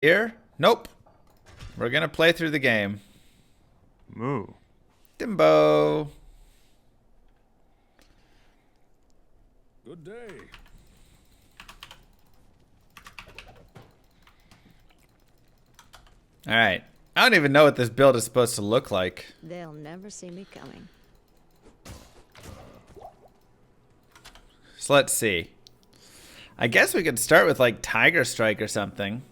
Here? Nope. We're gonna play through the game. Moo. Dimbo. Good day. Alright. I don't even know what this build is supposed to look like. They'll never see me coming. So let's see. I guess we could start with like Tiger Strike or something.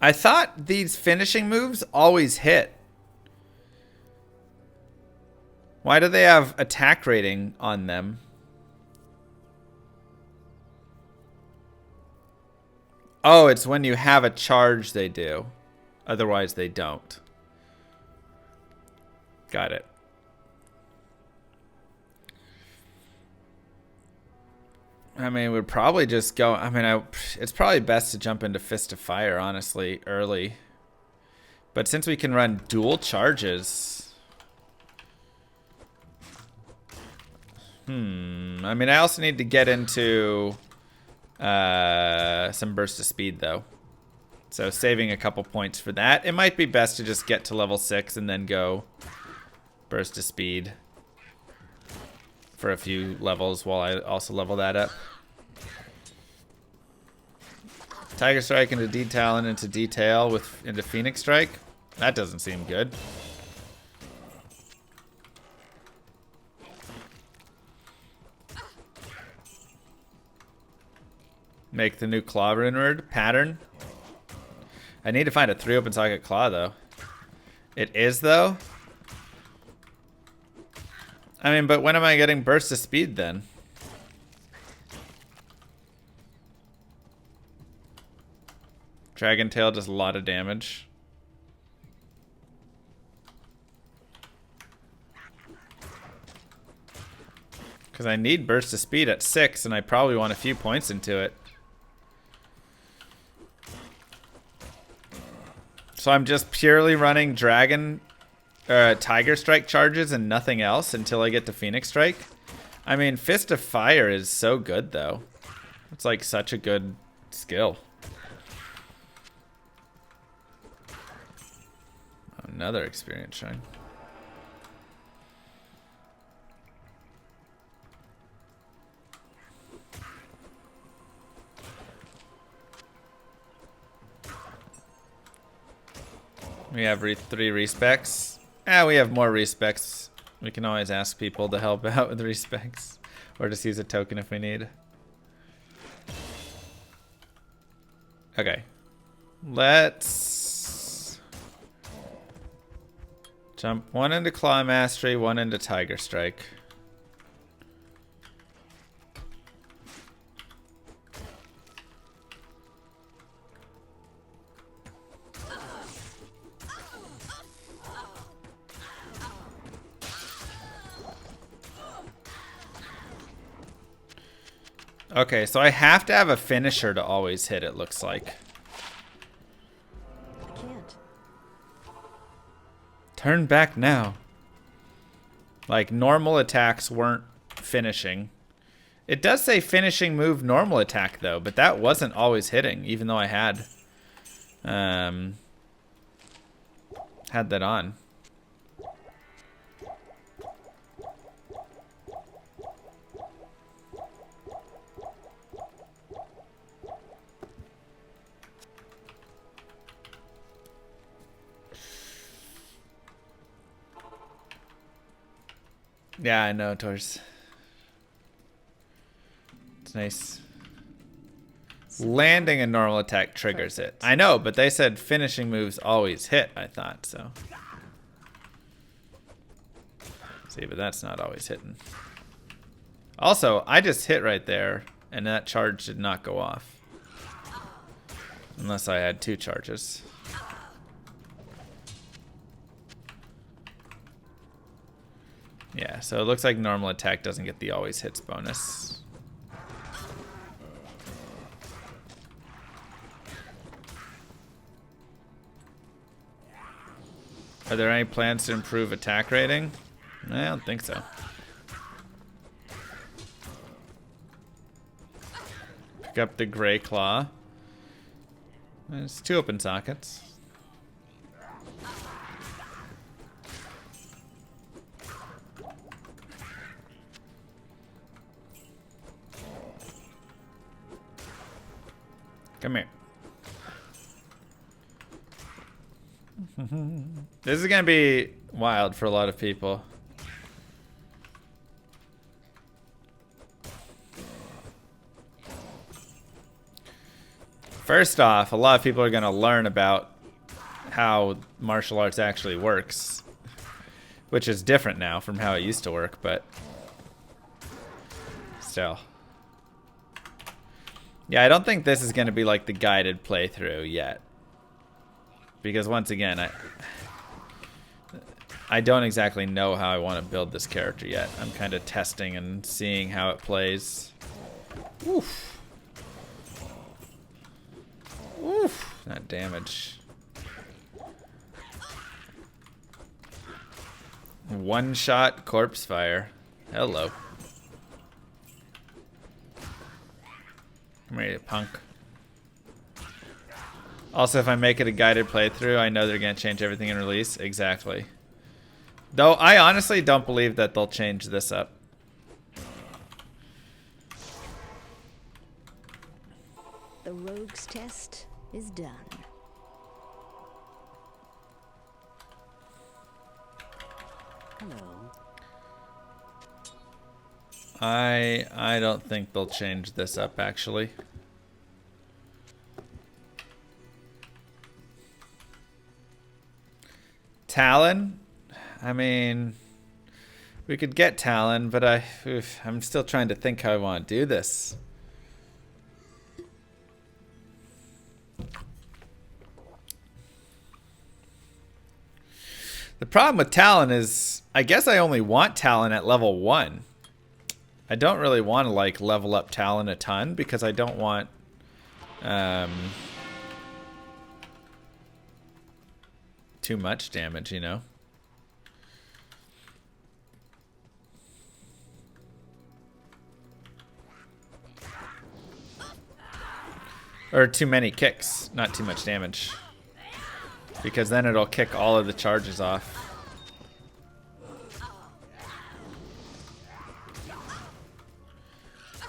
I thought these finishing moves always hit. Why do they have attack rating on them? Oh, it's when you have a charge they do. Otherwise they don't. Got it. I mean, we'd probably just go... I mean, it's probably best to jump into Fist of Fire, honestly, early. But since we can run dual charges... I mean, I also need to get into some Burst of Speed, though. So saving a couple points for that. It might be best to just get to level 6 and then go Burst of Speed for a few levels while I also level that up. Tiger Strike into D-Talon into Detail into Phoenix Strike. That doesn't seem good. Make the new Claw rune word pattern. I need to find a 3 open socket claw though. It is though? I mean, but when am I getting Burst of Speed then? Dragon Tail does a lot of damage. Because I need Burst of Speed at 6 and I probably want a few points into it. So I'm just purely running Tiger Strike charges and nothing else until I get to Phoenix Strike. I mean, Fist of Fire is so good, though. It's like such a good skill. Another experience shrine. We have 3 respecs. We have more respecs. We can always ask people to help out with respecs. Or just use a token if we need. Okay. Let's jump 1 into Claw Mastery, 1 into Tiger Strike. Okay, so I have to have a finisher to always hit, it looks like. I can't. Turn back now. Like, normal attacks weren't finishing. It does say finishing move normal attack, though, but that wasn't always hitting, even though I had that on. Yeah, I know, Tors. It's nice. Landing a normal attack triggers it. I know, but they said finishing moves always hit, I thought, so. See, but that's not always hitting. Also, I just hit right there, and that charge did not go off. Unless I had 2 charges. Yeah, so it looks like normal attack doesn't get the always hits bonus. Are there any plans to improve attack rating? I don't think so. Pick up the Gray Claw. There's 2 open sockets. Come here. This is gonna be wild for a lot of people. First off, a lot of people are gonna learn about how martial arts actually works, which is different now from how it used to work, but still. Yeah, I don't think this is gonna be like the guided playthrough yet. Because once again, I don't exactly know how I want to build this character yet. I'm kind of testing and seeing how it plays. Oof. Oof. That damage. One-shot corpse fire. Hello. Come here, you punk. Also, if I make it a guided playthrough, I know they're going to change everything in release. Exactly. Though, I honestly don't believe that they'll change this up. The rogue's test is done. Hello. I don't think they'll change this up, actually. Talon? I mean, we could get Talon, but I'm still trying to think how I want to do this. The problem with Talon is, I guess I only want Talon at level 1. I don't really want to like level up Talon a ton because I don't want too much damage, you know. Or too many kicks, not too much damage. Because then it'll kick all of the charges off.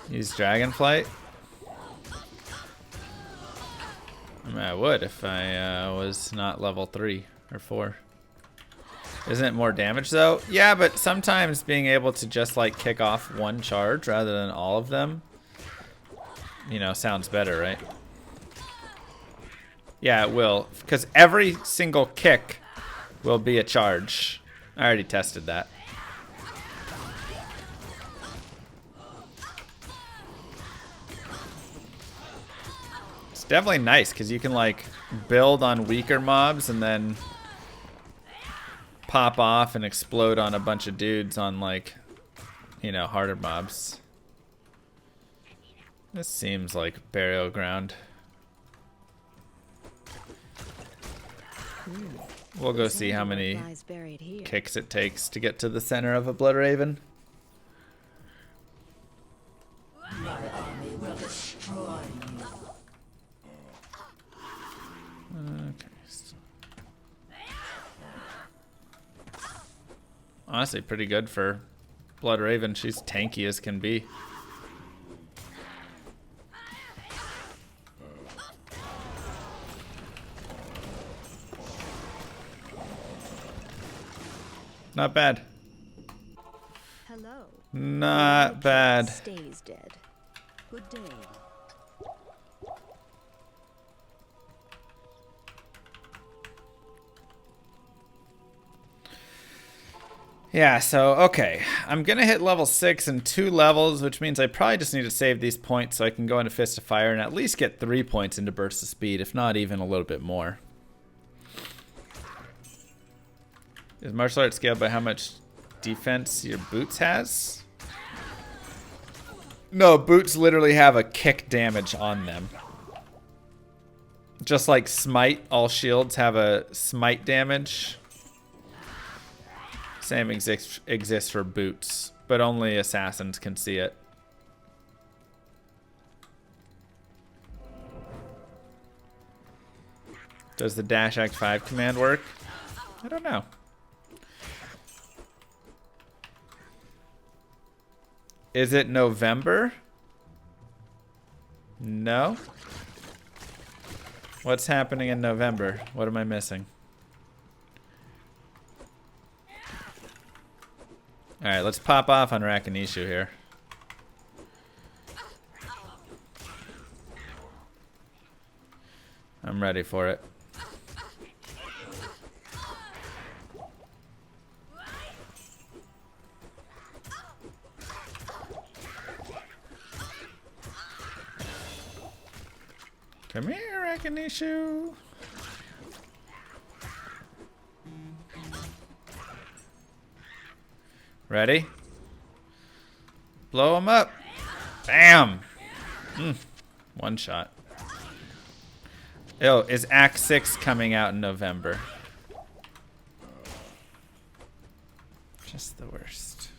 Use Dragonflight. I mean, I would if I was not level 3 or 4. Isn't it more damage though? Yeah, but sometimes being able to just like kick off one charge rather than all of them, you know, sounds better, right? Yeah, it will. Because every single kick will be a charge. I already tested that. It's definitely nice because you can like build on weaker mobs and then pop off and explode on a bunch of dudes on like, you know, harder mobs. This seems like burial ground. We'll go see how many kicks it takes to get to the center of a Blood Raven. Okay. Honestly, pretty good for Blood Raven. She's tanky as can be. Not bad. Hello. Not bad. Stays dead. Good day. Yeah, so, okay. I'm going to hit level 6 in 2 levels, which means I probably just need to save these points so I can go into Fist of Fire and at least get 3 points into Burst of Speed, if not even a little bit more. Is martial arts scaled by how much defense your boots has? No, boots literally have a kick damage on them. Just like smite, all shields have a smite damage. Same exists for boots, but only assassins can see it. Does the dash act 5 command work? I don't know. Is it November? No. What's happening in November? What am I missing? Alright, let's pop off on Rakinishu here. I'm ready for it. Come here, Rakinishu. Ready? Blow him up. Bam. One shot. Oh, is Act 6 coming out in November? Just the worst.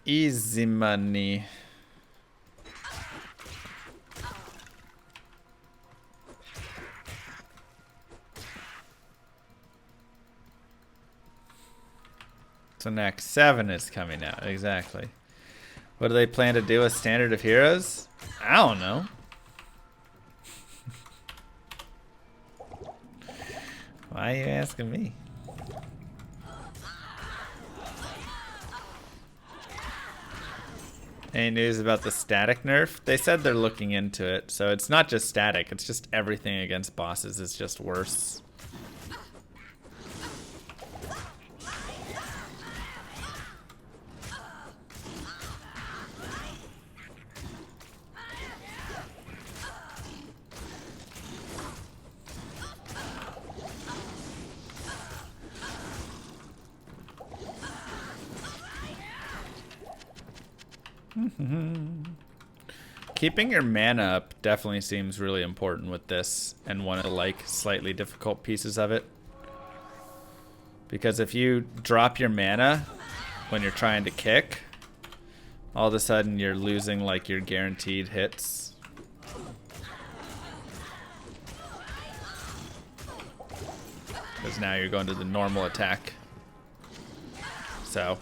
Easy money. So next 7 is coming out, exactly. What do they plan to do with Standard of Heroes? I don't know. Why are you asking me? Any news about the static nerf? They said they're looking into it, so it's not just static, it's just everything against bosses is just worse. Keeping your mana up definitely seems really important with this, and one of the like slightly difficult pieces of it. Because if you drop your mana when you're trying to kick, all of a sudden you're losing like your guaranteed hits. Because now you're going to the normal attack. So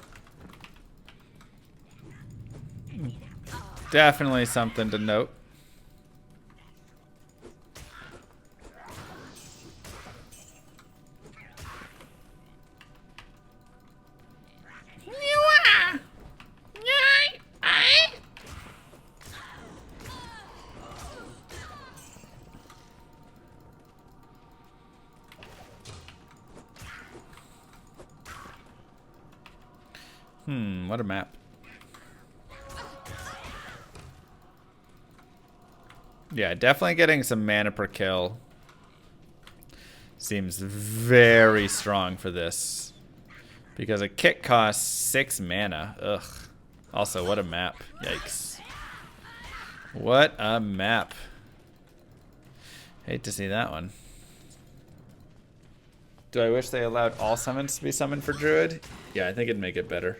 definitely something to note. What a map. Yeah, definitely getting some mana per kill seems very strong for this. Because a kick costs 6 mana. Ugh. Also, what a map. Yikes. What a map. Hate to see that one. Do I wish they allowed all summons to be summoned for Druid? Yeah, I think it'd make it better.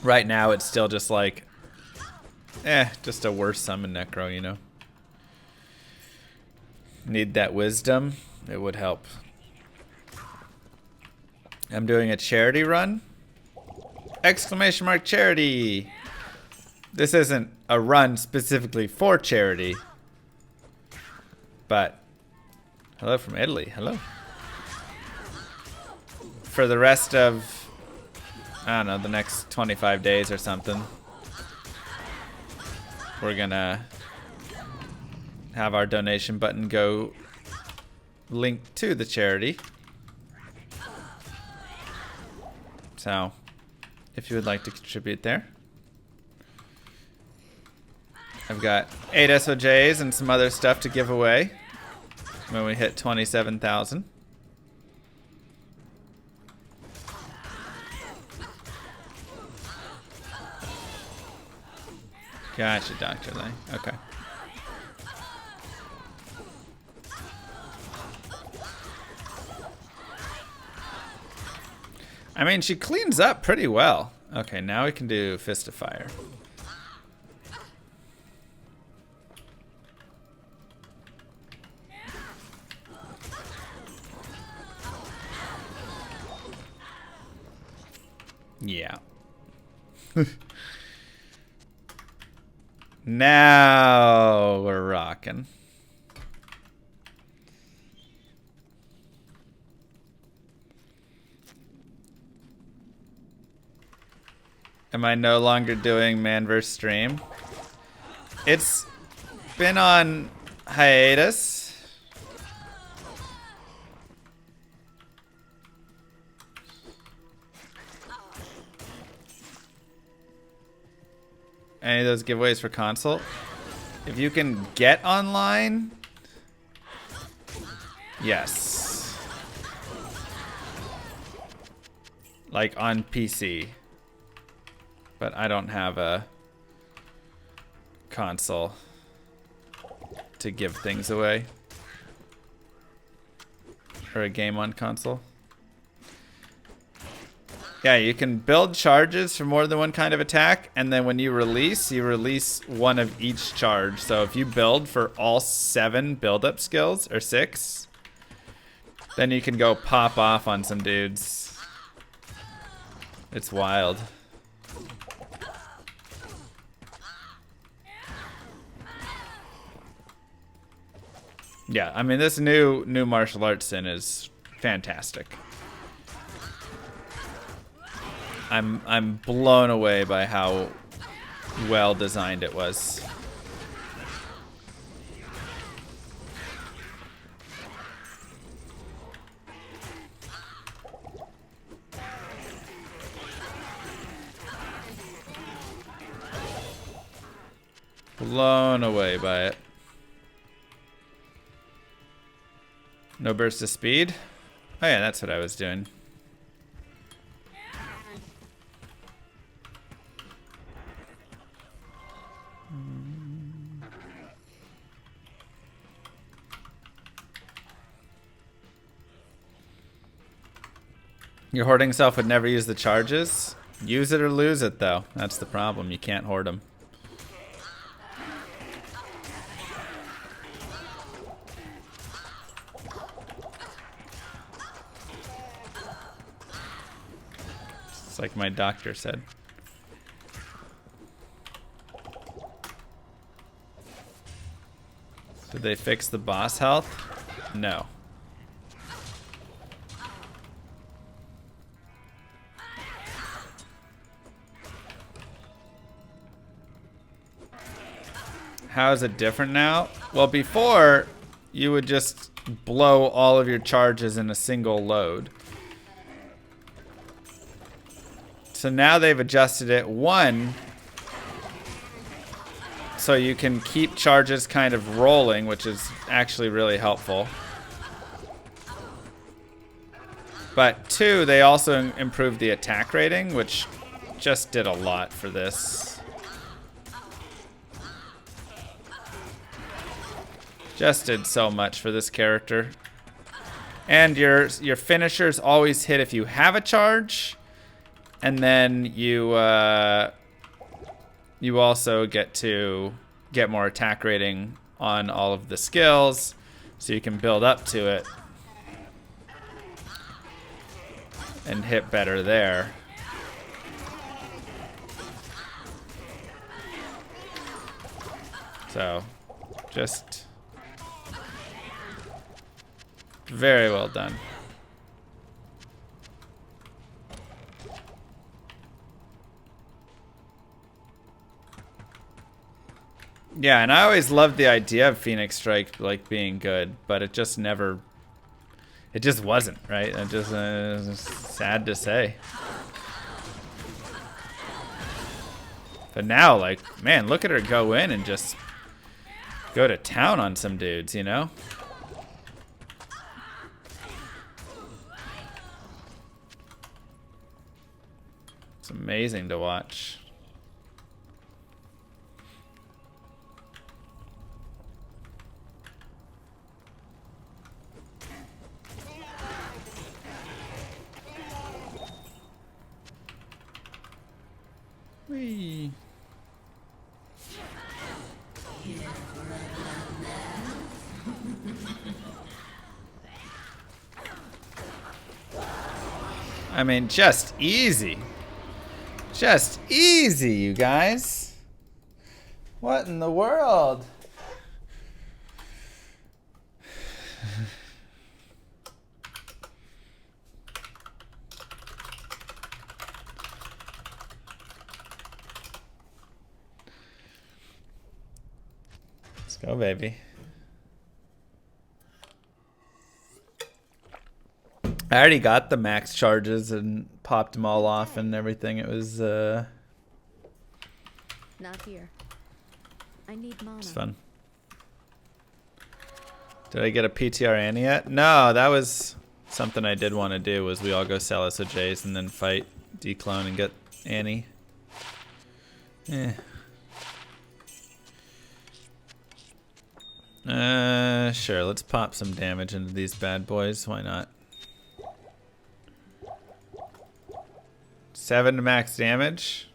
Right now, it's still just like, just a worse summon Necro, you know? Need that wisdom? It would help. I'm doing a charity run. Exclamation mark charity! This isn't a run specifically for charity. But, hello from Italy, hello. For the rest of, I don't know, the next 25 days or something, we're gonna have our donation button go linked to the charity. So, if you would like to contribute there. I've got 8 SOJs and some other stuff to give away when we hit 27,000. Gotcha, Dr. Lay. Okay. I mean, she cleans up pretty well. Okay, now we can do Fist of Fire. Yeah. Now we're rocking. Am I no longer doing man vs. stream? It's been on hiatus. Any of those giveaways for console? If you can get online, yes. Like on PC. But I don't have a console to give things away. Or a game on console. Yeah, you can build charges for more than one kind of attack, and then when you release one of each charge. So if you build for all 7 build-up skills, or 6, then you can go pop off on some dudes. It's wild. Yeah, I mean, this new martial arts sin is fantastic. I'm blown away by how well designed it was. Blown away by it. No burst of speed? Oh yeah, that's what I was doing. Your hoarding self would never use the charges. Use it or lose it, though. That's the problem. You can't hoard them. It's like my doctor said. Did they fix the boss health? No. How is it different now? Well, before, you would just blow all of your charges in a single load. So now they've adjusted it, 1, so you can keep charges kind of rolling, which is actually really helpful. But 2, they also improved the attack rating, which just did a lot for this. Just did so much for this character. And your finishers always hit if you have a charge, and then you also get more attack rating on all of the skills, so you can build up to it and hit better there. So, just very well done. Yeah, and I always loved the idea of Phoenix Strike like being good, but it just never, it just wasn't, right? It just it's sad to say. But now, like, man, look at her go in and just go to town on some dudes, you know? It's amazing to watch. I mean, just easy. Just easy, you guys. What in the world? Let's go, baby. I already got the max charges and popped them all off and everything. It was Not here. I need mana. it's fun. Did I get a PTR Annie yet? No, that was something I did want to do, was we all go sell SOJs and then fight Declone and get Annie. Sure, let's pop some damage into these bad boys. Why not? 7 to max damage.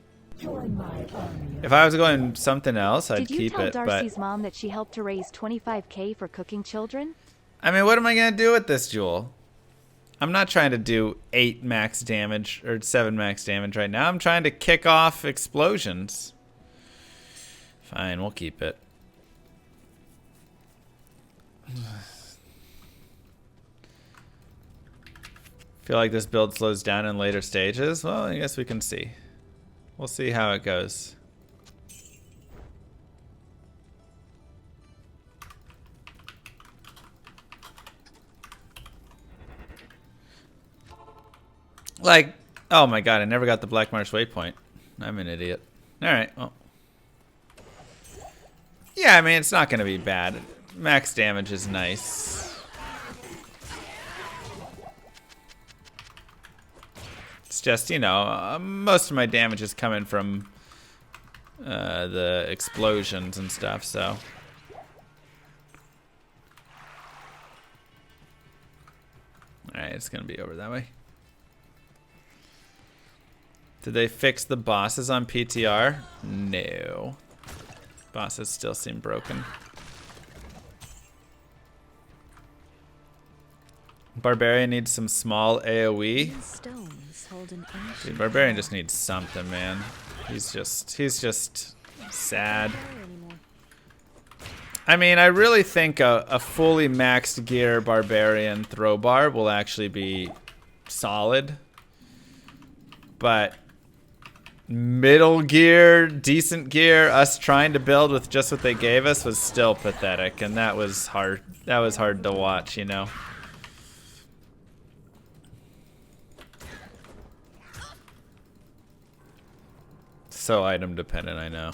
If I was going something else, I'd keep it. Did you tell Darcy's but mom that she helped to raise $25K for cooking children? I mean, what am I gonna do with this jewel? I'm not trying to do 8 max damage or 7 max damage right now. I'm trying to kick off explosions. Fine, we'll keep it. Feel like this build slows down in later stages? Well, I guess we can see. We'll see how it goes. Like, oh my god, I never got the Black Marsh waypoint. I'm an idiot. Alright, well. Yeah, I mean, it's not going to be bad. Max damage is nice. It's just, you know, most of my damage is coming from the explosions and stuff, so. Alright, it's going to be over that way. Did they fix the bosses on PTR? No. Bosses still seem broken. Barbarian needs some small AoE. Stones hold an ancient Dude, Barbarian just needs something, man. He's just sad. I mean, I really think a fully maxed gear Barbarian throw bar will actually be solid. But middle gear, decent gear, us trying to build with just what they gave us was still pathetic, and that was hard. That was hard to watch, you know. So item dependent, I know.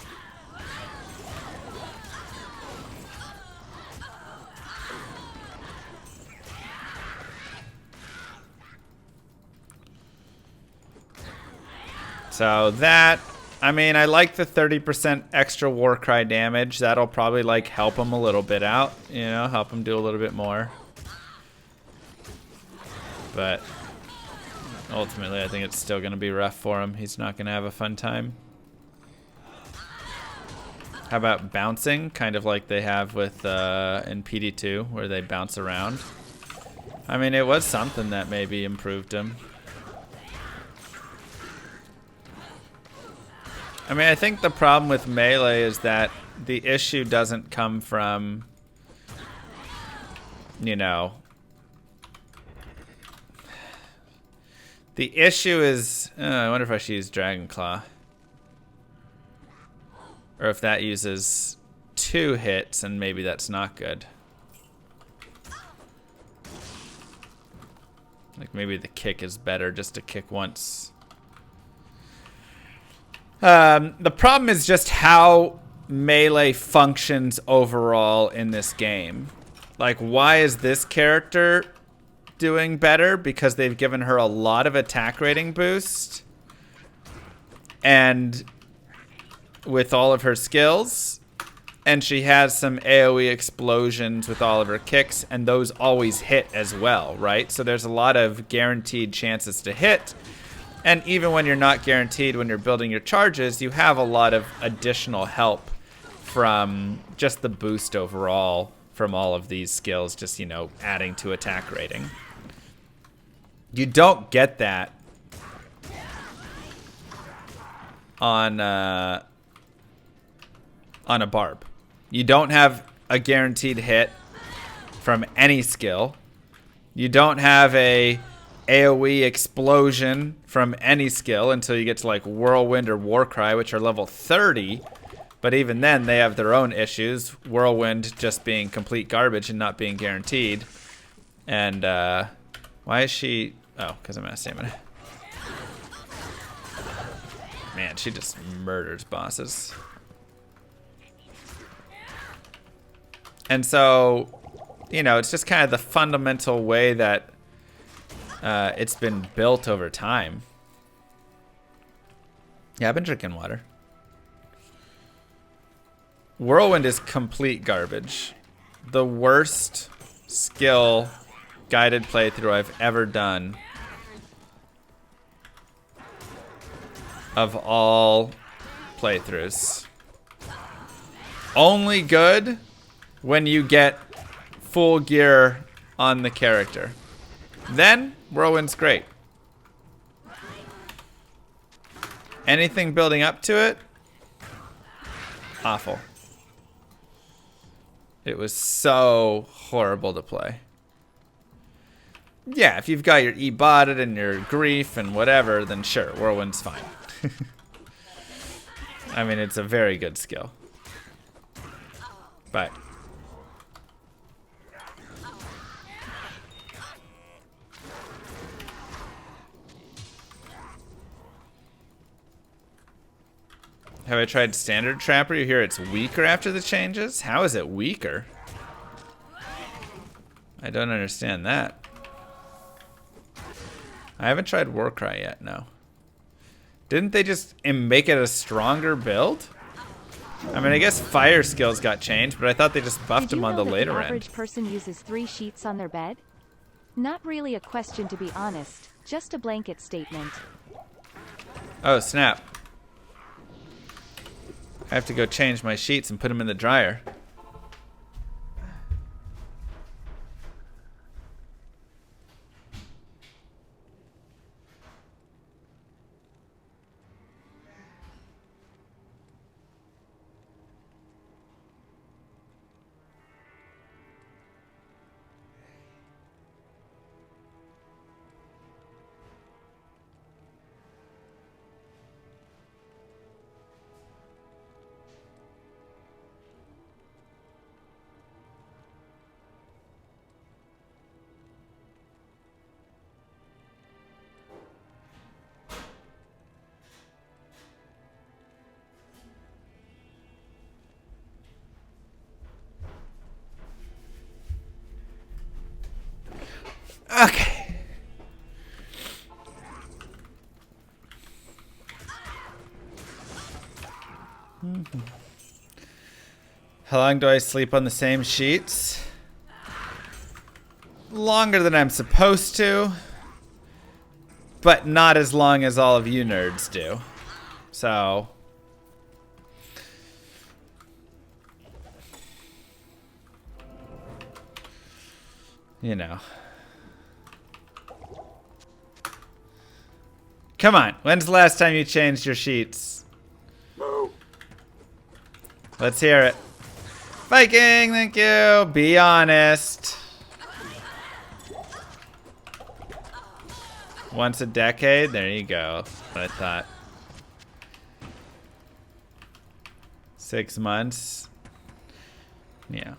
So that, I mean, I like the 30% extra Warcry damage. That'll probably like help him a little bit out, you know, help him do a little bit more. But ultimately, I think it's still going to be rough for him. He's not going to have a fun time. How about bouncing? Kind of like they have with in PD2, where they bounce around. I mean, it was something that maybe improved him. I mean, I think the problem with melee is that the issue doesn't come from, you know, the issue is, I wonder if I should use Dragon Claw. Or if that uses 2 hits, and maybe that's not good. Like maybe the kick is better just to kick once. The problem is just how melee functions overall in this game. Like, why is this character doing better? Because they've given her a lot of attack rating boost. And with all of her skills, and she has some AoE explosions with all of her kicks, and those always hit as well, right? So there's a lot of guaranteed chances to hit, and even when you're not guaranteed when you're building your charges, you have a lot of additional help from just the boost overall from all of these skills, just, you know, adding to attack rating. You don't get that on a barb. You don't have a guaranteed hit from any skill. You don't have a AoE explosion from any skill until you get to like Whirlwind or Warcry, which are level 30. But even then, they have their own issues. Whirlwind just being complete garbage and not being guaranteed. And why is she... Oh, because I'm out of stamina. Man, she just murders bosses. And so, you know, it's just kind of the fundamental way that it's been built over time. Yeah, I've been drinking water. Whirlwind is complete garbage. The worst skill guided playthrough I've ever done of all playthroughs. Only good when you get full gear on the character. Then, Whirlwind's great. Anything building up to it, awful. It was so horrible to play. Yeah, if you've got your E-botted and your grief and whatever, then sure, Whirlwind's fine. I mean, it's a very good skill. But have I tried Standard Trapper? You hear it's weaker after the changes? How is it weaker? I don't understand that. I haven't tried Warcry yet, no. Didn't they just make it a stronger build? I mean, I guess fire skills got changed, but I thought they just buffed them on the later end. The average person uses 3 sheets on their bed? Not really a question, to be honest. Just a blanket statement. Oh, snap. I have to go change my sheets and put them in the dryer. Okay. How long do I sleep on the same sheets? Longer than I'm supposed to, but not as long as all of you nerds do. So, you know. Come on, when's the last time you changed your sheets? Let's hear it. Viking, thank you. Be honest. Once a decade? There you go. What I thought. 6 months. Yeah.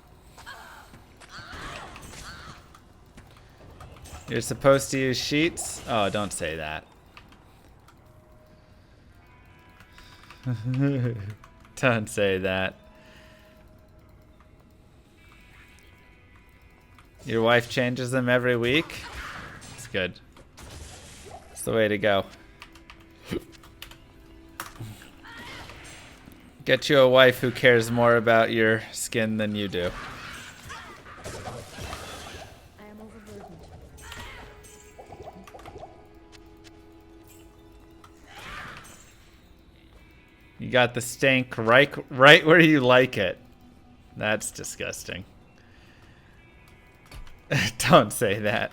You're supposed to use sheets? Oh, don't say that. Don't say that. Your wife changes them every week? It's good. It's the way to go. Get you a wife who cares more about your skin than you do. I am overburdened. You got the stank right where you like it. That's disgusting. Don't say that.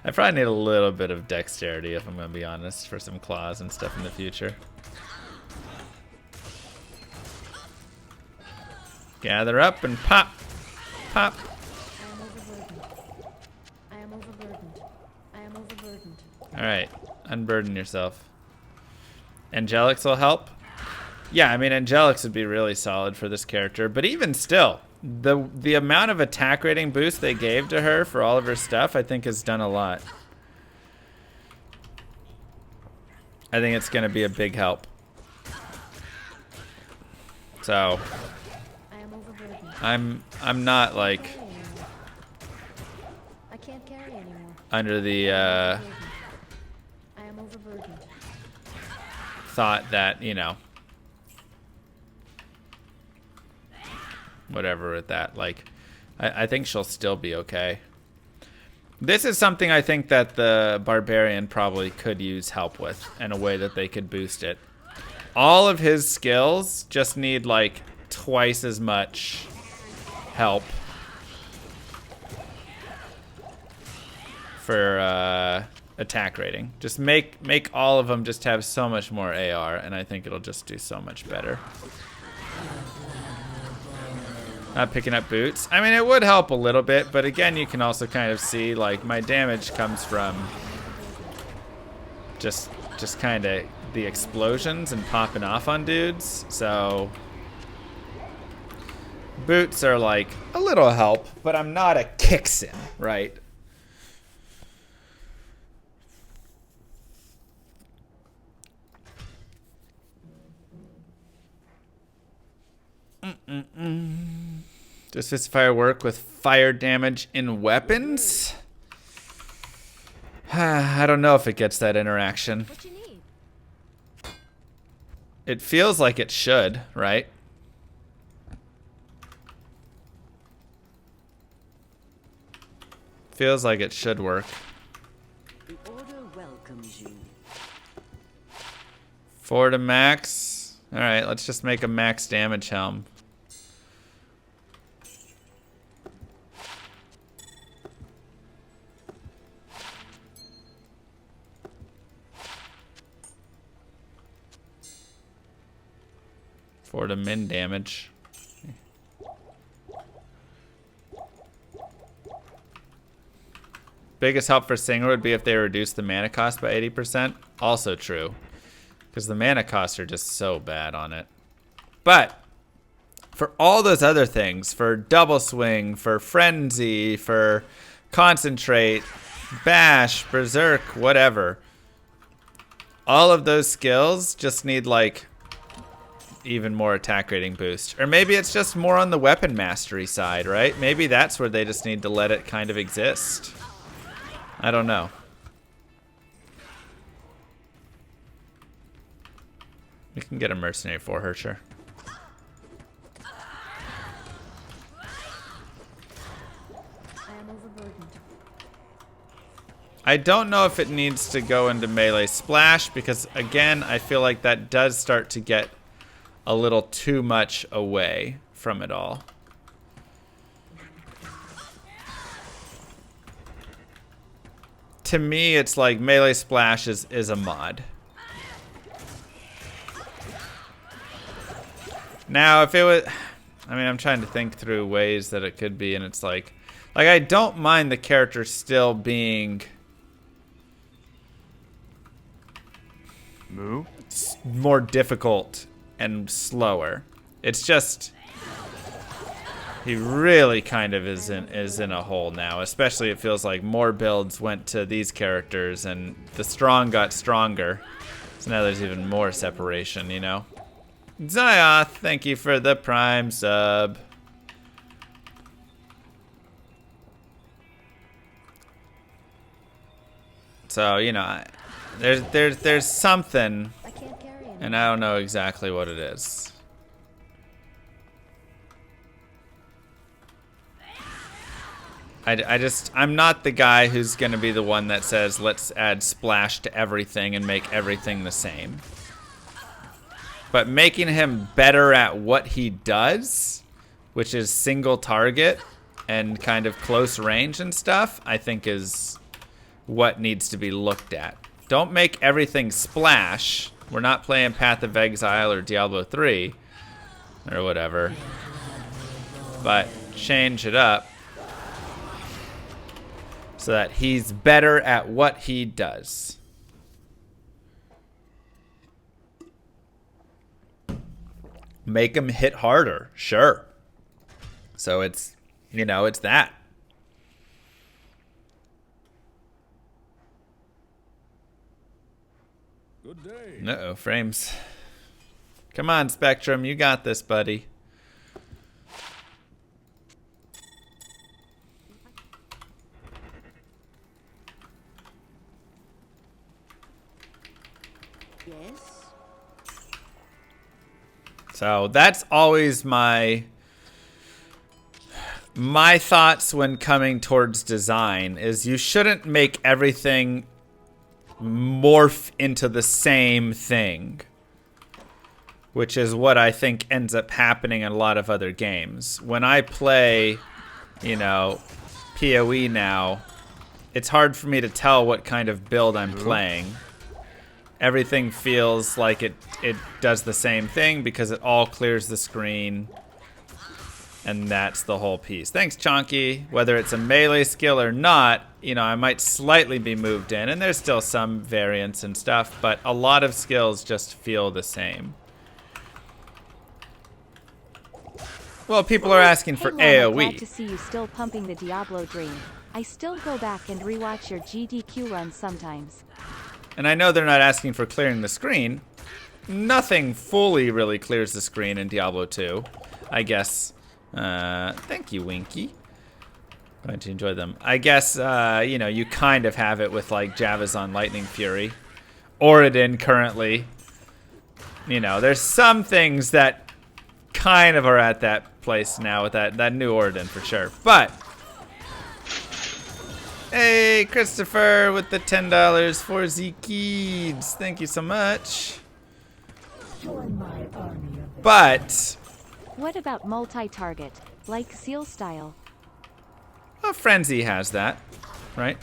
I probably need a little bit of dexterity, if I'm going to be honest, for some claws and stuff in the future. Gather up and pop. Pop. I am overburdened. I am overburdened. Alright, unburden yourself. Angelics will help. Yeah, I mean, Angelics would be really solid for this character, but even still, the amount of attack rating boost they gave to her for all of her stuff, I think has done a lot. I think it's going to be a big help. So, I am overburdened. I'm not like I can't carry anymore. under the I am overburdened. thought that, you know, whatever with that. Like, I think she'll still be okay. This is something I think that the Barbarian probably could use help with in a way that they could boost it. All of his skills just need like twice as much help for attack rating. Just make all of them just have so much more AR, and I think it'll just do so much better. Not picking up boots. I mean, it would help a little bit, but again, you can also kind of see like my damage comes from just kind of the explosions and popping off on dudes. So boots are like a little help, but I'm not a Kixin, right? Does Fistfire work with fire damage in weapons? I don't know if it gets that interaction. What you need? It feels like it should, right? Feels like it should work. The order welcomes you. 4 to max. Alright, let's just make a max damage helm. For the min damage. Biggest help for Singer would be if they reduce the mana cost by 80%. Also true. Because the mana costs are just so bad on it. But for all those other things, for double swing, for frenzy, for concentrate, bash, berserk, whatever, all of those skills just need like even more attack rating boost. Or maybe it's just more on the weapon mastery side, right? Maybe that's where they just need to let it kind of exist. I don't know. We can get a mercenary for her, sure. I am overburdened. I don't know if it needs to go into melee splash because, again, I feel like that does start to get a little too much away from it all. To me, it's like melee splash is a mod. Now, if it was, I mean, I'm trying to think through ways that it could be, and it's like I don't mind the character still being more difficult and slower. It's just he really kind of is in a hole now. Especially it feels like more builds went to these characters and the strong got stronger. So now there's even more separation, you know? Zioth, thank you for the Prime sub. So, you know, there's something, I can't carry anymore. and I don't know exactly what it is. I'm not the guy who's going to be the one that says, let's add splash to everything and make everything the same. But making him better at what he does, which is single target and kind of close range and stuff, I think is what needs to be looked at. Don't make everything splash. We're not playing Path of Exile or Diablo 3 or whatever. But change it up so that he's better at what he does. Make him hit harder, sure. So it's, you know, it's that. Good day. Uh-oh, frames. Come on, Spectrum, you got this, buddy. Yes. So that's always my thoughts when coming towards design is you shouldn't make everything morph into the same thing, which is what I think ends up happening in a lot of other games. When I play, you know, PoE now, it's hard for me to tell what kind of build I'm playing. Everything feels like it does the same thing because it all clears the screen. And that's the whole piece. Thanks, Chonky. Whether it's a melee skill or not, you know, I might slightly be moved in. And there's still some variance and stuff, but a lot of skills just feel the same. Well, people are asking for Hey, Llama, AoE. glad to see you still pumping the Diablo dream. I still go back and rewatch your GDQ runs sometimes. And I know they're not asking for clearing the screen. Nothing fully really clears the screen in Diablo 2, I guess. Thank you, Winky. Going to enjoy them. I guess, you know, you kind of have it with, like, Javazon Lightning Fury. Oridin currently. You know, there's some things that kind of are at that place now with that new Oridin for sure. But, hey, Christopher with the $10 for Zekids. Thank you so much. But What about multi-target, like Seal style? well, Frenzy has that, right?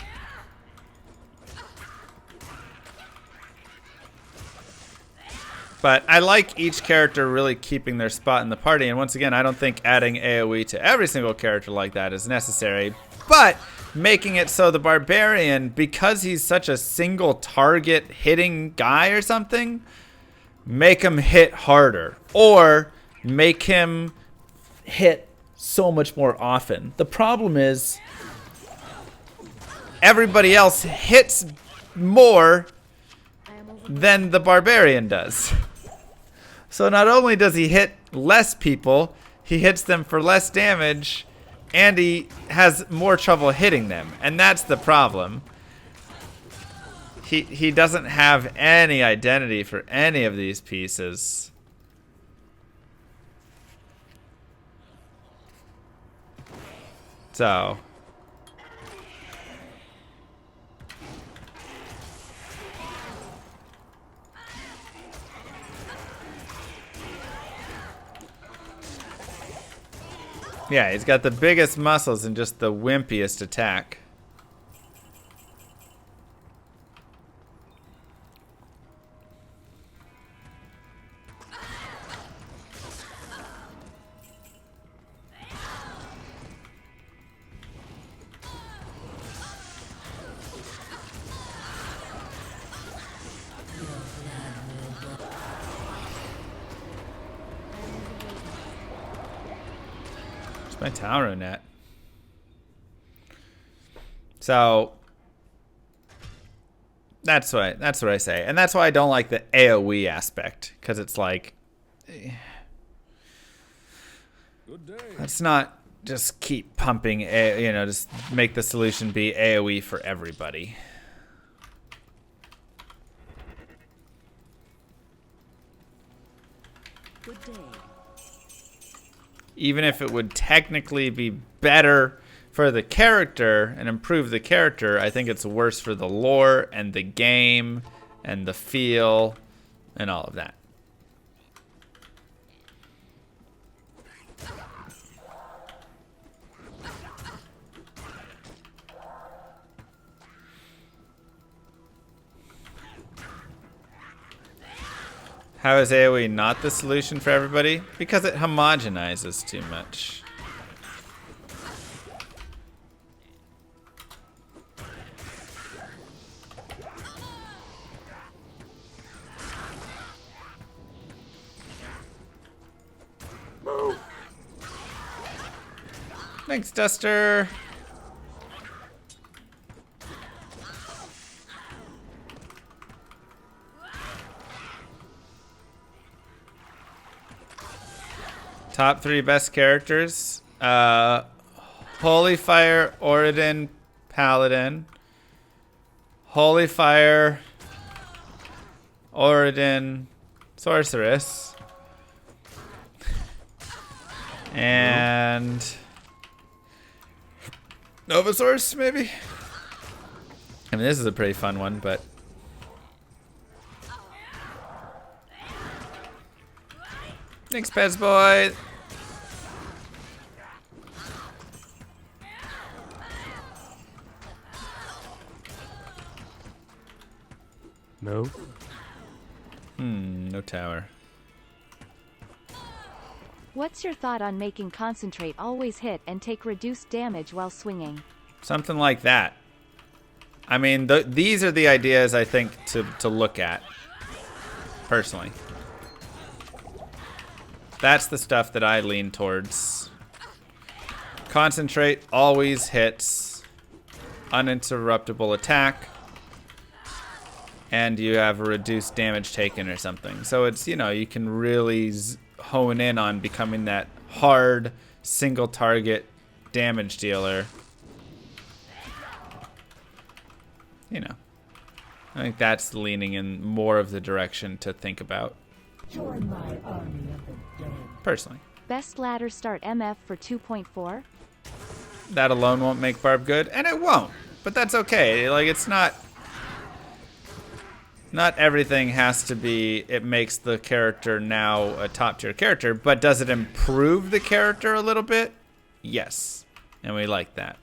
But I like each character really keeping their spot in the party. And once again, I don't think adding AoE to every single character like that is necessary. But making it so the Barbarian, because he's such a single target hitting guy or something, make him hit harder. Or make him hit so much more often. The problem is everybody else hits more than the Barbarian does. So not only does he hit less people, he hits them for less damage, and he has more trouble hitting them. And that's the problem. He doesn't have any identity for any of these pieces. So yeah, he's got the biggest muscles and just the wimpiest attack. My tower net. So that's what I say, and that's why I don't like the AoE aspect, because it's like, Good day. let's not just keep pumping, you know, just make the solution be AoE for everybody. Good day. Even if it would technically be better for the character and improve the character, I think it's worse for the lore and the game and the feel and all of that. How is AoE not the solution for everybody? Because it homogenizes too much. Thanks, Duster. Top 3 best characters. Holy Fire, Oridin, Paladin. Holy Fire, Oridin, Sorceress. And Novasaurus, maybe? I mean, this is a pretty fun one, but... Thanks, Pez Boy. No. No tower. What's your thought on making concentrate always hit and take reduced damage while swinging? Something like that. I mean, these are the ideas I think to look at, personally. That's the stuff that I lean towards. Concentrate always hits. Uninterruptible attack. And you have a reduced damage taken or something. So it's, you know, you can really hone in on becoming that hard single target damage dealer. You know, I think that's leaning in more of the direction to think about. Join my army of the dead. Personally. Best ladder start MF for 2.4? That alone won't make Barb good, and it won't. But that's okay. Like, it's not everything has to be, it makes the character now a top tier character, but does it improve the character a little bit? Yes. And we like that.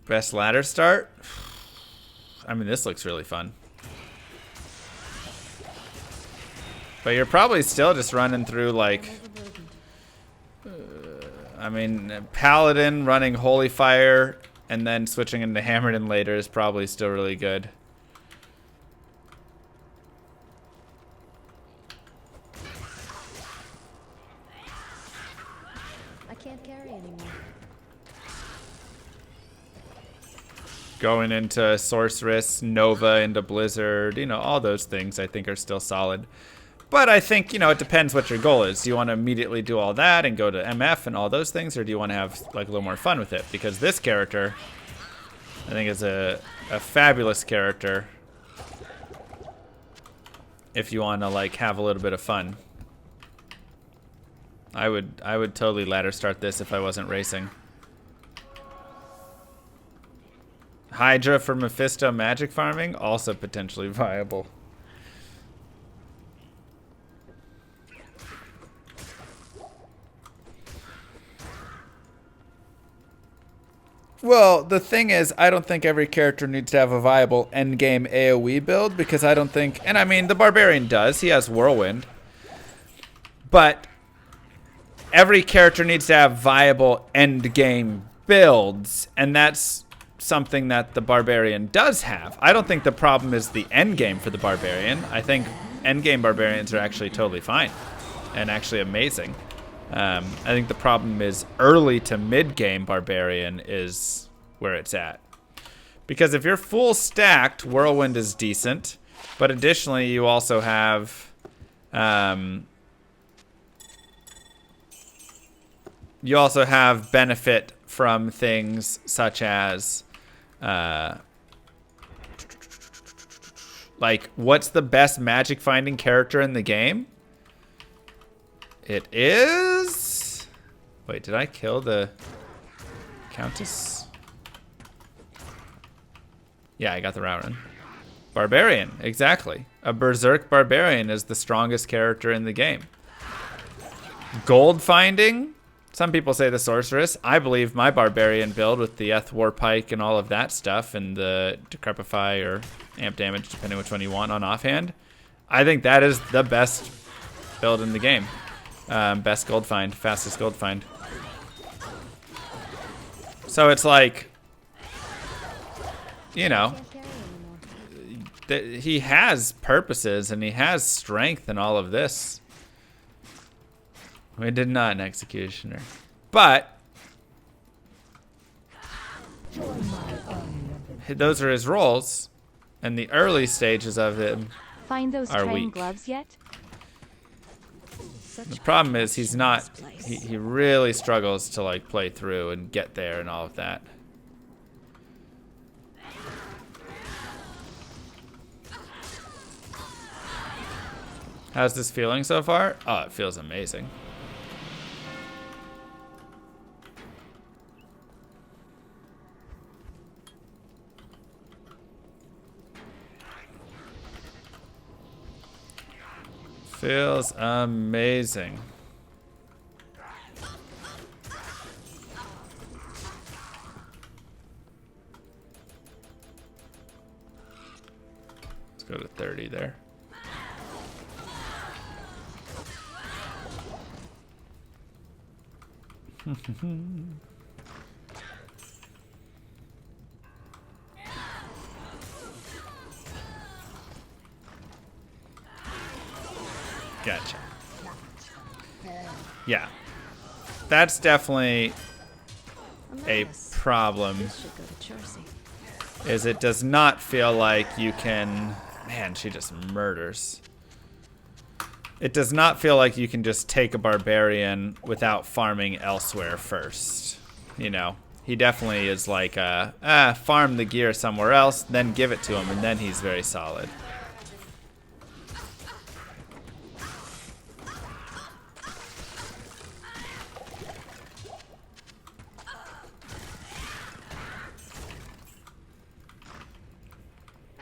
Best ladder start? I mean, this looks really fun. But you're probably still just running through, like... I mean, Paladin running Holy Fire and then switching into Hammerden later is probably still really good. I can't carry anymore. Going into Sorceress, Nova into Blizzard, you know, all those things I think are still solid. But I think, you know, it depends what your goal is. Do you want to immediately do all that and go to MF and all those things, or do you want to have like a little more fun with it? Because this character, I think, is a fabulous character if you want to like have a little bit of fun. I would totally ladder start this if I wasn't racing. Hydra for Mephisto magic farming, also potentially viable. Well, the thing is, I don't think every character needs to have a viable endgame AoE build, because I don't think, and I mean, the Barbarian does, he has Whirlwind, but every character needs to have viable endgame builds, and that's something that the Barbarian does have. I don't think the problem is the endgame for the Barbarian. I think endgame Barbarians are actually totally fine and actually amazing. I think the problem is early to mid-game Barbarian is where it's at. Because if you're full stacked, Whirlwind is decent. But additionally, you also have... you also have benefit from things such as... like, what's the best magic finding character in the game? It is... Wait, did I kill the Countess? Yeah, I got the route run. Barbarian, exactly. A Berserk Barbarian is the strongest character in the game. Gold finding? Some people say the sorceress. I believe my barbarian build with the War Pike and all of that stuff and the Decrepify or amp damage, depending which one you want on offhand. I think that is the best build in the game. Best gold find, fastest gold find. So it's like, you know, he has purposes and he has strength and all of this. We did not an executioner. But those are his rolls. And the early stages of him Find those are Trang weak. gloves yet? The problem is he's not, he really struggles to like play through and get there and all of that. How's this feeling so far? Oh, it feels amazing. Feels amazing. Let's go to 30 there. Gotcha. Yeah. That's definitely a problem. Should go to Chelsea. Is it does not feel like you can... Man, she just murders. It does not feel like you can just take a barbarian without farming elsewhere first. You know, he definitely is like, farm the gear somewhere else, then give it to him, and then he's very solid.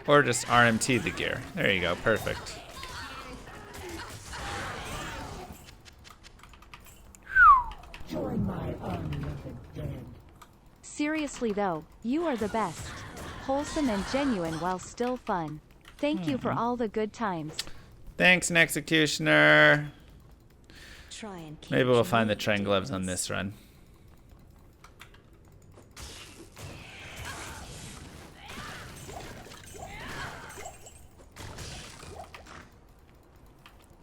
Or just RMT the gear. There you go, perfect. Join my army of the dead. Seriously though, you are the best. Wholesome and genuine while still fun. Thank you for all the good times. Thanks, an executioner. Try and keep Maybe we'll your find the own Trang gloves on demons. this run.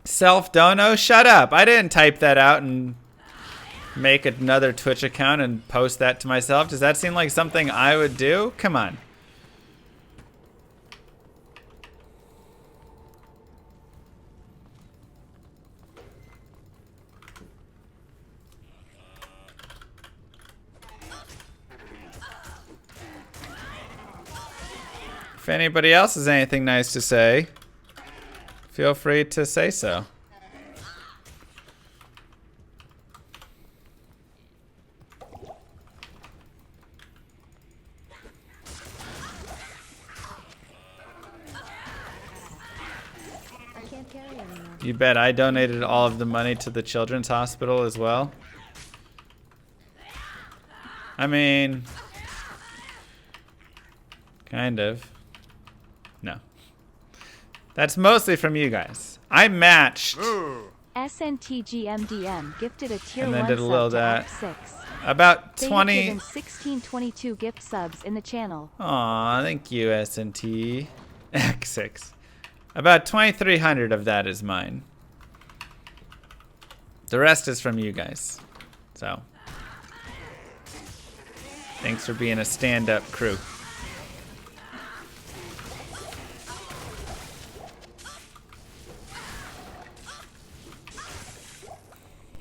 Self-dono? Shut up. I didn't type that out and make another Twitch account and post that to myself. Does that seem like something I would do? Come on. If anybody else has anything nice to say, feel free to say so. I can't carry anymore. You bet I donated all of the money to the children's hospital as well. I mean, kind of. No. That's mostly from you guys. I matched. SNTGMDM gifted a tier And then 1 did a sub little to that. Act 6. About They have 20. given 1622 gift subs in the channel. Aw, thank you, SNT. X6. About 2,300 of that is mine. The rest is from you guys. So, thanks for being a stand-up crew.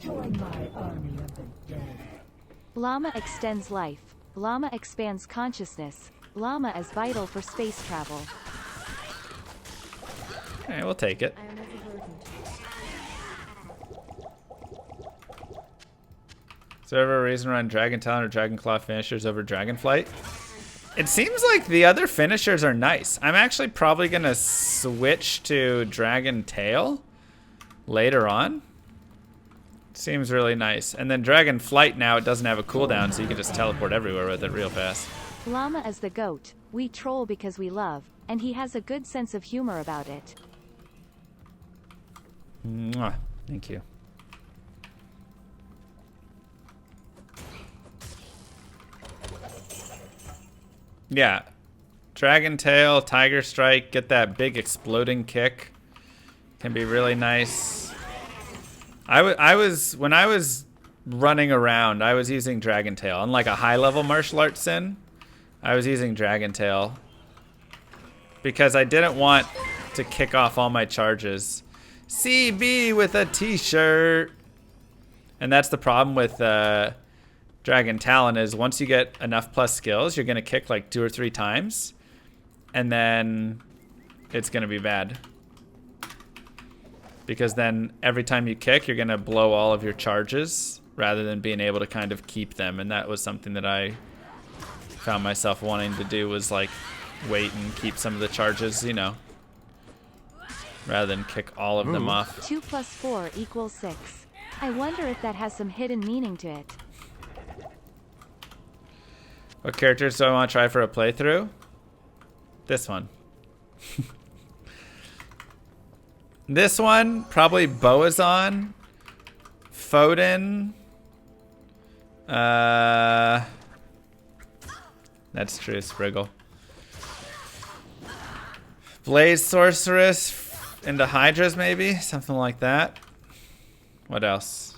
Join my army of the dead. Llama extends life. Llama expands consciousness. Llama is vital for space travel. Alright, we'll take it. I am overburdened. Is there ever a reason to run Dragon Talon or Dragon Claw finishers over Dragonflight? It seems like the other finishers are nice. I'm actually probably going to switch to Dragon Tail later on. Seems really nice. And then Dragon Flight now, it doesn't have a cooldown, so you can just teleport everywhere with it real fast. Llama is the goat. We troll because we love, and he has a good sense of humor about it. Mwah. Thank you. Yeah. Dragon Tail, Tiger Strike, get that big exploding kick. Can be really nice. When I was running around, I was using Dragon Tail. Unlike a high level martial arts sin, I was using Dragon Tail because I didn't want to kick off all my charges. CB with a t-shirt. And that's the problem with Dragon Talon is once you get enough plus skills, you're going to kick like 2 or 3 times. And then it's going to be bad. Because then every time you kick, you're going to blow all of your charges rather than being able to kind of keep them. And that was something that I found myself wanting to do, was like wait and keep some of the charges, you know, rather than kick all of them off. 2 + 4 = 6. I wonder if that has some hidden meaning to it. What characters do I want to try for a playthrough? This one. This one, probably Boazon, Foden. That's true, Spriggle. Blaze Sorceress into Hydras, maybe? Something like that. What else?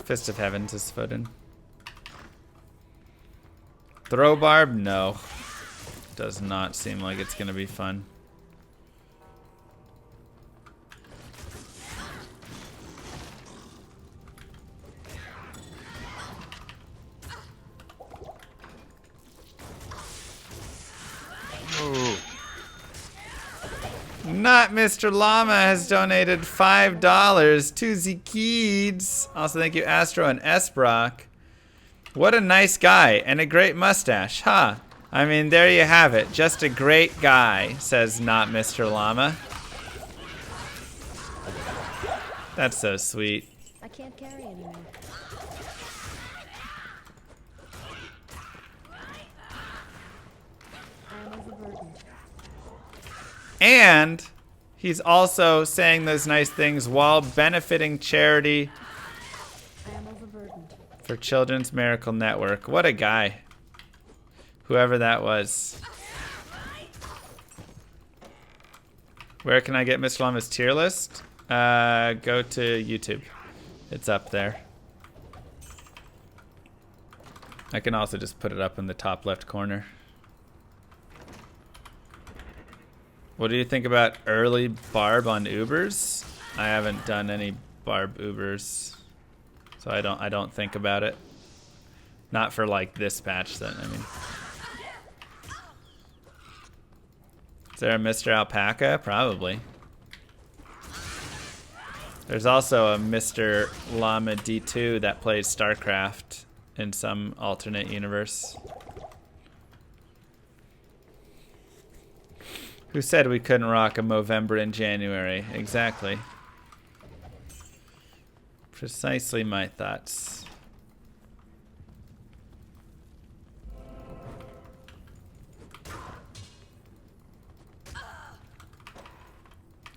Fist of Heavens is Foden. Throw Barb? No. Does not seem like it's going to be fun. Ooh. Not Mr. Llama has donated $5 to the kids. Also, thank you, Astro and Esbrock. What a nice guy and a great mustache, huh? I mean, there you have it. Just a great guy, says not Mr. Llama. That's so sweet. I can't carry anymore. I am overburdened. And he's also saying those nice things while benefiting charity I am overburdened. for Children's Miracle Network. What a guy. Whoever that was. Where can I get Mr. Llama's tier list? Go to YouTube. It's up there. I can also just put it up in the top left corner. What do you think about early Barb on Ubers? I haven't done any Barb Ubers, so I don't think about it. Not for like this patch, then. I mean, is there a Mr. Alpaca? Probably. There's also a Mr. Llama D2 that plays StarCraft in some alternate universe. Who said we couldn't rock a Movember in January? Exactly. Precisely my thoughts.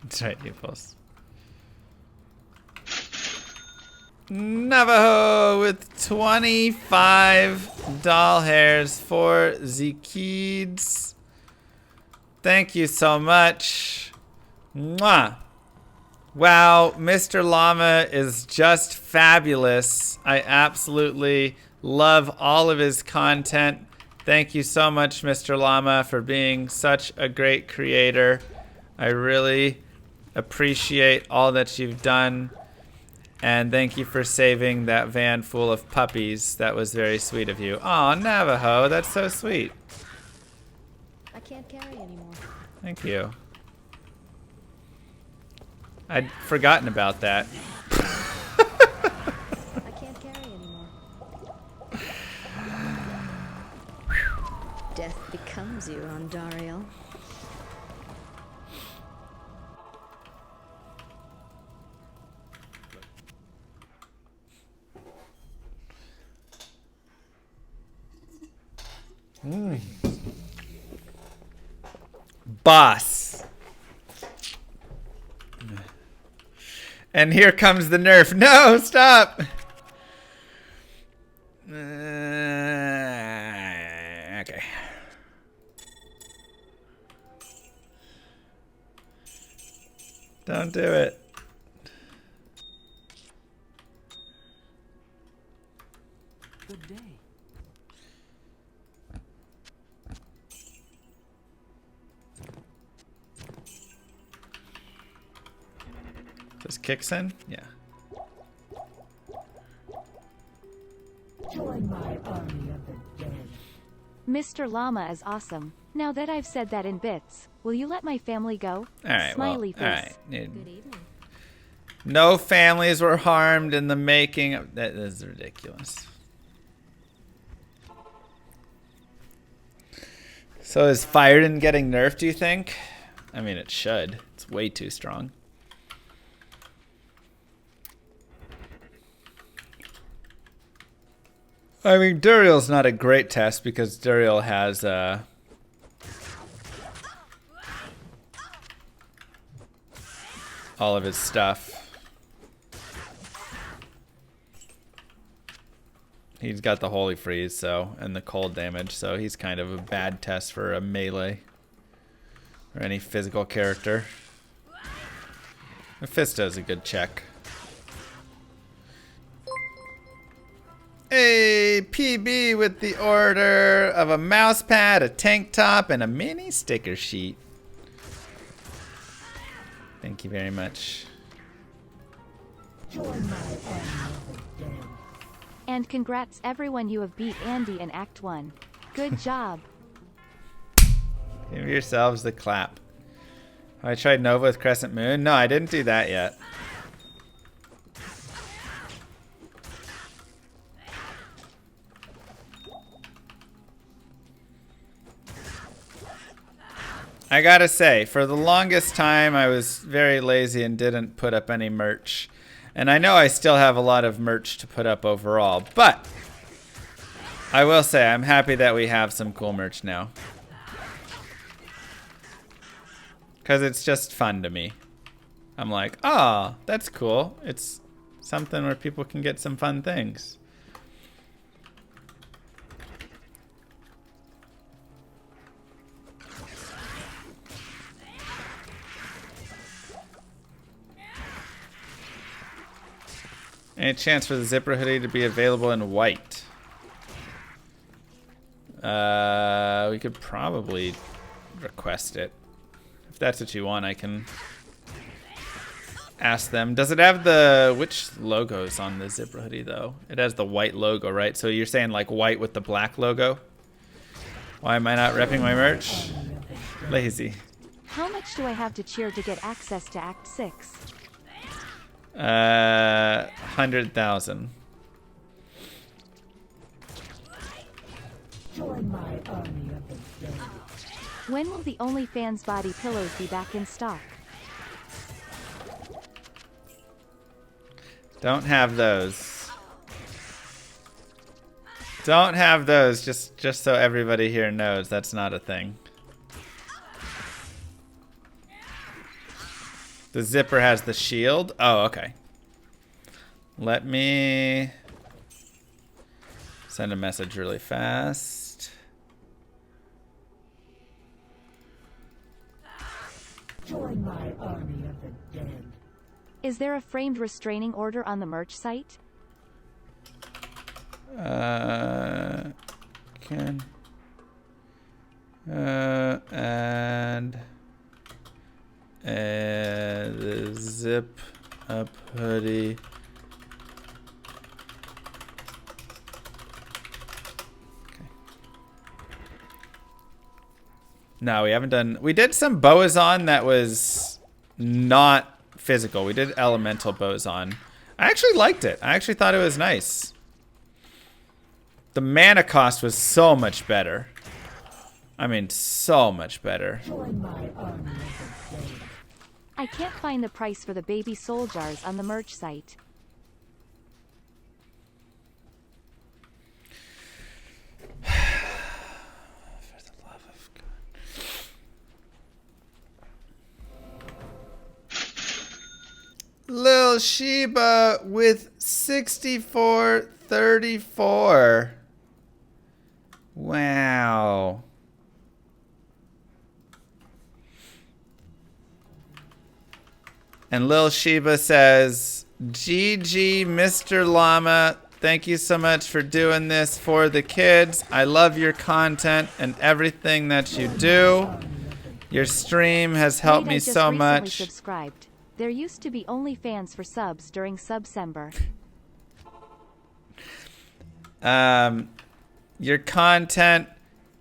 That's right, you post. Navajo with 25 doll hairs for the kids. Thank you so much. Mwah. Wow, Mr. Llama is just fabulous. I absolutely love all of his content. Thank you so much, Mr. Llama, for being such a great creator. I really appreciate all that you've done. And thank you for saving that van full of puppies. That was very sweet of you. Aw, Navajo, that's so sweet. I can't carry anymore. Thank you. I'd forgotten about that. I can't carry anymore. Death becomes you, Ondariel. Boss. And here comes the nerf. No, stop. Okay. Don't do it. Good day. This kicks in? Yeah. Join my army of the dead. Mr. Llama is awesome. Now that I've said that in bits, will you let my family go? Alright, Smiley well, face. alright. Good evening. No families were harmed in the making of... That is ridiculous. So is Fireden getting nerfed, do you think? I mean, it should. It's way too strong. I mean, Duriel's not a great test because Duriel has all of his stuff. He's got the Holy Freeze, so, and the cold damage, so he's kind of a bad test for a melee or any physical character. Mephisto's a good check. A PB with the order of a mouse pad, a tank top, and a mini sticker sheet. Thank you very much. Join my army of the dead. And congrats everyone, you have beat Andy in Act 1. Good job. Give yourselves the clap. I tried Nova with Crescent Moon. No, I didn't do that yet. I gotta say, for the longest time, I was very lazy and didn't put up any merch. And I know I still have a lot of merch to put up overall, but I will say I'm happy that we have some cool merch now. Because it's just fun to me. I'm like, oh, that's cool. It's something where people can get some fun things. Any chance for the zipper hoodie to be available in white? We could probably request it. If that's what you want, I can ask them. Does it have the... Which logo's on the zipper hoodie, though? It has the white logo, right? So you're saying, like, white with the black logo? Why am I not repping my merch? Lazy. How much do I have to cheer to get access to Act 6? 100,000. Join my army of the dead. When will the OnlyFans body pillows be back in stock? Don't have those. Don't have those, just so everybody here knows that's not a thing. The zipper has the shield? Oh, okay. Let me send a message really fast. Join my army of the dead. Is there a framed restraining order on the merch site? And the zip up hoodie. Okay. No, we haven't done. We did some Boazon that was not physical. We did elemental Boazon. I actually liked it. I actually thought it was nice. The mana cost was so much better. I mean, so much better. Join my army of the dead. I can't find the price for the baby soul jars on the merch site. Lil Sheba with 6434. Wow. And Lil Sheba says, GG, Mr. Llama. Thank you so much for doing this for the kids. I love your content and everything that you do. Your stream has helped me so much. Subscribed. There used to be only fans for subs during Subsember. Your content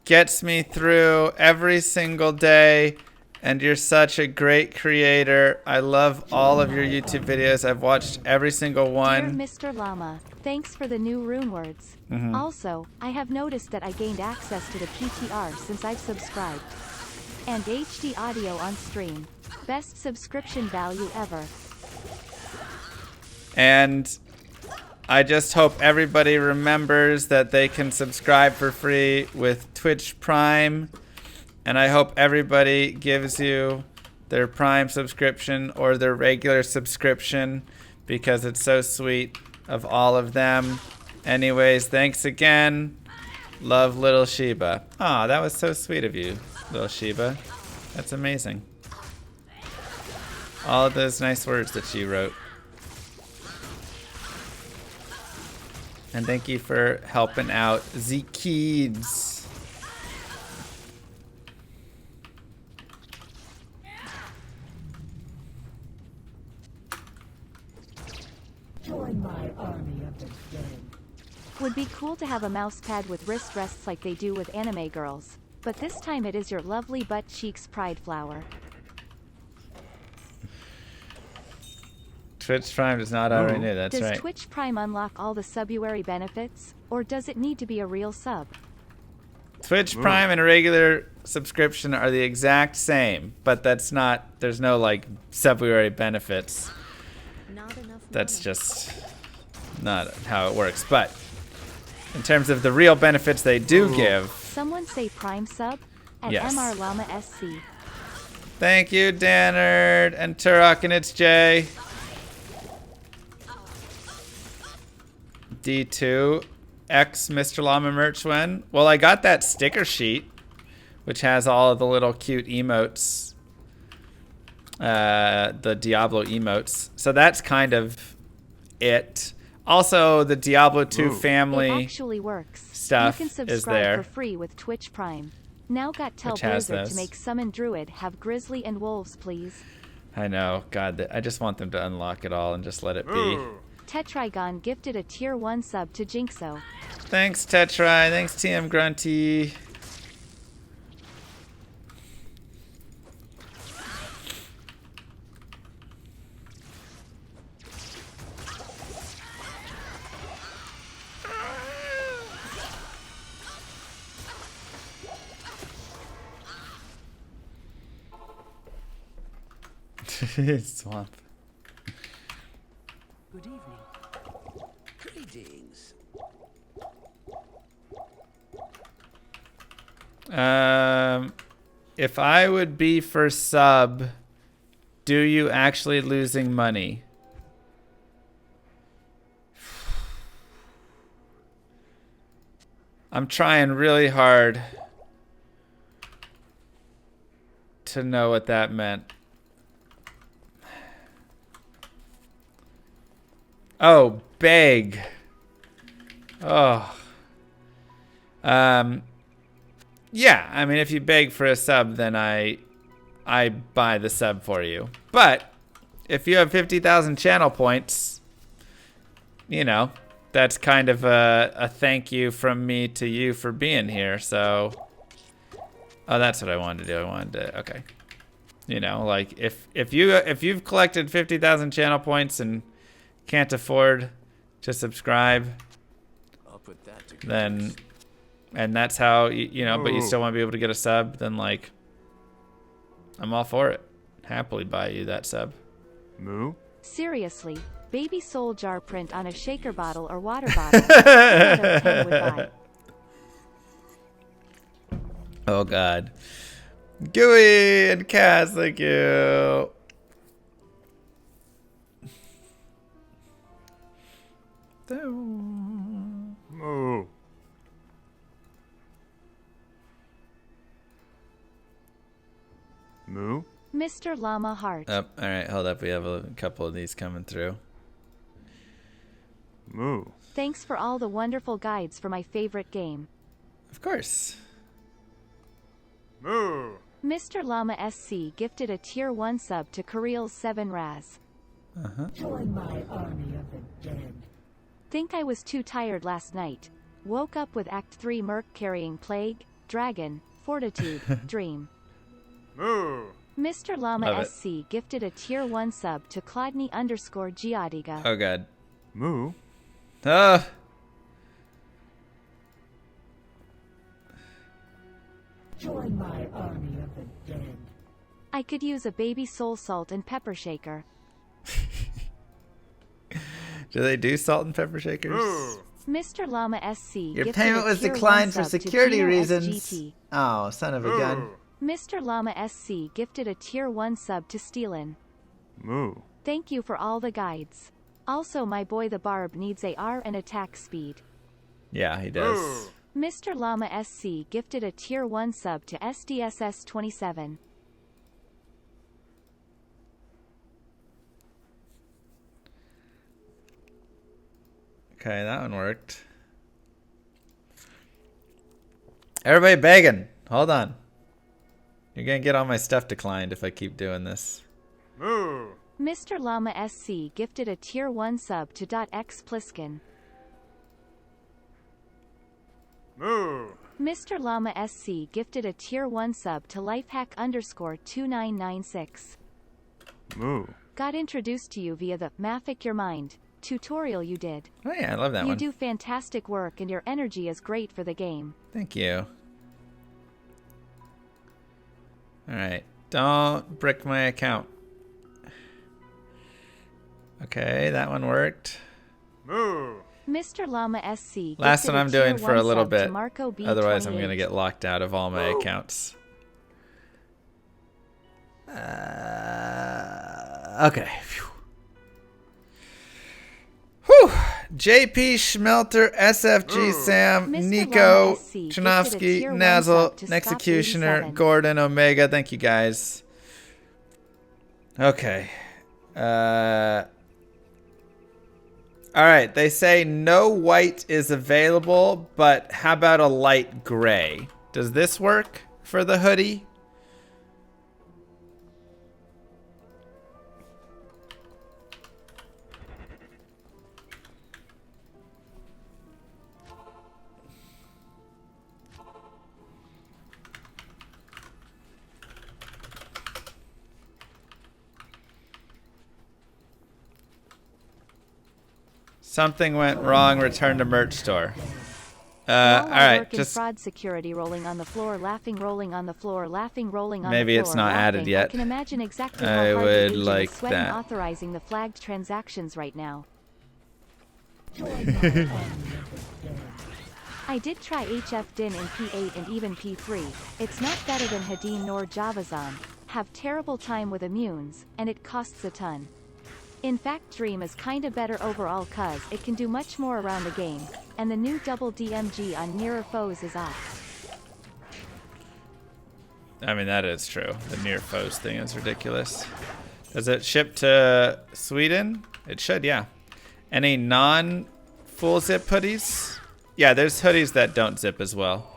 gets me through every single day, and you're such a great creator. I love all of your YouTube videos. I've watched every single one. Dear Mr. Llama, thanks for the new rune words. Also, I have noticed that I gained access to the PTR since I've subscribed. And HD audio on stream. Best subscription value ever. And I just hope everybody remembers that they can subscribe for free with Twitch Prime. And I hope everybody gives you their Prime subscription or their regular subscription because it's so sweet of all of them. Anyways, thanks again. Love, Little Sheba. Aw, that was so sweet of you, Little Sheba. That's amazing. All of those nice words that you wrote. And thank you for helping out the kids. Join my army of the dead. Would be cool to have a mouse pad with wrist rests like they do with anime girls. But this time it is your lovely butt cheeks pride flower. Twitch Prime does not already know, that's right. Does Twitch Prime unlock all the Subuary benefits, or does it need to be a real sub? Twitch Prime and a regular subscription are the exact same, but that's not, there's no like February benefits. Not enough That's mana. just not how it works. But in terms of the real benefits they do give. Someone say Prime sub at Yes. MR Llama SC. Thank you, Dannard and Turok, and it's Jay. D2 X Mr. Llama merch when? Well, I got that sticker sheet, which has all of the little cute emotes, the Diablo emotes. So that's kind of it. Also, the Diablo 2 family It actually works. stuff you can is subscribe there. for free with Twitch Prime. Now got tell Which has Blizzard those. to make Summon Druid have Grizzly and Wolves, please. I know, God, I just want them to unlock it all and just let it be. Tetrigon gifted a tier 1 sub to Jinxo. Thanks, Tetri. Thanks, TM Grunty. Swamp. Good evening. Greetings. If I would be for sub, do you actually losing money? I'm trying really hard to know what that meant. Oh, beg. Oh. Yeah, I mean, if you beg for a sub, then I buy the sub for you. But if you have 50,000 channel points, you know, that's kind of a thank you from me to you for being here. So, oh, that's what I wanted to do. I wanted to, okay. You know, like if you've collected 50,000 channel points and can't afford to subscribe, I'll put that to then, and that's how you know, but you still want to be able to get a sub, then like, I'm all for it. Happily buy you that sub. Moo? Seriously, baby soul jar print on a shaker bottle or water bottle. 10 out of 10 would buy. Oh God, Gooey and Cass, thank you. Moo. Moo. Mr. Llama Heart. Oh, all right, hold up. We have a couple of these coming through. Moo. Thanks for all the wonderful guides for my favorite game. Of course. Moo. Mr. Llama SC gifted a tier 1 sub to Kareel's 7 Raz. Join my army of the dead. Think I was too tired last night. Woke up with Act 3 Merc carrying Plague, Dragon, Fortitude, Dream. Moo. Mr. Llama Love it. SC gifted a tier 1 sub to Clodney_Giadiga. Oh, God. Moo. Oh. Join my army of the dead. I could use a baby soul salt and pepper shaker. Do they do salt and pepper shakers? Moo. Mr. Llama SC Your gifted payment a was tier declined 1 for sub to security Gino reasons. SGT. Oh, son of a gun. Mr. Llama SC gifted a tier 1 sub to Steelin. Moo. Thank you for all the guides. Also, my boy the Barb needs AR and attack speed. Yeah, he does. Mr. Llama SC gifted a tier 1 sub to SDSS27. Okay, that one worked. Everybody begging. Hold on. You're gonna get all my stuff declined if I keep doing this. Moo. Mr. Llama SC gifted a tier 1 sub to .x Pliskin. Moo. Mr. Llama SC gifted a tier 1 sub to lifehack_2996. Moo. Got introduced to you via the Maffic Your Mind tutorial you did. Oh yeah, I love that You one. do fantastic work and your energy is great for the game. Thank you. Alright. Don't brick my account. Okay, that one worked. Moo. Mr. Llama SC Last gifted one I'm a tier doing for a 1 little sub to bit. Marco B. Otherwise I'm going to 28. get locked out of all my accounts. Okay. Phew. Whew. JP Schmelter, SFG Sam, Mr. Nico, Llama SC gifted a Chanovsky, tier 1 Nazzle, sub to Executioner, Scott87. Gordon, Omega. Thank you guys. Okay. Alright, they say no white is available, but how about a light gray? Does this work for the hoodie? Something went wrong. Return to merch store. All While I right, work in just fraud security, rolling on the floor, laughing, rolling on the floor, laughing, rolling on the floor. Maybe it's not added laughing. yet. I can imagine exactly how I hard would the agent like is sweating that. authorizing the flagged transactions right now. I did try HF Din in P8 and even P3. It's not better than Hadin nor Javazan. Have terrible time with immunes, and it costs a ton. In fact, Dream is kinda better overall cause it can do much more around the game, and the new double DMG on nearer foes is off. I mean, that is true. The near foes thing is ridiculous. Does it ship to Sweden? It should, yeah. Any non-full zip hoodies? Yeah, there's hoodies that don't zip as well.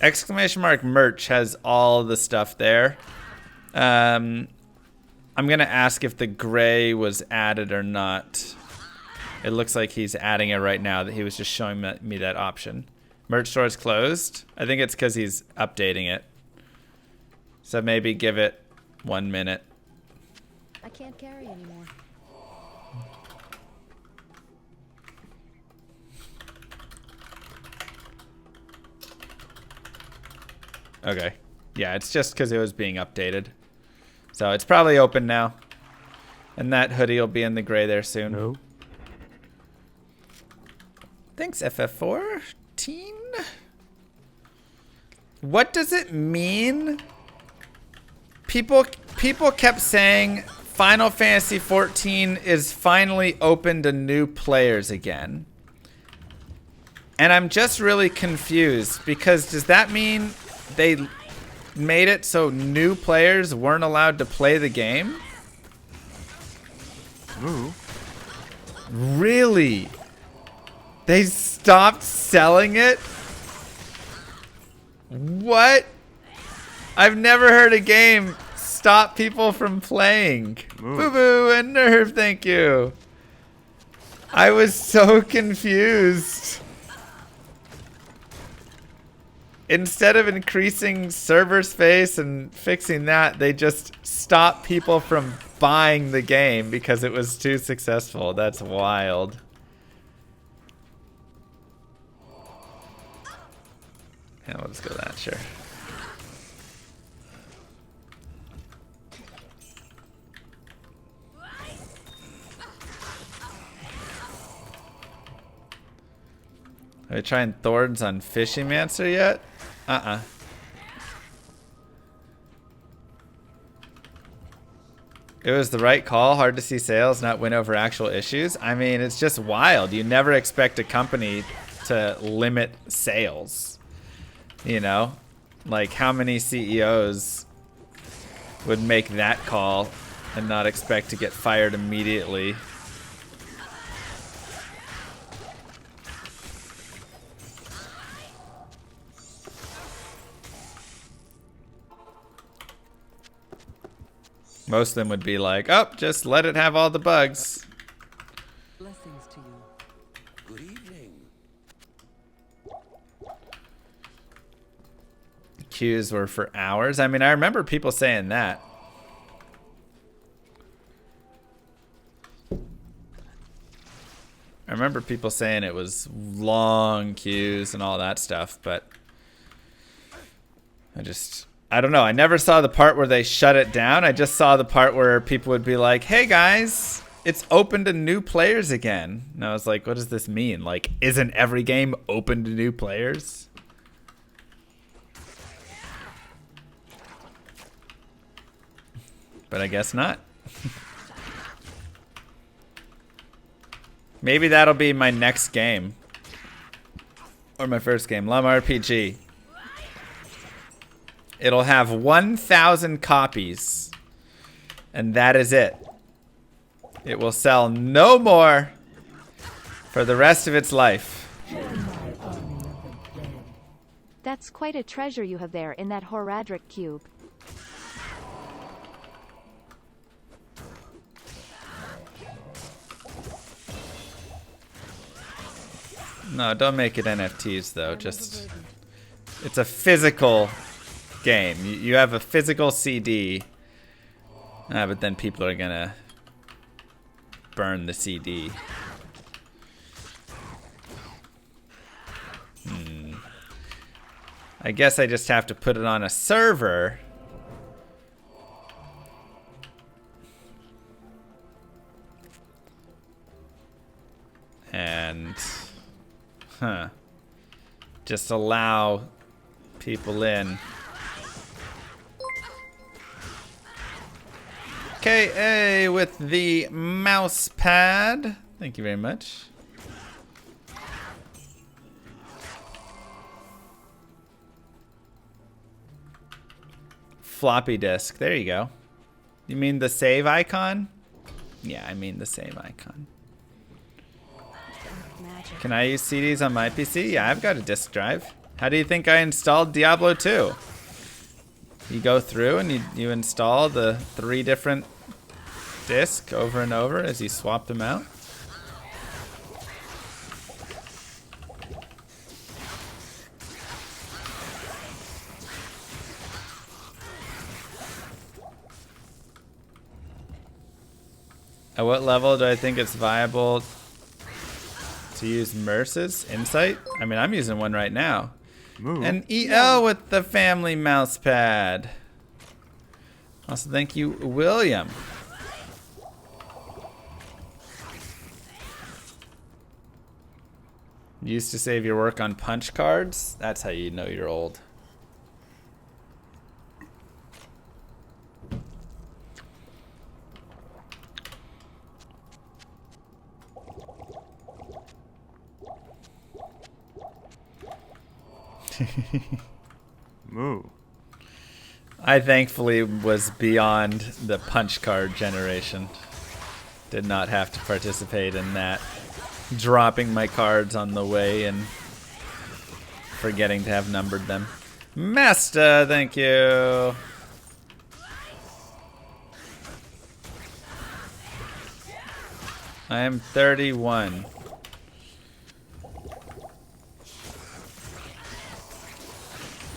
Exclamation mark merch has all the stuff there. I'm going to ask if the gray was added or not. It looks like he's adding it right now. That he was just showing me that option. Merch store is closed. I think it's because he's updating it. So maybe give it 1 minute. I can't carry anymore. Okay. Yeah, it's just because it was being updated. So it's probably open now. And that hoodie will be in the gray there soon. No. Thanks, FF14. What does it mean? People kept saying Final Fantasy 14 is finally open to new players again. And I'm just really confused because does that mean they made it so new players weren't allowed to play the game? Moo. Really? They stopped selling it? What? I've never heard a game stop people from playing. Moo. Boo boo and nerve, thank you. I was so confused. Instead of increasing server space and fixing that, they just stopped people from buying the game because it was too successful. That's wild. Yeah, let's go that, sure. Are we trying Thorns on Fishymancer yet? Uh-uh. It was the right call. Hard to see sales not win over actual issues. I mean, it's just wild. You never expect a company to limit sales. You know? Like, how many CEOs would make that call and not expect to get fired immediately? Most of them would be like, oh, just let it have all the bugs. Blessings to you. Good evening. Queues were for hours. I mean, I remember people saying that. I remember people saying it was long queues and all that stuff, but I don't know. I never saw the part where they shut it down. I just saw the part where people would be like, hey guys, it's open to new players again. And I was like, what does this mean? Like, isn't every game open to new players? But I guess not. Maybe that'll be my next game. Or my first game, Lum RPG. It'll have 1,000 copies. And that is it. It will sell no more for the rest of its life. That's quite a treasure you have there in that Horadric cube. No, don't make it NFTs though. Just, it's a physical game. You have a physical CD. But then people are gonna burn the CD. I guess I just have to put it on a server. And just allow people in. KA with the mouse pad. Thank you very much. Floppy disk. There you go. You mean the save icon? Yeah, I mean the save icon. Can I use CDs on my PC? Yeah, I've got a disk drive. How do you think I installed Diablo 2? You go through and you install the 3 different discs over and over as you swap them out. At what level do I think it's viable to use Merce's Insight? I mean, I'm using one right now. Moo. And EL with the family mouse pad. Also, thank you, William. Used to save your work on punch cards? That's how you know you're old. Moo. I thankfully was beyond the punch card generation. Did not have to participate in that. Dropping my cards on the way and forgetting to have numbered them. Masta, thank you. I am 31.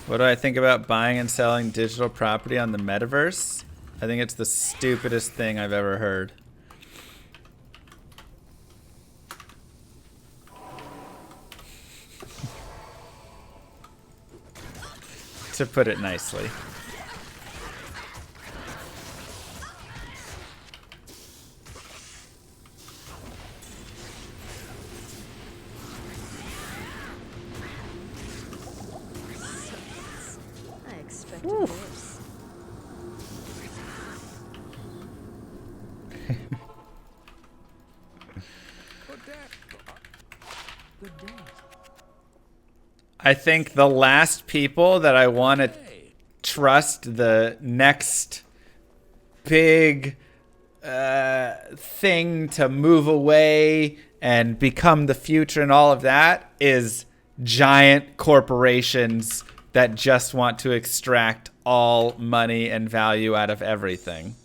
What do I think about buying and selling digital property on the metaverse? I think it's the stupidest thing I've ever heard. To put it nicely. I expected worse. Good day. I think the last people that I want to trust the next big thing to move away and become the future and all of that is giant corporations that just want to extract all money and value out of everything.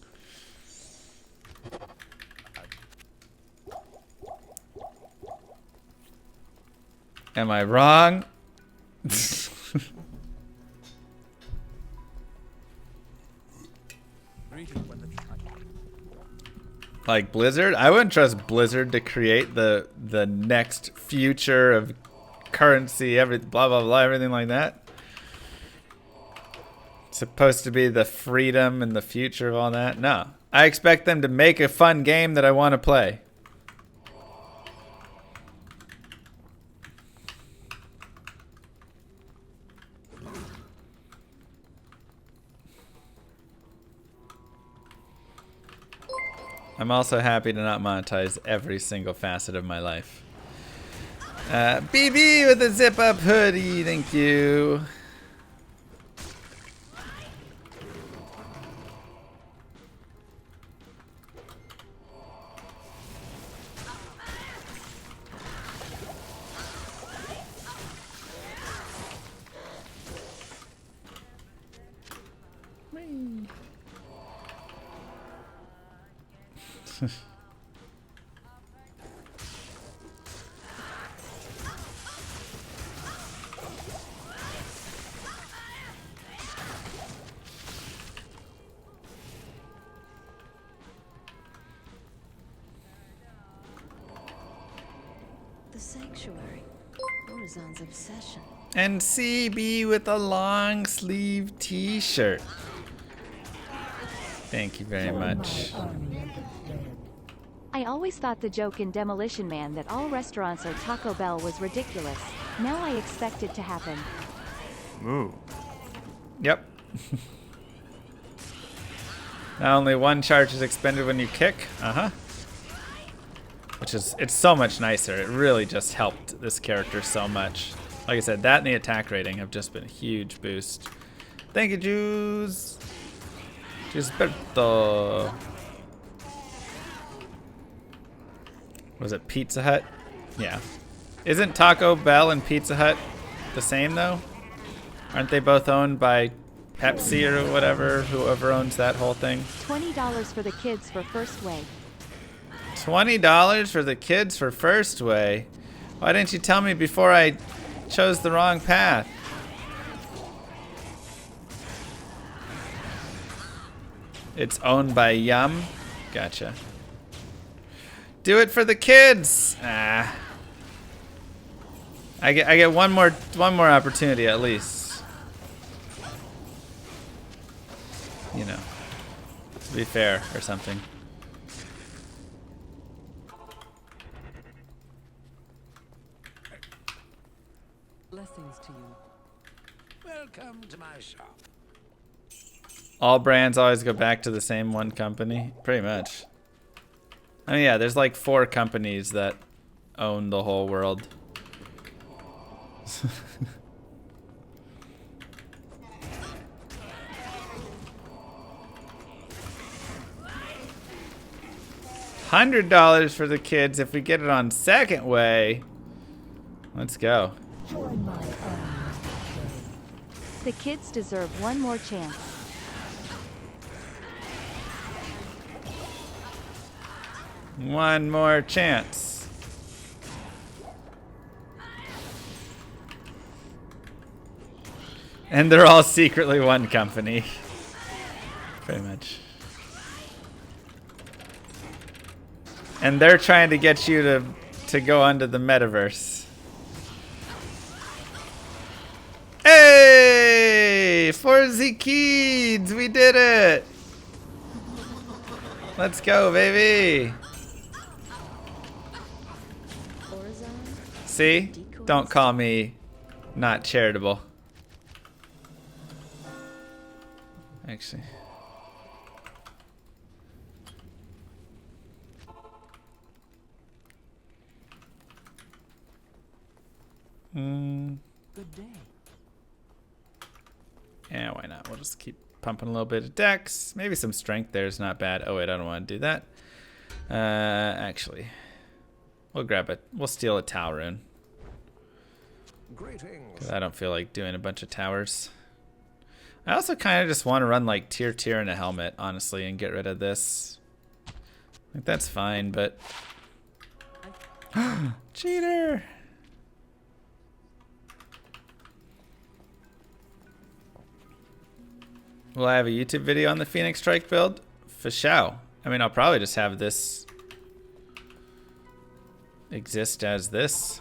Am I wrong? Like Blizzard? I wouldn't trust Blizzard to create the next future of currency, every blah blah blah, everything like that. It's supposed to be the freedom and the future of all that. No. I expect them to make a fun game that I want to play. I'm also happy to not monetize every single facet of my life. BB with a zip-up hoodie, thank you. The sanctuary. Orzon's obsession. And CB with a long sleeve t-shirt. Thank you very much. I always thought the joke in Demolition Man that all restaurants are Taco Bell was ridiculous. Now I expect it to happen. Moo. Yep. Not only one charge is expended when you kick. Uh-huh. Which is, it's so much nicer. It really just helped this character so much. Like I said, that and the attack rating have just been a huge boost. Thank you, Juice. Gisberto. Was it Pizza Hut? Yeah. Isn't Taco Bell and Pizza Hut the same, though? Aren't they both owned by Pepsi or whatever, whoever owns that whole thing? $20 for the kids for first way. $20 for the kids for first way? Why didn't you tell me before I chose the wrong path? It's owned by Yum? Gotcha. Do it for the kids! Ah. I get one more opportunity at least. You know. To be fair or something. Blessings to you. Welcome to my shop. All brands always go back to the same one company? Pretty much. I mean, yeah, there's like 4 companies that own the whole world. $100 for the kids if we get it on second way. Let's go. Join my army. The kids deserve one more chance. One more chance. And they're all secretly one company. Pretty much. And they're trying to get you to go onto the metaverse. Hey! For the kids! We did it! Let's go, baby! Horizon. See? Don't call me not charitable. Actually. Good day. Yeah, why not? We'll just keep pumping a little bit of dex. Maybe some strength there is not bad. Oh wait, I don't want to do that. Actually, we'll grab it. We'll steal a tower rune. Greetings. 'Cause I don't feel like doing a bunch of towers. I also kind of just want to run like tier and a helmet, honestly, and get rid of this. Like that's fine, but cheater. Will I have a YouTube video on the Phoenix Strike build? For sure. I mean, I'll probably just have this exist as this.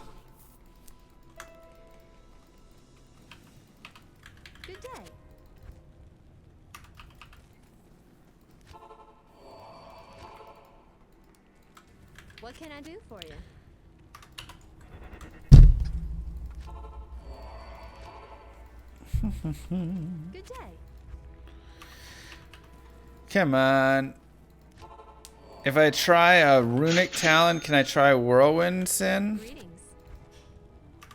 Good day. What can I do for you? Good day. Come on. If I try a runic talon, can I try whirlwind sin? Greetings.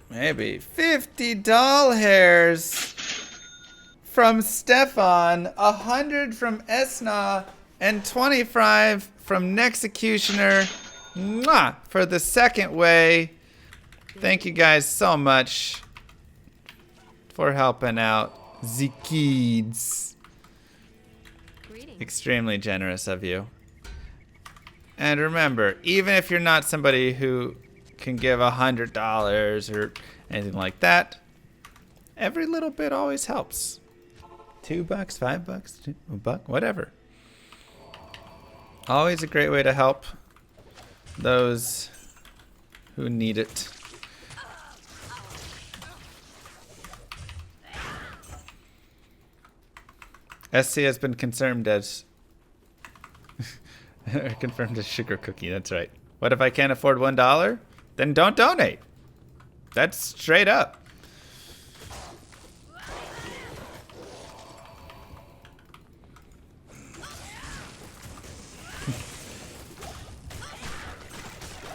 Maybe. 50 doll hairs from Stefan, 100 from Esna, and 25 from Nexecutioner. Mwah! For the second way. Thank you guys so much for helping out the kids. Greetings. Extremely generous of you. And remember, even if you're not somebody who can give $100 or anything like that, every little bit always helps. $2, $5, $1, whatever. Always a great way to help those who need it. SC has been confirmed as sugar cookie. That's right. What if I can't afford $1? Then don't donate. That's straight up.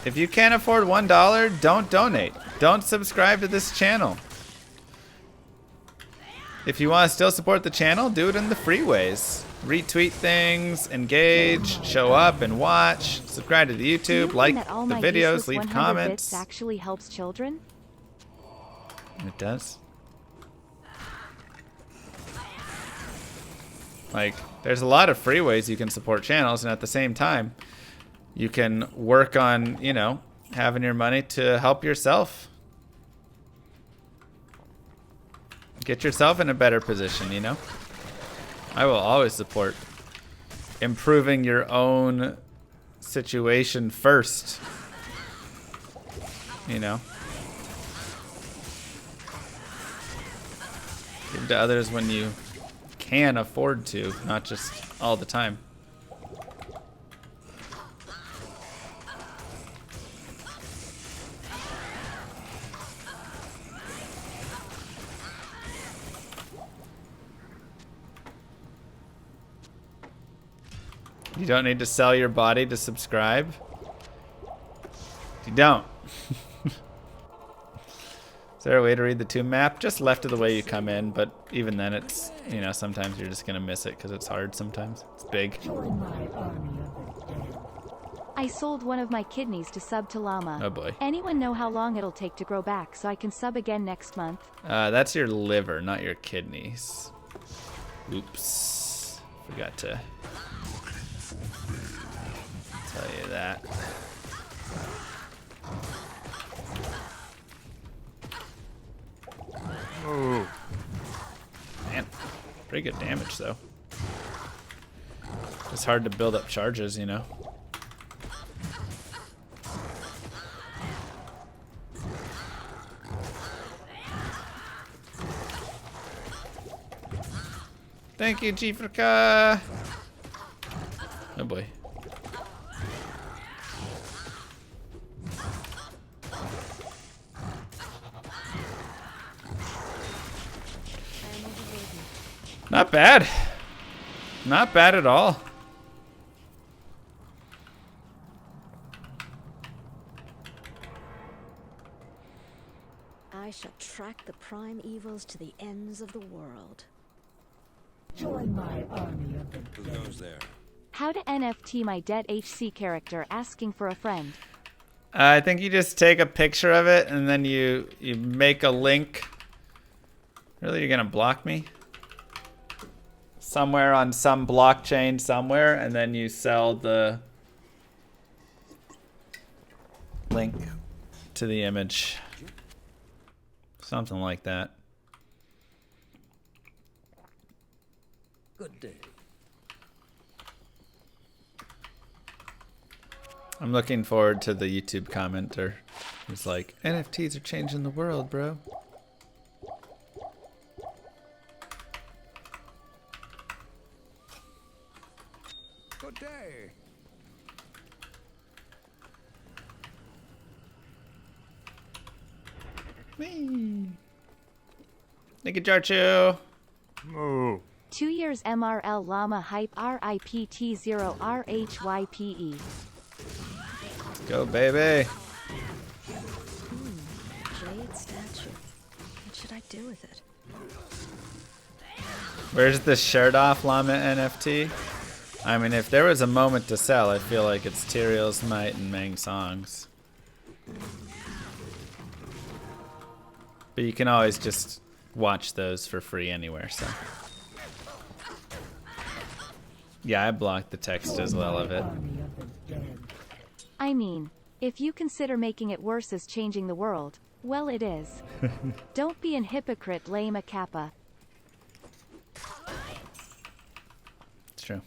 If you can't afford $1, don't donate. Don't subscribe to this channel. If you want to still support the channel, do it in the free ways. Retweet things, engage, show up and watch, subscribe to the Do you YouTube, mean like that all the my videos, useless leave 100 comments. bits actually helps children? It does. Like, there's a lot of free ways you can support channels, and at the same time, you can work on, you know, having your money to help yourself. Get yourself in a better position, you know? I will always support improving your own situation first. You know? Give to others when you can afford to, not just all the time. You don't need to sell your body to subscribe. You don't. Is there a way to read the tomb map? Just left of the way you come in, but even then it's, you know, sometimes you're just gonna miss it because it's hard sometimes. It's big. Join my army of the dead. I I sold one of my kidneys to sub to llama. Oh boy. Anyone know how long it'll take to grow back so I can sub again next month? That's your liver, not your kidneys. Oops. Forgot to tell you that. Oh. Man, pretty good damage though. It's hard to build up charges, you know. Thank you, Jifrika. Oh boy. Not bad. Not bad at all. I shall track the prime evils to the ends of the world. Join my army of the Who dead. goes there? How to NFT my dead HC character asking for a friend. I think you just take a picture of it and then you make a link. Really, you're gonna block me? Somewhere on some blockchain somewhere, and then you sell the link to the image. Something like that. Good day. I'm looking forward to the YouTube commenter who's like, NFTs are changing the world, bro. Good day. Whee! Thank you, Jarchu. Move. 2 years MRL llama hype RIPT0RHYPE. Go, baby. Jade statue. What should I do with it? Where's the shirt off llama NFT? I mean, if there was a moment to sell, I feel like it's Tyrael's Might and Mang Songs. But you can always just watch those for free anywhere, so. Yeah, I blocked the text as well of it. Army of the dead. I mean, if you consider making it worse as changing the world, well it is. Don't be an hypocrite, lame a kappa. It's true.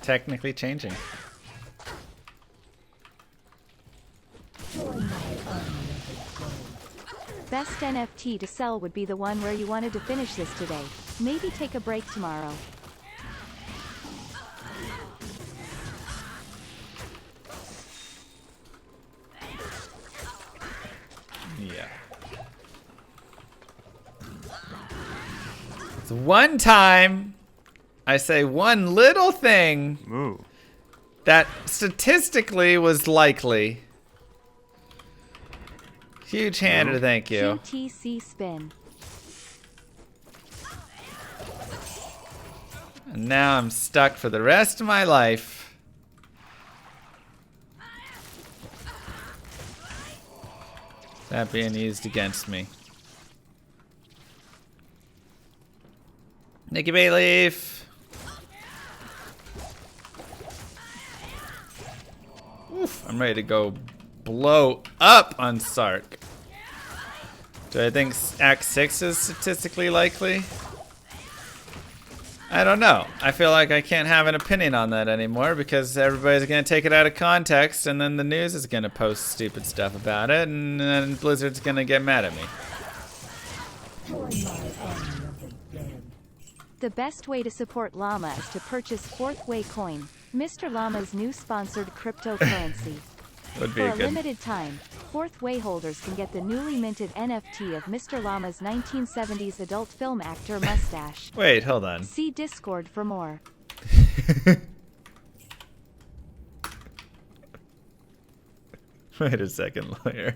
Technically changing. Join my army of the dead. Best NFT to sell would be the one where you wanted to finish this today. Maybe take a break tomorrow. Yeah. It's one time I say one little thing Move. that statistically was likely. Huge hand to thank you. QTC spin. And now I'm stuck for the rest of my life. That being used against me. Nikki Bayleaf. Oof, I'm ready to go blow up on Sark. Do I think Act 6 is statistically likely? I don't know. I feel like I can't have an opinion on that anymore because everybody's going to take it out of context and then the news is going to post stupid stuff about it and then Blizzard's going to get mad at me. Join my army of the dead. The best way to support Llama is to purchase Fourth Way Coin, Mr. Llama's new sponsored cryptocurrency. Would be For a a good. limited time, Fourth Way holders can get the newly minted NFT of Mr. Llama's 1970s adult film actor mustache. Wait, hold on. See Discord for more. Wait a second, lawyer.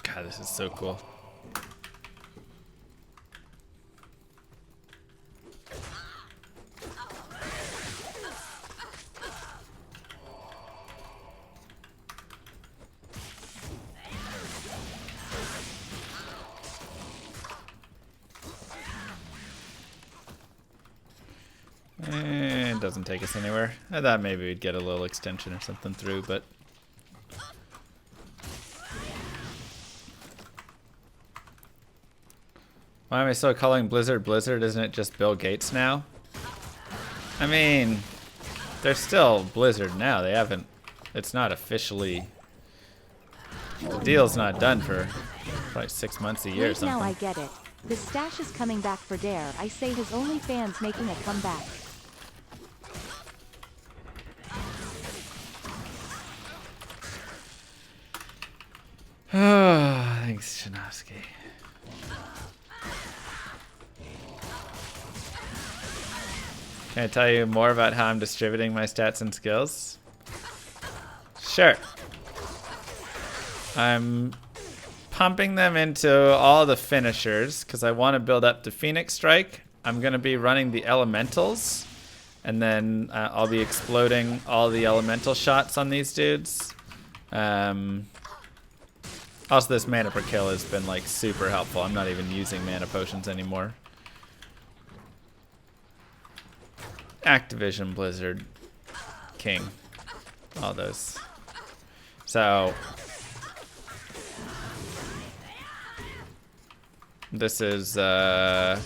God, this is so cool. It doesn't take us anywhere. I thought maybe we'd get a little extension or something through, but why am I still calling Blizzard Blizzard? Isn't it just Bill Gates now? I mean, they're still Blizzard now. They haven't, it's not officially, the deal's not done for probably 6 months, a year or Wait, something. now I get it. The stash is coming back for Dare. I say his OnlyFans making a comeback. Thanks, Chinovsky. Can I tell you more about how I'm distributing my stats and skills? Sure. I'm pumping them into all the finishers because I want to build up the Phoenix Strike. I'm going to be running the elementals, and then I'll be exploding all the elemental shots on these dudes. Also, this mana per kill has been like super helpful. I'm not even using mana potions anymore. Activision, Blizzard, King, all those. So this is yeah.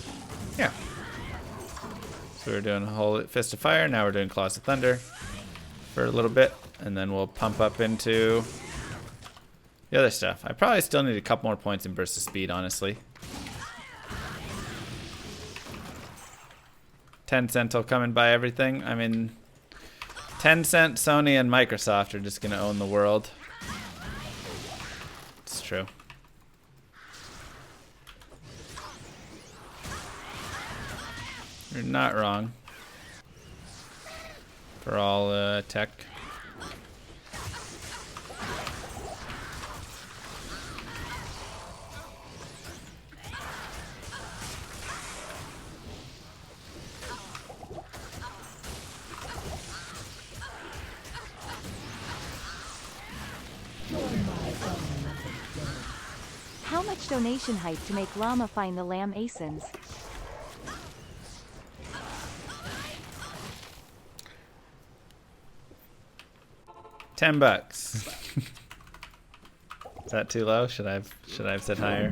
So we're doing a whole Fist of Fire. Now we're doing Claws of Thunder for a little bit, and then we'll pump up into the other stuff. I probably still need a couple more points in Burst of Speed, honestly. 10 will come and buy everything. I mean, Tencent, Sony, and Microsoft are just going to own the world. It's true. You're not wrong. For all tech. How much donation hype to make Llama find the lamb asins? $10. Is that too low? Should I have said higher?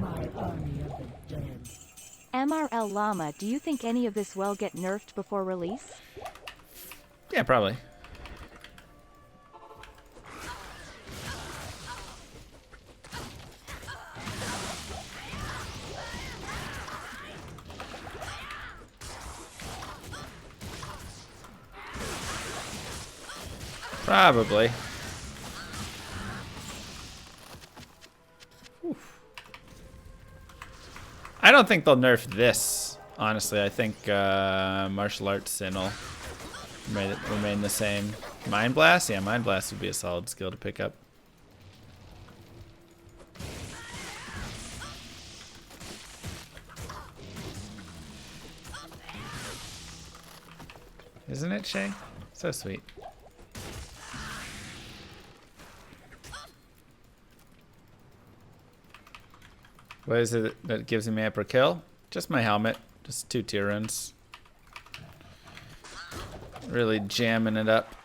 MRL Llama, do you think any of this will get nerfed before release? Yeah, probably. Probably. Oof. I don't think they'll nerf this, honestly. I think martial arts sin will remain the same. Mind Blast? Yeah, Mind Blast would be a solid skill to pick up. Isn't it, Shay? So sweet. What is it that gives me per kill? Just my helmet. Just 2 tier runs. Really jamming it up.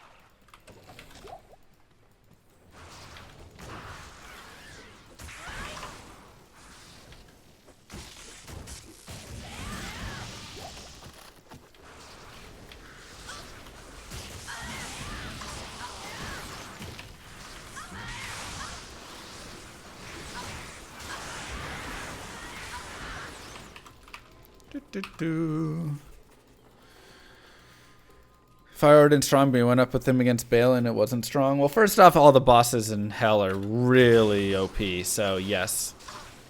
Firewood and Strongby went up with him against Bale and it wasn't strong. Well, first off, all the bosses in Hell are really OP, so yes.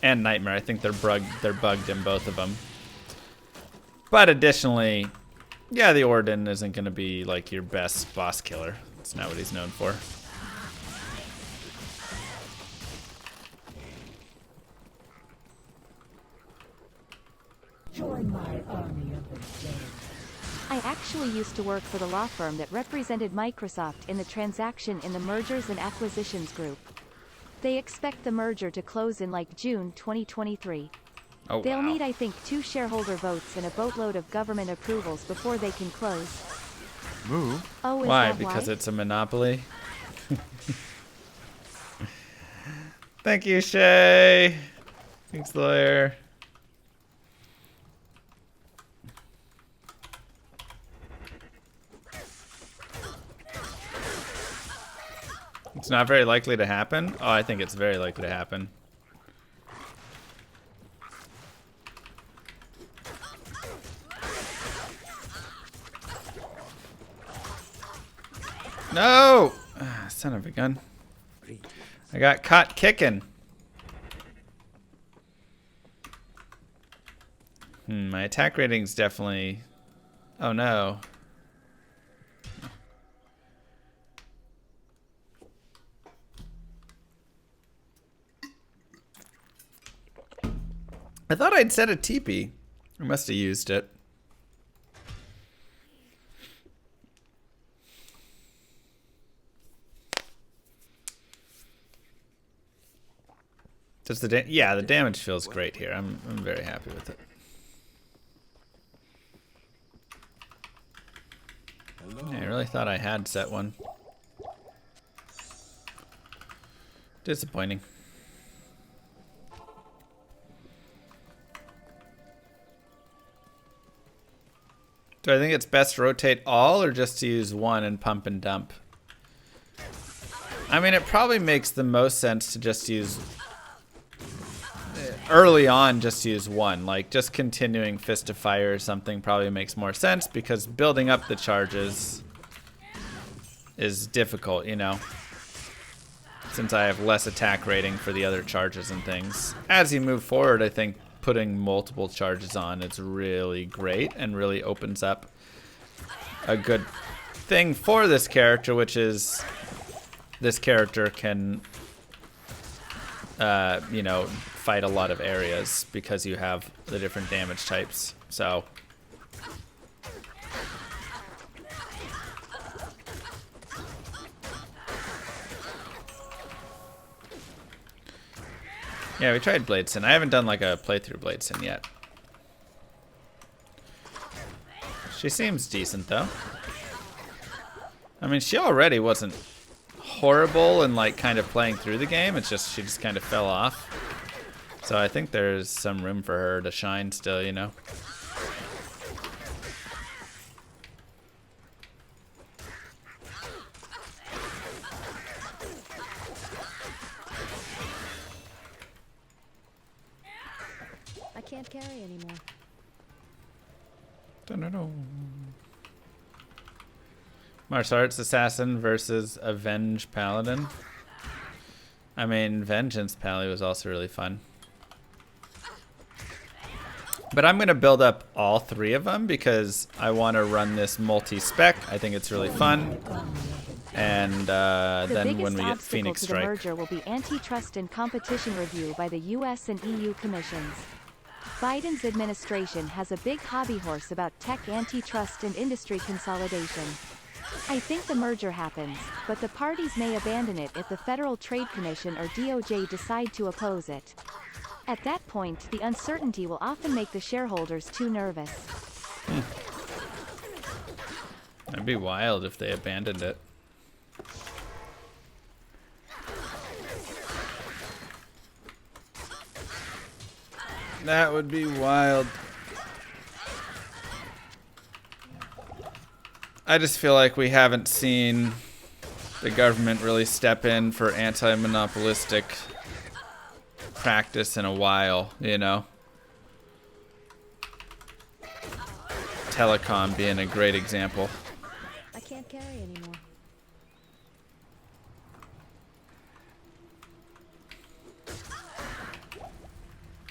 And Nightmare, I think they're bugged in both of them. But additionally, yeah, the Orden isn't going to be like your best boss killer. It's not what he's known for. Join my army of the dead. I actually used to work for the law firm that represented Microsoft in the transaction in the Mergers and Acquisitions Group. They expect the merger to close in like June 2023. Oh, They'll wow. need, I think, 2 shareholder votes and a boatload of government approvals before they can close. Moo. Oh, is Why? that Because why? it's a monopoly? Thank you, Shay. Thanks, lawyer. It's not very likely to happen? Oh, I think it's very likely to happen. No! Ah, son of a gun. I got caught kicking. My attack rating's definitely... Oh no. I thought I'd set a teepee. I must have used it. Does the yeah, the damage feels great here. I'm very happy with it. Yeah, I really thought I had set one. Disappointing. Do I think it's best to rotate all or just to use one and pump and dump? I mean, it probably makes the most sense to just use... Early on, just use one. Like, just continuing Fist of Fire or something probably makes more sense because building up the charges is difficult, you know? Since I have less attack rating for the other charges and things. As you move forward, I think putting multiple charges on is really great and really opens up a good thing for this character, which is this character can you know, fight a lot of areas because you have the different damage types. So yeah, we tried Bladeson. I haven't done like a playthrough Bladeson yet. She seems decent though. I mean, she already wasn't horrible in like kind of playing through the game. It's just she just kind of fell off. So I think there's some room for her to shine still, you know. I can't carry anymore. Martial Arts Assassin versus Avenge Paladin. I mean, Vengeance Pally was also really fun. But I'm going to build up all 3 of them because I want to run this multi-spec. I think it's really fun. And then when we get Phoenix Strike. The merger will be antitrust and competition review by the US and EU commissions. Biden's administration has a big hobby horse about tech antitrust and industry consolidation. I think the merger happens, but the parties may abandon it if the Federal Trade Commission or DOJ decide to oppose it. At that point, the uncertainty will often make the shareholders too nervous. That'd be wild if they abandoned it. That would be wild. I just feel like we haven't seen the government really step in for anti-monopolistic practice in a while, you know? Telecom being a great example. I can't carry anymore.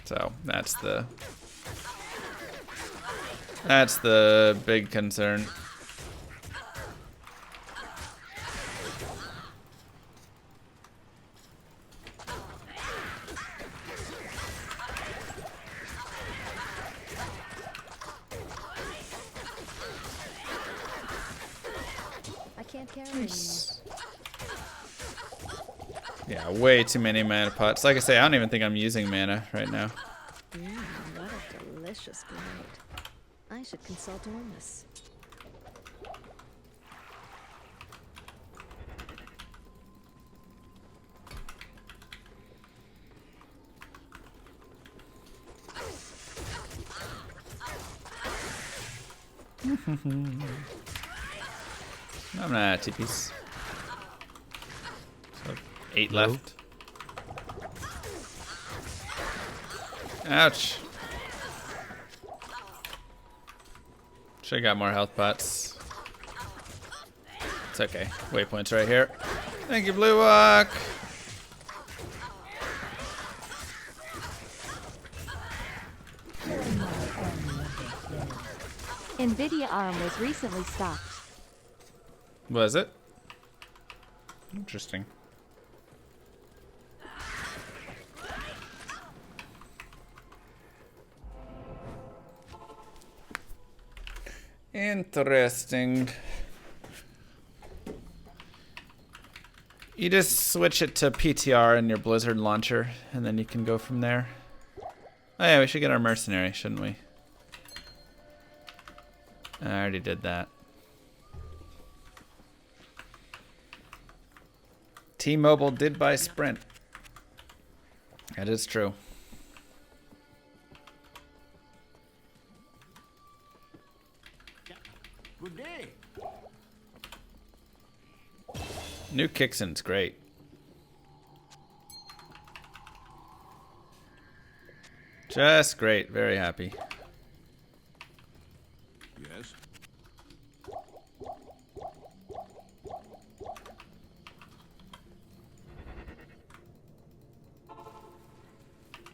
So that's the big concern. carry anymore. Yeah, way too many mana pots. Like I say, I don't even think I'm using mana right now. What a delicious grenade. I should consult Ormus. I'm not out of TPs. So 8 left. Ouch. Should've got more health pots. It's okay. Waypoint's right here. Thank you, Blue Walk. Nvidia ARM was recently stopped. Was it? Interesting. Interesting. You just switch it to PTR in your Blizzard launcher, and then you can go from there. Oh yeah, we should get our Mercenary, shouldn't we? I already did that. T-Mobile did buy Sprint. That is true. Good day. New Kixen's great. Just great. Very happy. Yes.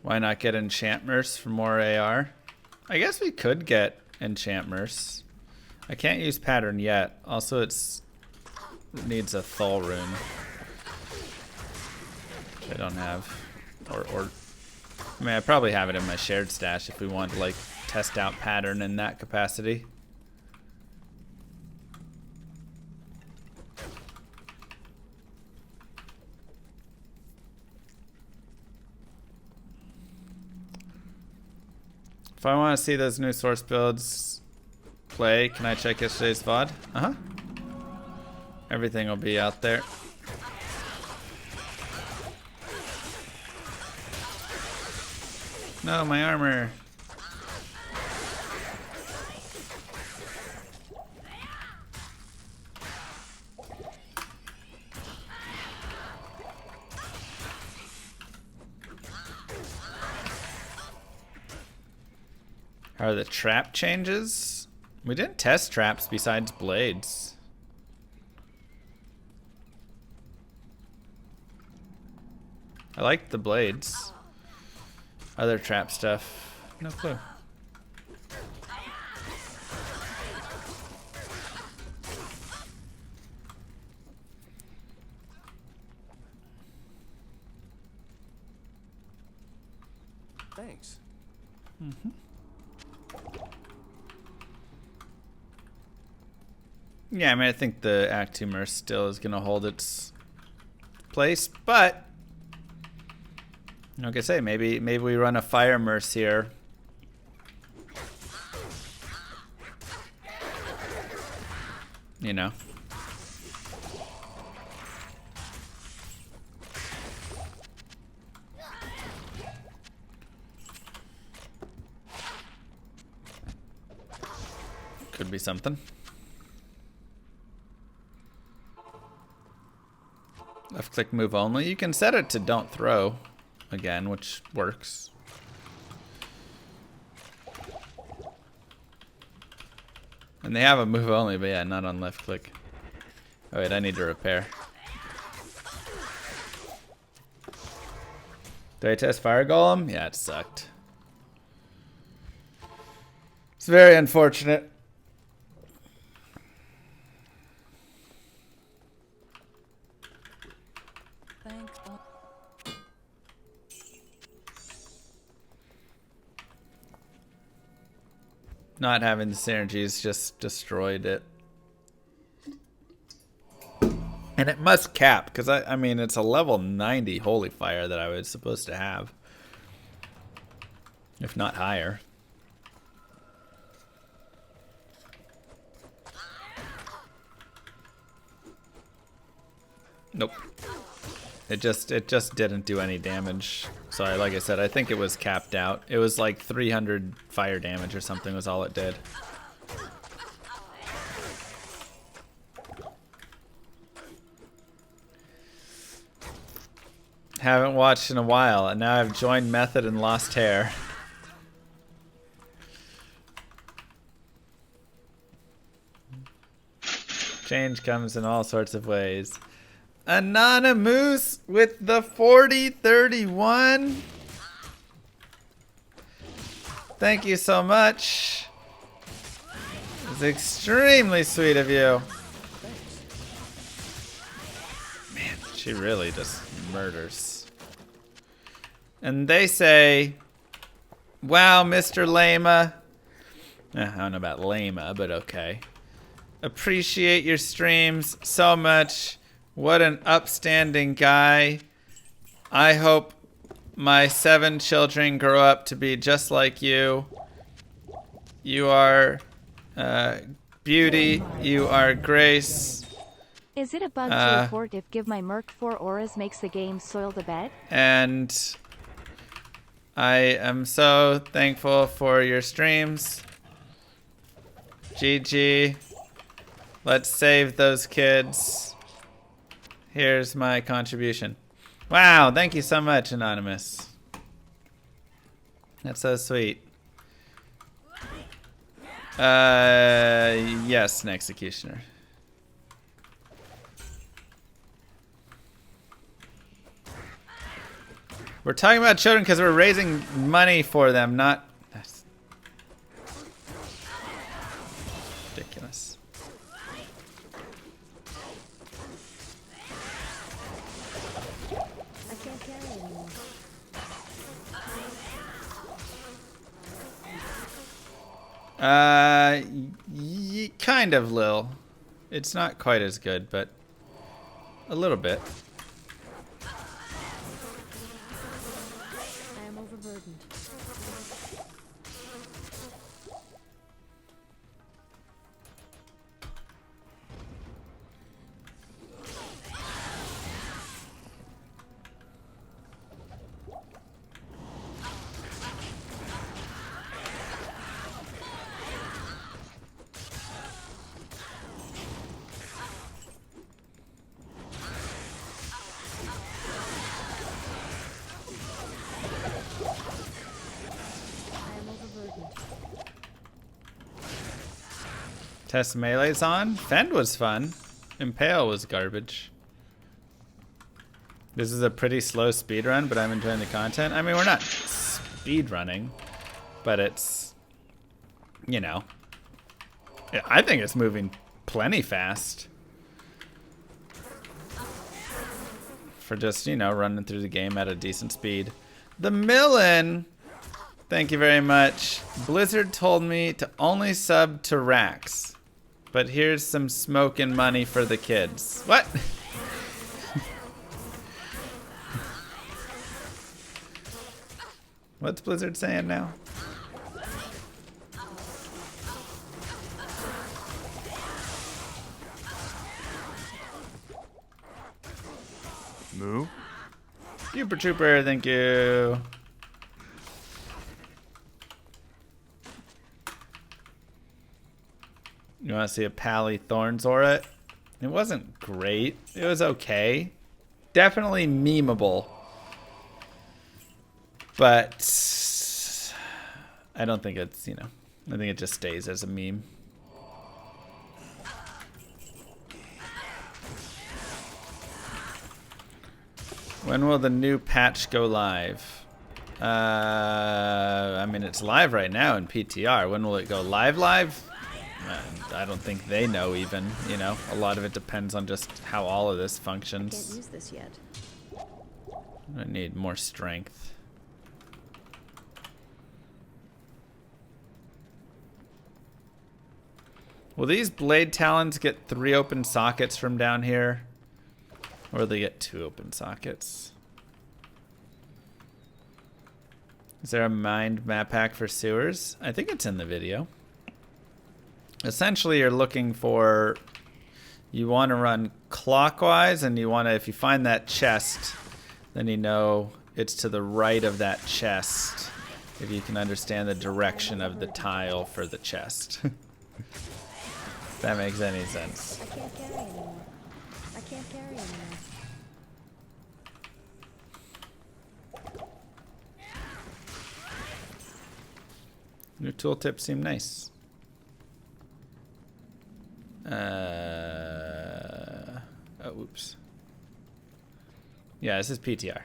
Why not get Enchantmers for more AR? I guess we could get Enchantmers. I can't use Pattern yet. Also, it needs a Thul rune. Which I don't have. Or I mean, I probably have it in my shared stash if we want to like test out Pattern in that capacity. If I want to see those new source builds play, can I check yesterday's VOD? Uh-huh. Everything will be out there. No, my armor. How are the trap changes? We didn't test traps besides blades. I liked the blades. Other trap stuff, no clue. Thanks. Mm-hmm. Yeah, I mean, I think the Act 2 Merc still is going to hold its place, but like I say, maybe we run a Fire Merc here. You know. Could be something. Left click move only. You can set it to don't throw again, which works. And they have a move only, but yeah, not on left click. Oh wait, I need to repair. Did I test Fire Golem? Yeah, it sucked. It's very unfortunate. Thanks. Not having the synergies just destroyed it. And it must cap, because I mean, it's a level 90 Holy Fire that I was supposed to have. If not higher. Nope. It just didn't do any damage. Sorry, like I said, I think it was capped out. It was like 300 fire damage or something was all it did. Haven't watched in a while, and now I've joined Method and lost hair. Change comes in all sorts of ways. Anonymous with the 4031. Thank you so much. It's extremely sweet of you. Man, she really just murders. And they say, wow, Mr. Lama. I don't know about Lama, but okay. Appreciate your streams so much. What an upstanding guy. I hope my 7 children grow up to be just like you. You are beauty. You are grace. Is it a bug to report if give my Merc 4 auras makes the game soil the bed? And I am so thankful for your streams. GG. Let's save those kids. Here's my contribution. Wow, thank you so much, Anonymous. That's so sweet. Yes, an executioner. We're talking about children because we're raising money for them, not... That's ridiculous. I can't carry anymore. Kind of, Lil. It's not quite as good, but a little bit. I am overburdened. Test melee's on. Fend was fun. Impale was garbage. This is a pretty slow speed run, but I'm enjoying the content. I mean, we're not speed running, but it's, you know, yeah, I think it's moving plenty fast for just, you know, running through the game at a decent speed. The Millin, thank you very much. Blizzard told me to only sub to Rax, but here's some smoking money for the kids. What? What's Blizzard saying now? Moo. Super Trooper, thank you. You want to see a Pally Thorns aura? It wasn't great. It was okay. Definitely memeable. But I don't think it's, you know, I think it just stays as a meme. When will the new patch go live? I mean, it's live right now in PTR. When will it go live? I don't think they know even, you know. A lot of it depends on just how all of this functions. Can't use this yet. I need more strength. Will these blade talons get 3 open sockets from down here? Or they get 2 open sockets. Is there a mind map hack for sewers? I think it's in the video. Essentially, you're looking for... You want to run clockwise, and you want to... If you find that chest, then you know it's to the right of that chest. If you can understand the direction of the tile for the chest. If that makes any sense. I can't carry anymore. I can't carry anymore. New tooltips seem nice. Oh, oops. Yeah, this is PTR.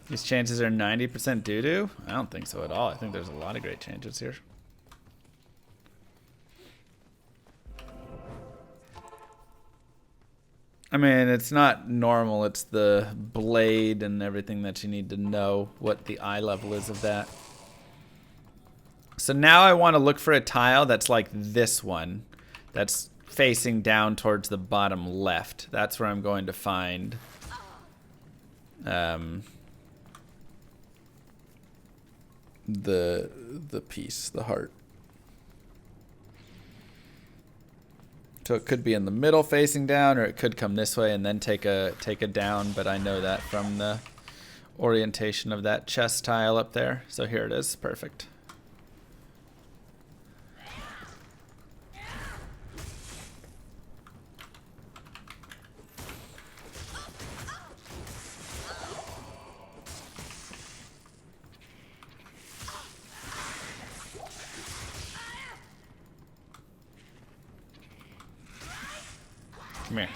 These changes are 90% doo-doo? I don't think so at all. I think there's a lot of great changes here. I mean, it's not normal. It's the blade and everything that you need to know what the eye level is of that. So now I want to look for a tile that's like this one. That's facing down towards the bottom left. That's where I'm going to find the piece, the heart. So it could be in the middle facing down, or it could come this way and then take a down, but I know that from the orientation of that chest tile up there. So here it is, perfect. Come here.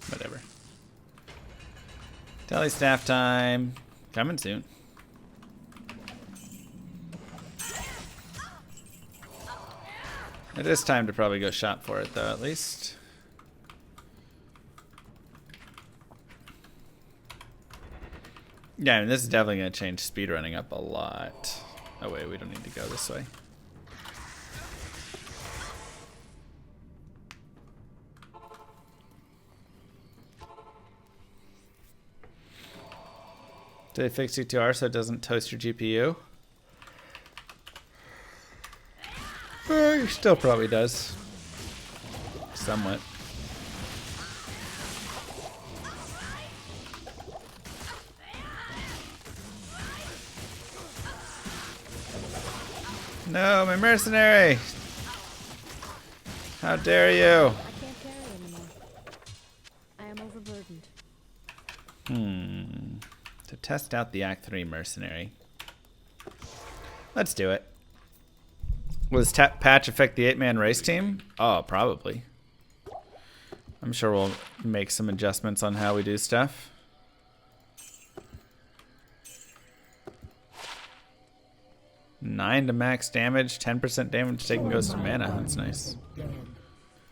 Whatever. Tele staff time. Coming soon. It is time to probably go shop for it, though, at least. Yeah, I mean, this is definitely going to change speedrunning up a lot. Oh, wait, we don't need to go this way. Did they fix D2R so it doesn't toast your GPU? It still probably does. Somewhat. No, my mercenary! How dare you? I can't carry anymore. I am overburdened. To test out the Act 3 mercenary. Let's do it. Will this patch affect the 8-man race team? Oh, probably. I'm sure we'll make some adjustments on how we do stuff. $9 to max damage, 10% damage taken goes to mana. That's nice.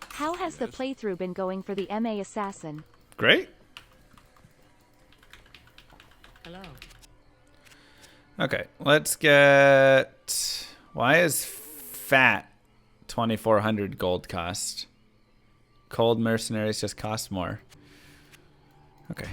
How has the playthrough been going for the MA Assassin? Great. Hello. Okay, let's get... Why is fat 2,400 gold cost? Cold mercenaries just cost more. Okay.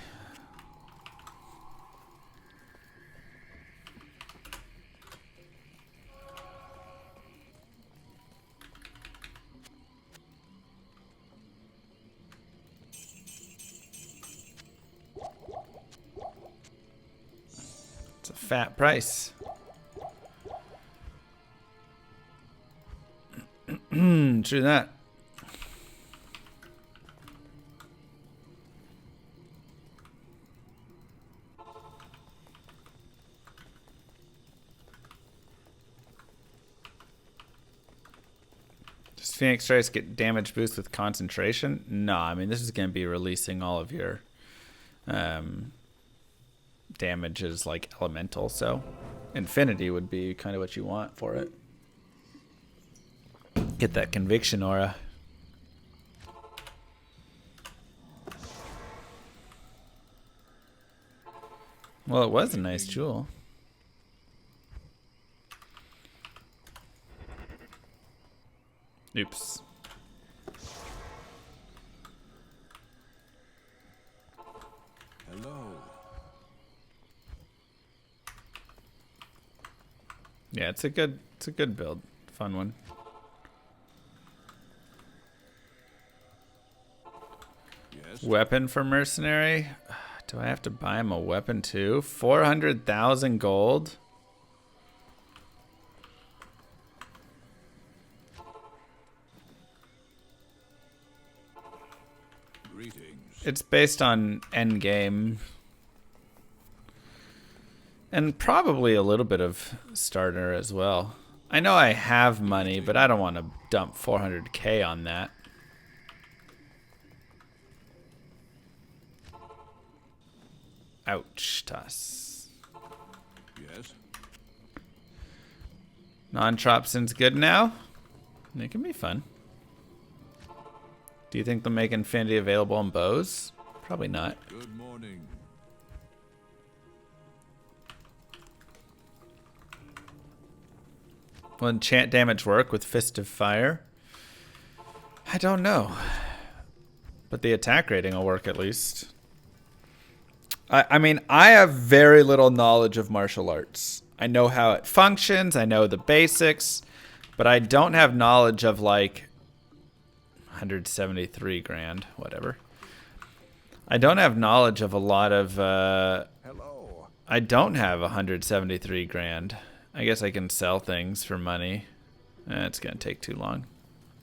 It's a fat price. True that. Does Phoenix Strikes get damage boost with concentration? No, I mean, this is going to be releasing all of your damage as like elemental, so infinity would be kind of what you want for it. Get that conviction aura. Well, it was a nice jewel. Oops. Yeah, it's a good build. Fun one. Yes. Weapon for Mercenary. Do I have to buy him a weapon too? 400,000 gold. Greetings. It's based on endgame. And probably a little bit of starter as well. I know I have money, but I don't want to dump 400k on that. Ouch, toss. Yes. Non-Tropson's good now. It can be fun. Do you think they'll make Infinity available on bows? Probably not. Good morning. Will enchant damage work with Fist of Fire? I don't know. But the attack rating will work at least. I mean, I have very little knowledge of martial arts. I know how it functions. I know the basics. But I don't have knowledge of, like, 173 grand, whatever. I don't have knowledge of a lot of... Hello. I don't have 173 grand. I guess I can sell things for money. It's going to take too long.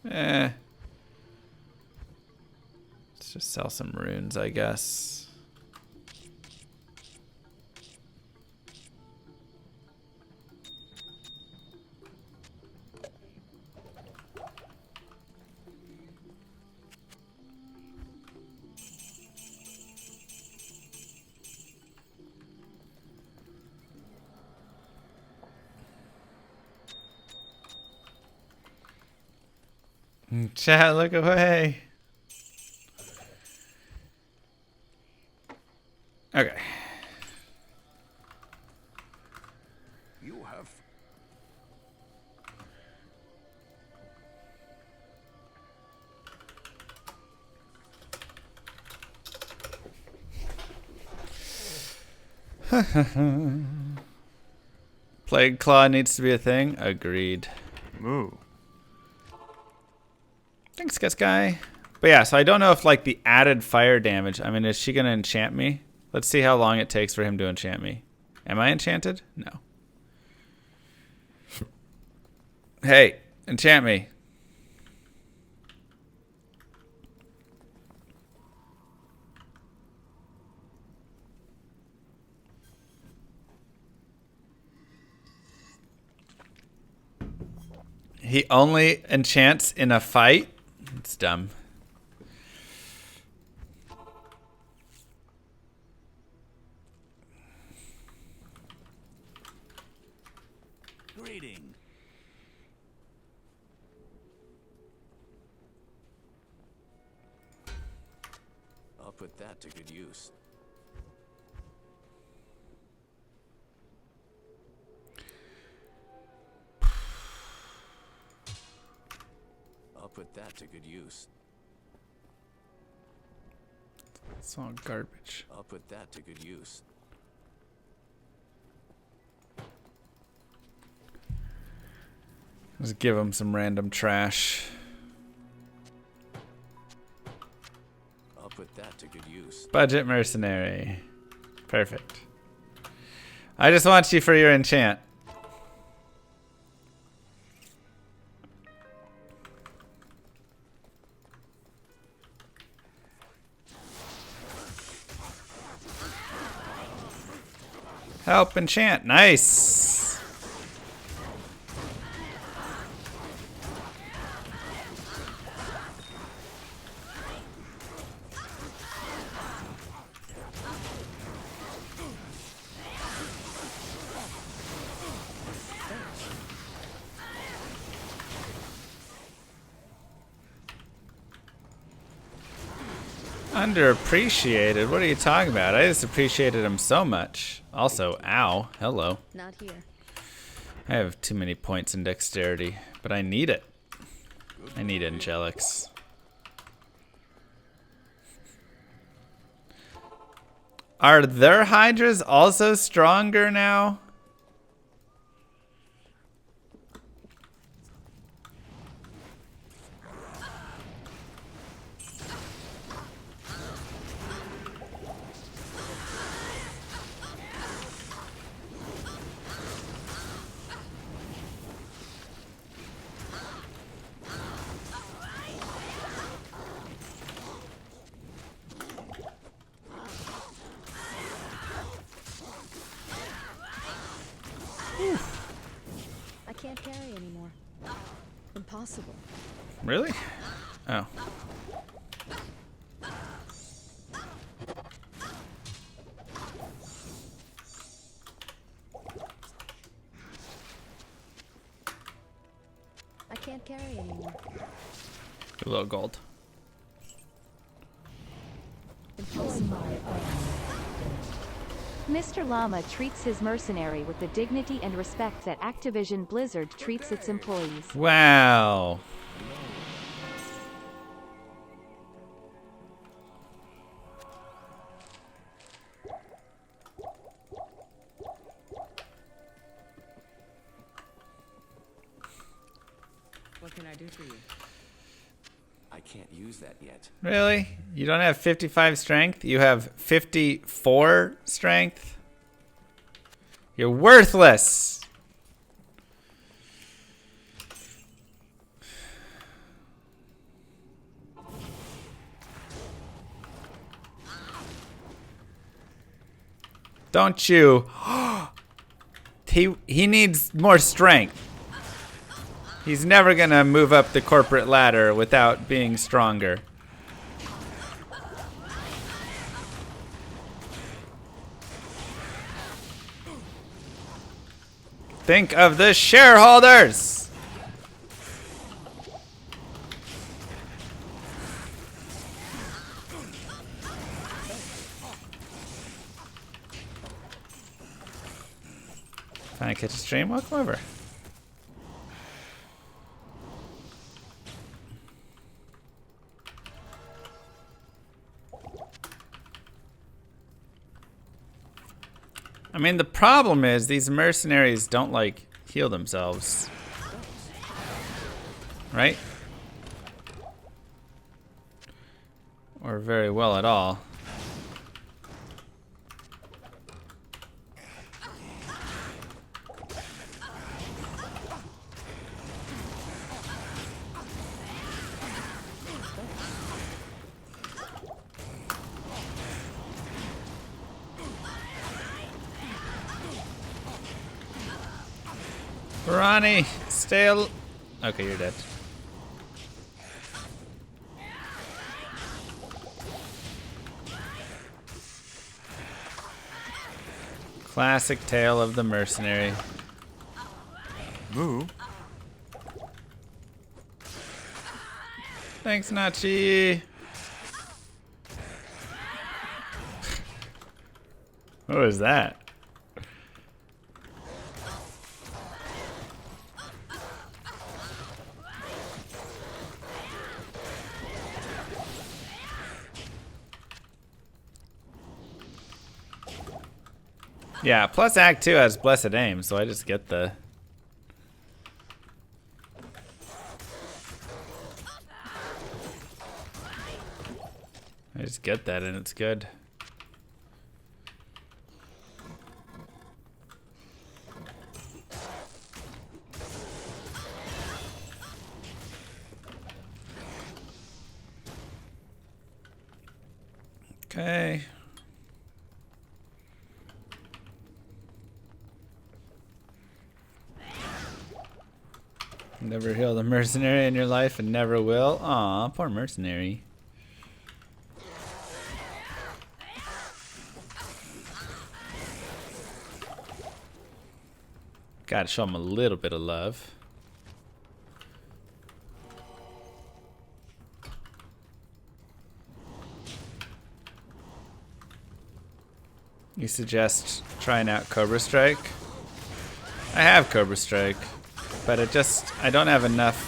Let's just sell some runes, I guess. Chat, look away. Okay. You have. Plague Claw needs to be a thing. Agreed. Moo. Thanks, Guess Guy. But yeah, so I don't know if like the added fire damage. I mean, is she gonna enchant me? Let's see how long it takes for him to enchant me. Am I enchanted? No. Hey, enchant me. He only enchants in a fight? It's dumb. Greeting. I'll put that to good use. I'll put that to good use. It's all garbage. I'll put that to good use. Just give him some random trash. I'll put that to good use. Budget Mercenary. Perfect. I just want you for your enchant. Help enchant. Nice. Underappreciated? What are you talking about? I just appreciated him so much. Also, ow. Hello. Not here. I have too many points in dexterity, but I need it. I need Angelics. Are their Hydras also stronger now? impossible. Really? Oh. I can't carry anymore. A little gold. Impossible. Mr. Llama treats his mercenary with the dignity and respect that Activision Blizzard treats its employees. Wow. What can I do for you? I can't use that yet. Really? You don't have 55 strength? You have 54 strength? You're worthless! Don't you? He needs more strength. He's never gonna move up the corporate ladder without being stronger. Think of the shareholders! Trying to catch a stream? Welcome over. I mean, the problem is these mercenaries don't, like, heal themselves. Right? Or very well at all. Ronnie, okay, you're dead. Classic tale of the mercenary. Moo. Thanks, Nachi. What was that? Yeah, plus Act 2 has Blessed Aim, so I just get the... I just get that and it's good. Okay. Never heal the mercenary in your life and never will. Aw, poor mercenary. Gotta show him a little bit of love. You suggest trying out Cobra Strike? I have Cobra Strike. But I don't have enough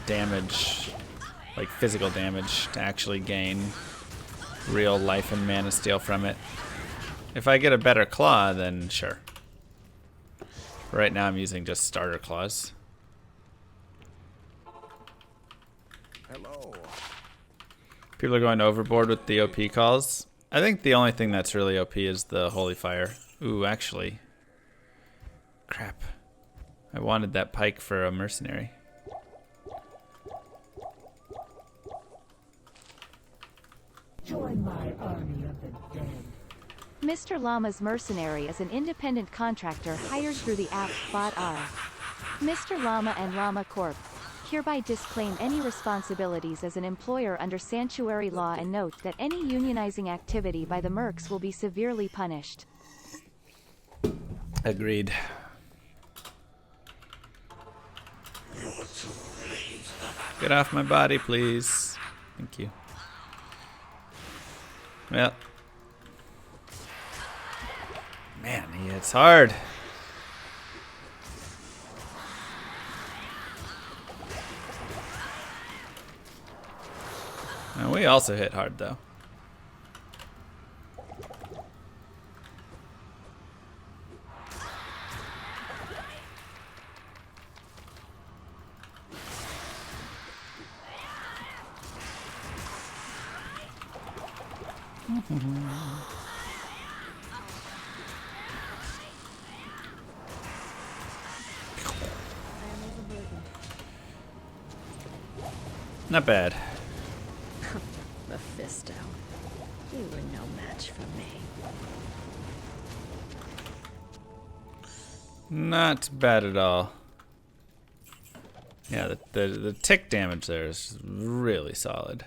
damage, like physical damage, to actually gain real life and Mana Steel from it. If I get a better claw, then sure. Right now I'm using just starter claws. Hello. People are going overboard with the OP calls. I think the only thing that's really OP is the Holy Fire. Ooh, actually. Crap. I wanted that pike for a mercenary. Join my army of the dead. Mr. Llama's mercenary is an independent contractor hired through the app D2R. Mr. Llama and Llama Corp. Hereby disclaim any responsibilities as an employer under sanctuary law and note that any unionizing activity by the mercs will be severely punished. Agreed. Get off my body, please. Thank you. Well. Man, he hits hard. And we also hit hard, though. Not bad. Mephisto, you were no match for me. Not bad at all. Yeah, the tick damage there is really solid.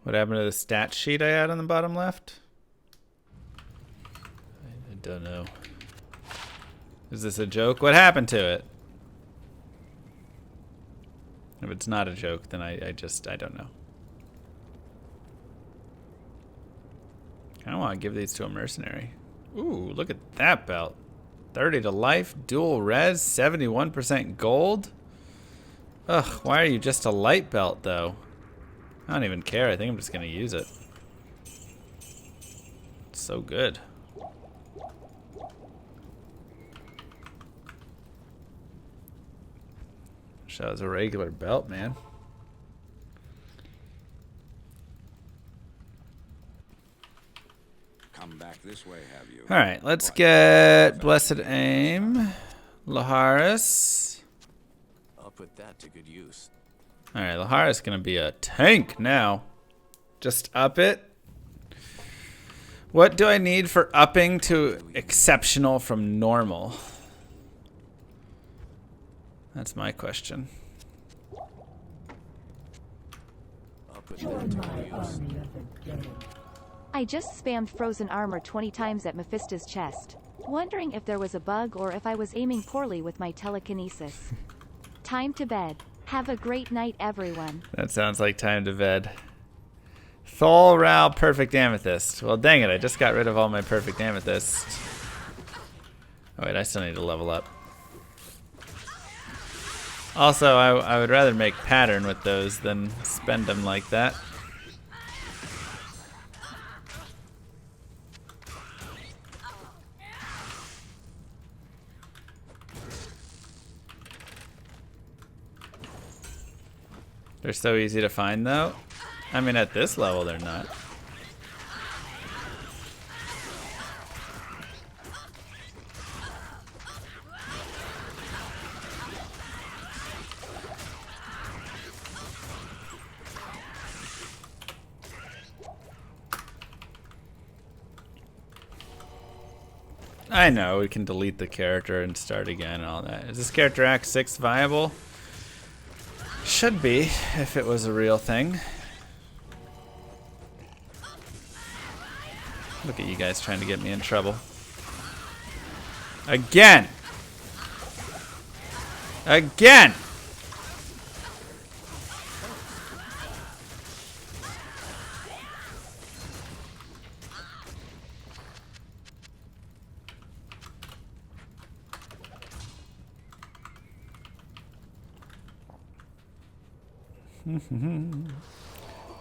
What happened to the stat sheet I had on the bottom left? I don't know. Is this a joke? What happened to it? If it's not a joke, then I don't know. I don't want to give these to a mercenary. Ooh, look at that belt. 30 to life, dual res, 71% gold. Ugh, why are you just a light belt, though? I don't even care. I think I'm just going to use it. It's so good. Wish that was a regular belt, man. Come back this way, have you? All right, let's get Blessed Aim. Laharis. I'll put that to good use. All right, Laharis going to be a tank now. Just up it. What do I need for upping to exceptional from normal? That's my question. I'll put that to good use. I just spammed frozen armor 20 times at Mephisto's chest, wondering if there was a bug or if I was aiming poorly with my telekinesis. Time to bed. Have a great night, everyone. That sounds like time to bed. Thol Ral Perfect Amethyst. Well, dang it, I just got rid of all my Perfect Amethyst. Oh, wait, I still need to level up. Also, I would rather make pattern with those than spend them like that. They're so easy to find, though. I mean, at this level, they're not. I know, we can delete the character and start again and all that. Is this character Act 6 viable? Should be, if it was a real thing. Look at you guys trying to get me in trouble. Again! Again!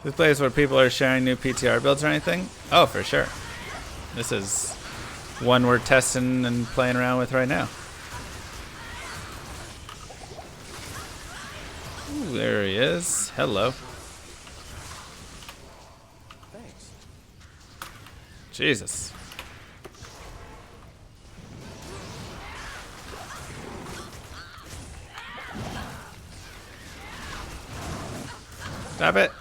This place where people are sharing new PTR builds or anything? Oh, for sure. This is one we're testing and playing around with right now. Ooh, there he is. Hello. Thanks. Jesus. Stop it.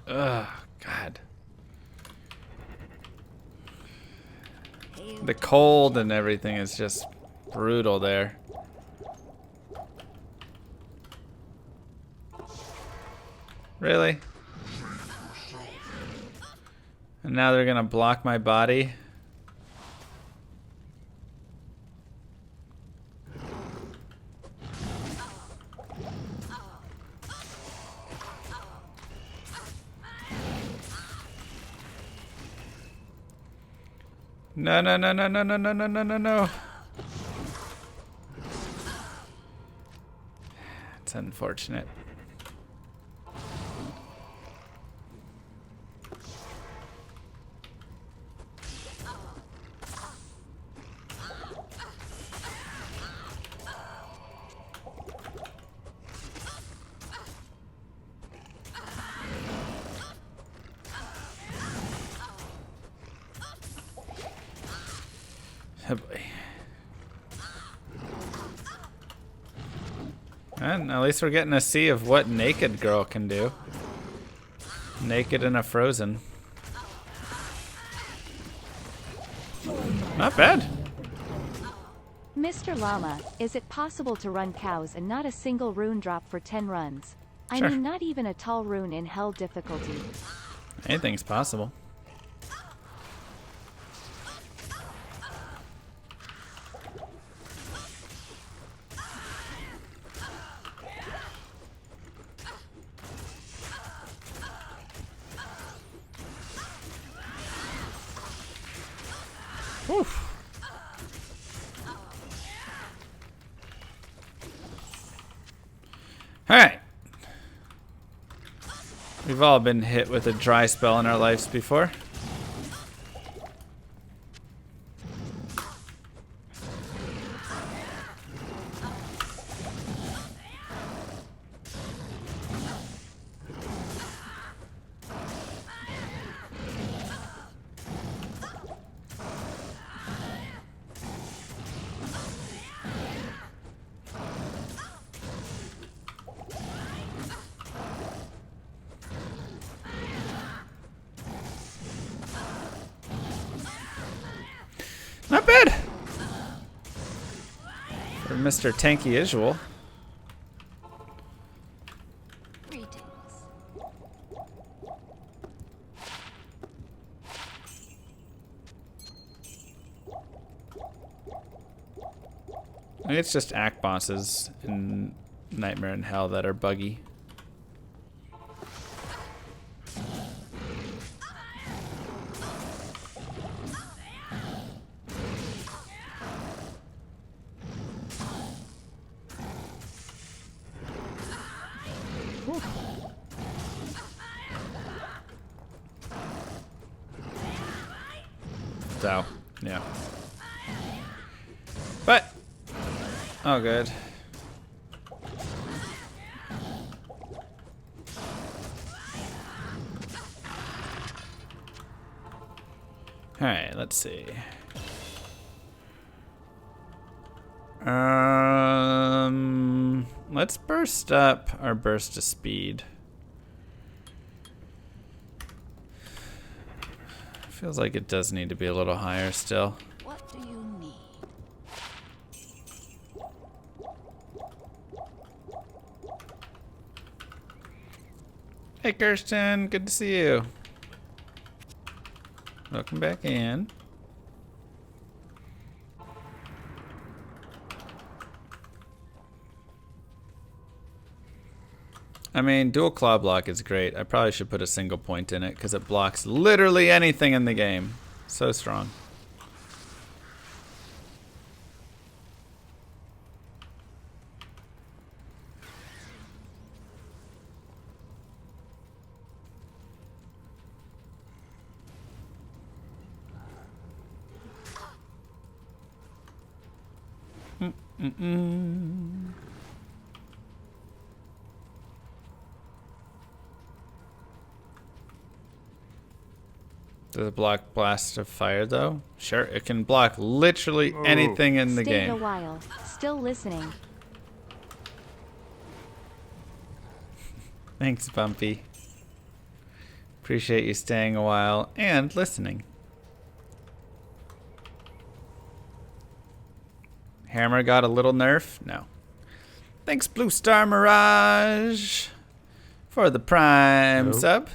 Ugh, God. Hail The cold and everything is just brutal there. Really? And now they're gonna block my body? No, no, no, no, no, no, no, no, no, no, no. It's unfortunate. Oh boy. And at least we're getting a see of what naked girl can do. Naked and a frozen. Not bad. Mr. Llama, is it possible to run cows and not a single rune drop for 10 runs? Sure. I mean, not even a tall rune in hell difficulty. Anything's possible. Oof. Alright. We've all been hit with a dry spell in our lives before. Not bad. For Mr. Tanky Usual. Greetings. I think it's just act bosses in Nightmare in Hell that are buggy. So, yeah. But, oh good. Alright, let's see. Let's burst up our burst of speed. Feels like it does need to be a little higher still. What do you need? Hey Kirsten, good to see you. Welcome back in. I mean, dual claw block is great. I probably should put a single point in it because it blocks literally anything in the game. So strong. Does it block blast of fire though? Sure, it can block literally anything in the Stayed game. a while. Still listening. Thanks, Bumpy. Appreciate you staying a while and listening. Hammer got a little nerf? No. Thanks, Blue Star Mirage, for the Prime No. sub.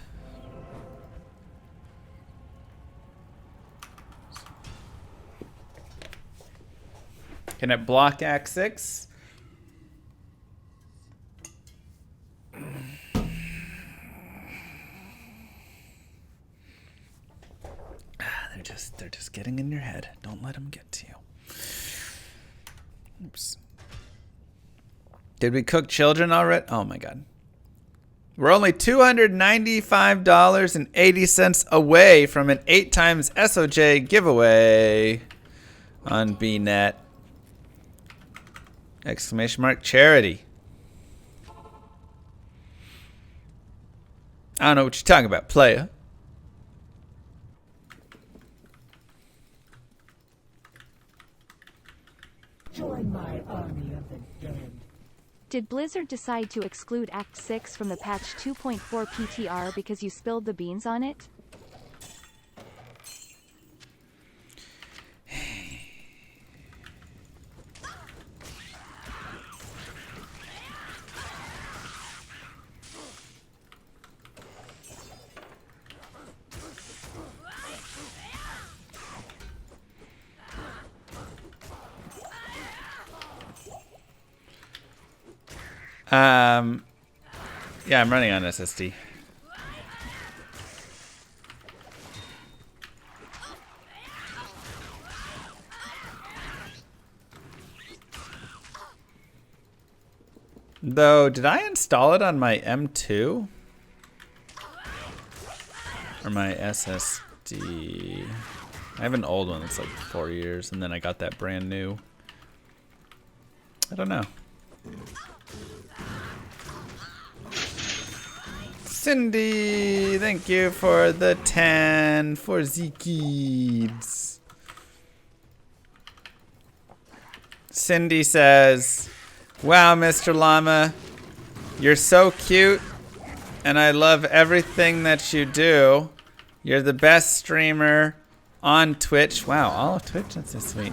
Can it block Act 6? They're just getting in your head. Don't let them get to you. Oops. Did we cook children already? Oh my god. We're only $295.80 away from an 8x SOJ giveaway on BNet. Exclamation mark charity. I don't know what you're talking about, playa. Join my army of the dead. Did Blizzard decide to exclude Act 6 from the patch 2.4 PTR because you spilled the beans on it? Yeah, I'm running on SSD. Though, did I install it on my M2? Or my SSD? I have an old one that's like 4 years, and then I got that brand new. I don't know. Cindy, thank you for the 10 for Z-Kids. Cindy says, wow, Mr. Llama, you're so cute, and I love everything that you do. You're the best streamer on Twitch. Wow, all of Twitch, that's so sweet.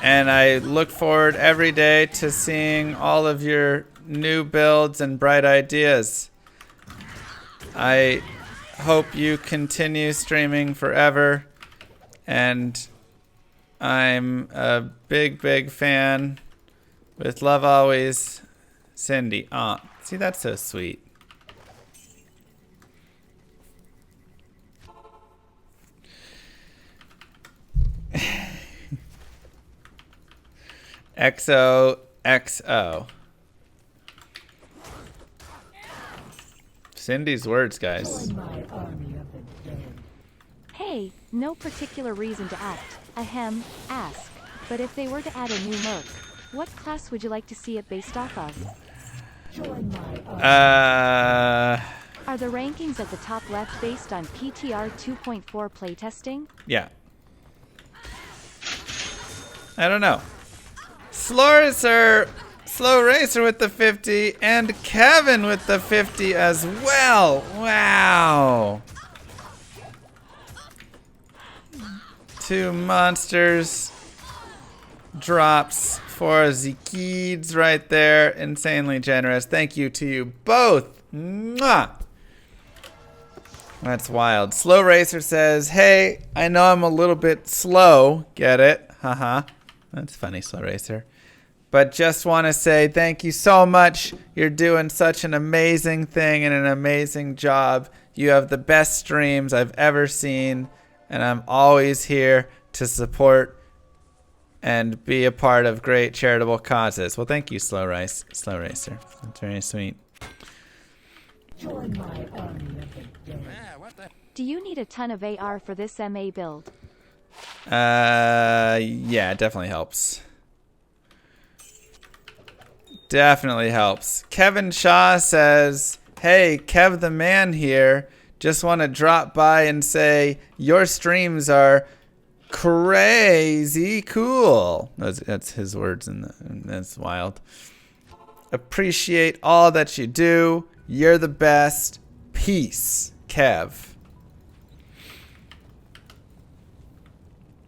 And I look forward every day to seeing all of your new builds and bright ideas. I hope you continue streaming forever, and I'm a big, big fan. With love always, Cindy. Aw, see, that's so sweet. XOXO. Cindy's words, guys. Join my army of the dead. Hey, no particular reason to act, ask. But if they were to add a new merc, what class would you like to see it based off of? Join my army. Are the rankings at the top left based on PTR 2.4 playtesting? Yeah. I don't know. Slow Racer with the 50, and Kevin with the 50 as well. Wow. Two monsters drops for the kids right there. Insanely generous. Thank you to you both. Mwah. That's wild. Slow Racer says, hey, I know I'm a little bit slow. Get it? Haha. That's funny, Slow Racer. But just want to say thank you so much. You're doing such an amazing thing and an amazing job. You have the best streams I've ever seen. And I'm always here to support and be a part of great charitable causes. Well, thank you, Slow Racer. That's very sweet. Join my army of the dead. Do you need a ton of AR for this MA build? Yeah, it definitely helps. Definitely helps. Kevin Shaw says, hey, Kev the man here. Just want to drop by and say your streams are crazy cool. That's his words, and that's wild. Appreciate all that you do. You're the best. Peace, Kev.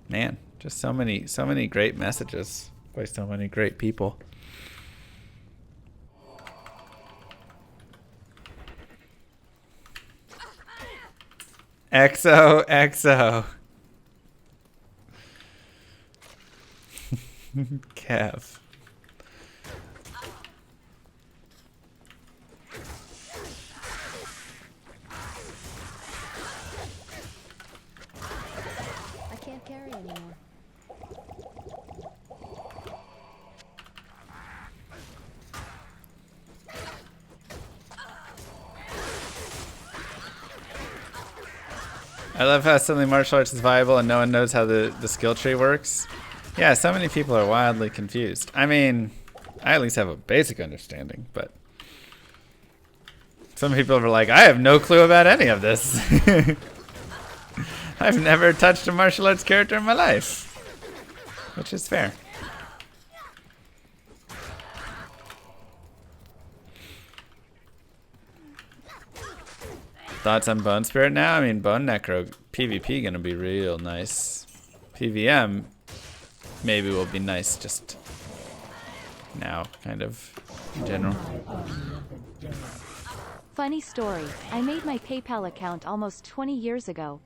Man, just so many great messages by so many great people. XO. Kev. I can't carry anymore. I love how suddenly martial arts is viable and no one knows how the skill tree works. Yeah, so many people are wildly confused. I mean, I at least have a basic understanding, but some people are like, I have no clue about any of this. I've never touched a martial arts character in my life, which is fair. Thoughts on Bone Spirit now? I mean, Bone Necro PvP gonna be real nice. PVM maybe will be nice just now, kind of, in general. Funny story, I made my PayPal account almost 20 years ago.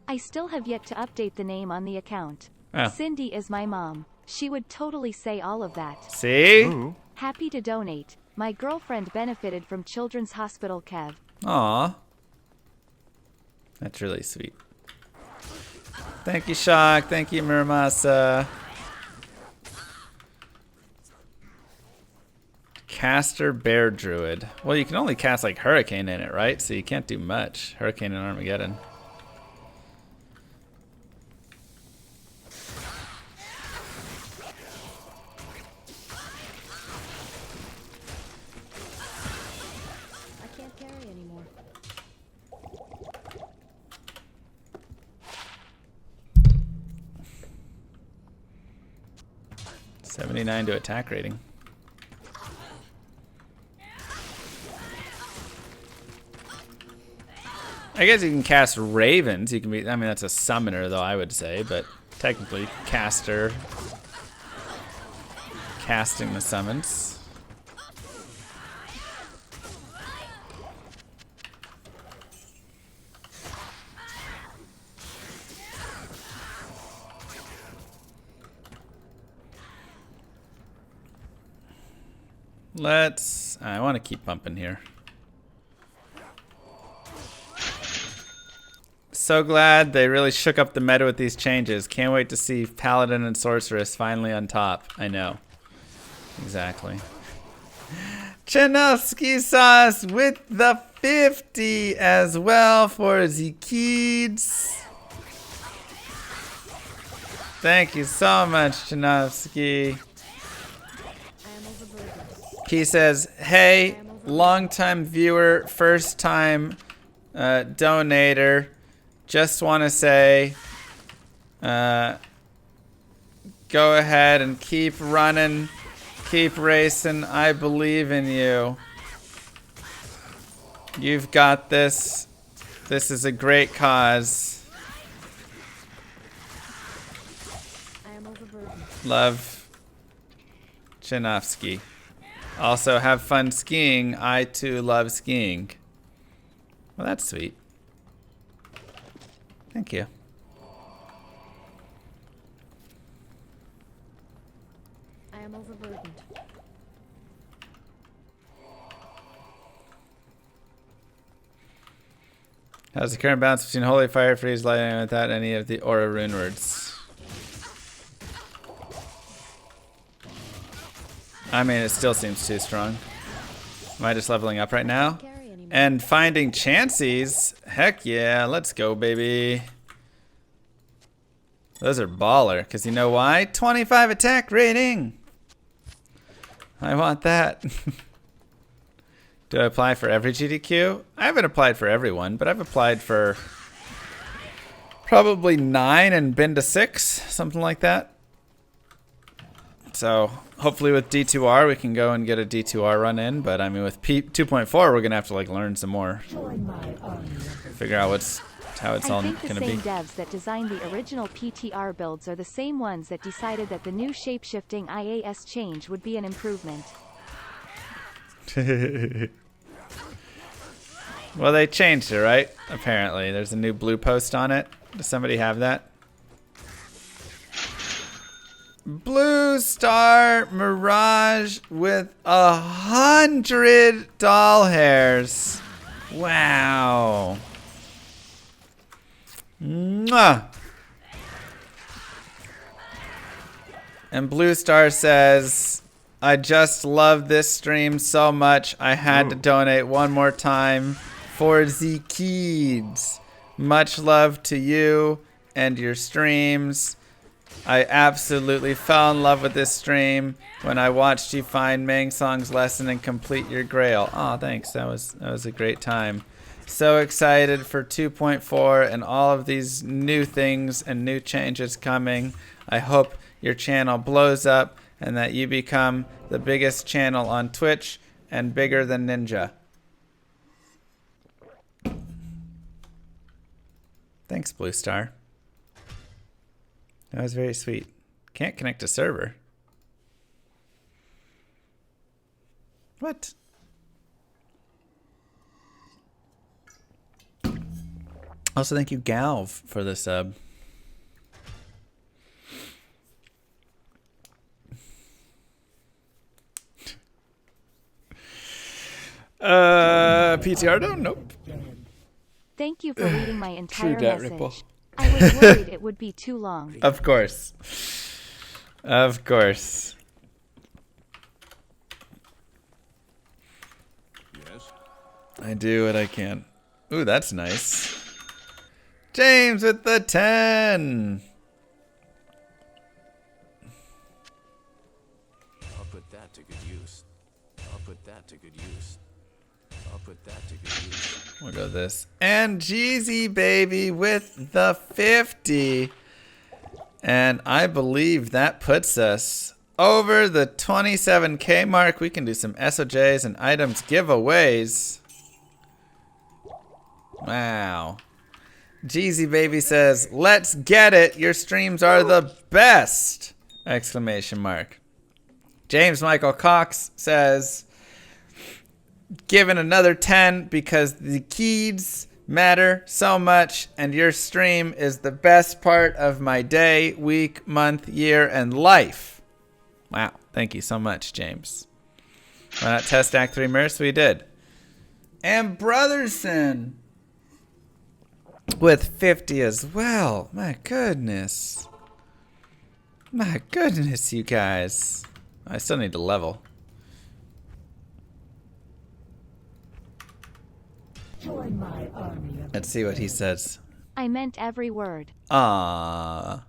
I still have yet to update the name on the account. Oh. Cindy is my mom. She would totally say all of that. See? Ooh. Happy to donate. My girlfriend benefited from Children's Hospital Kev. Aw. That's really sweet. Thank you, Shock. Thank you, Muramasa. Caster Bear Druid. Well, you can only cast like Hurricane in it, right? So you can't do much. Hurricane and Armageddon. I can't carry anymore. 79 to attack rating. I guess you can cast Ravens. You can be, I mean, that's a summoner, though, I would say, but technically, caster. Casting the summons. I want to keep bumping here. So glad they really shook up the meta with these changes. Can't wait to see Paladin and Sorceress finally on top. I know. Exactly. Chanovsky sauce with the 50 as well for the kids. Thank you so much, Chanovsky. He says, hey, long-time viewer, first-time donator. Just want to say, go ahead and keep running, keep racing. I believe in you. You've got this. This is a great cause. I am overburdened. Love, Chinovsky. Also, have fun skiing. I too love skiing. Well, that's sweet. Thank you. I am overburdened. How's the current balance between Holy Fire, Freeze, Lightning without any of the Aura rune words? I mean, it still seems too strong. Am I just leveling up right now? And finding chances. Heck yeah, let's go, baby. Those are baller, because you know why? 25 attack rating. I want that. Do I apply for every GDQ? I haven't applied for everyone, but I've applied for probably 9 and been to 6, something like that. So hopefully with D2R we can go and get a D2R run in, but I mean with 2.4 we're gonna have to like learn some more. Figure out what's That's how it's all I think the gonna same be. devs that designed the original PTR builds are the same ones that decided that the new shapeshifting IAS change would be an improvement. Well, they changed it, right? Apparently. There's a new blue post on it. Does somebody have that? Blue Star Mirage with 100 doll hairs. Wow. Mwah. And Blue Star says, I just love this stream so much. I had to donate one more time for the kids. Much love to you and your streams. I absolutely fell in love with this stream when I watched you find Mang Song's lesson and complete your grail. Oh, thanks. That was a great time. So excited for 2.4 and all of these new things and new changes coming. I hope your channel blows up and that you become the biggest channel on Twitch and bigger than Ninja. Thanks, Blue Star. That was very sweet. Can't connect to server. What? Also, thank you, Galv, for the sub. PTR down? Nope. Thank you for reading my entire Debt message. Ripple. I was worried it would be too long. Of course. Of course. Yes? I do what I can. Ooh, that's nice. James with the 10. I'll put that to good use. I'll put that to good use. I'll put that to good use. We'll go this. And Jeezy Baby with the 50. And I believe that puts us over the 27K mark. We can do some SOJs and items giveaways. Wow. Jeezy Baby says, let's get it. Your streams are the best! Exclamation mark. James Michael Cox says, given another 10 because the kids matter so much and your stream is the best part of my day, week, month, year, and life. Wow. Thank you so much, James. Why not test Act 3 Merc? We did. And Brotherson with 50 as well. My goodness. My goodness, you guys. I still need to level. Join my army of Let's see what he says. I meant every word. Ah.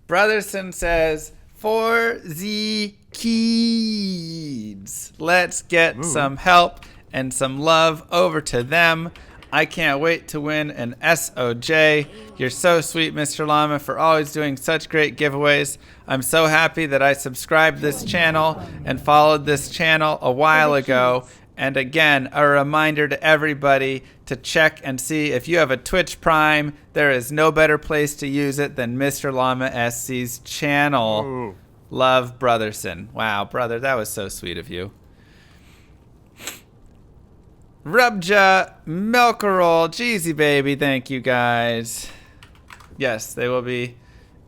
Brotherson says, for the kids. Let's get some help and some love over to them. I can't wait to win an SOJ. You're so sweet, Mr. Llama, for always doing such great giveaways. I'm so happy that I subscribed this channel and followed this channel a while ago. And again, a reminder to everybody to check and see if you have a Twitch Prime. There is no better place to use it than Mr. Llama SC's channel. Ooh. Love, Brotherson. Wow, brother, that was so sweet of you. Rubja, Milkerol, Jeezy Baby, thank you guys. Yes, they will be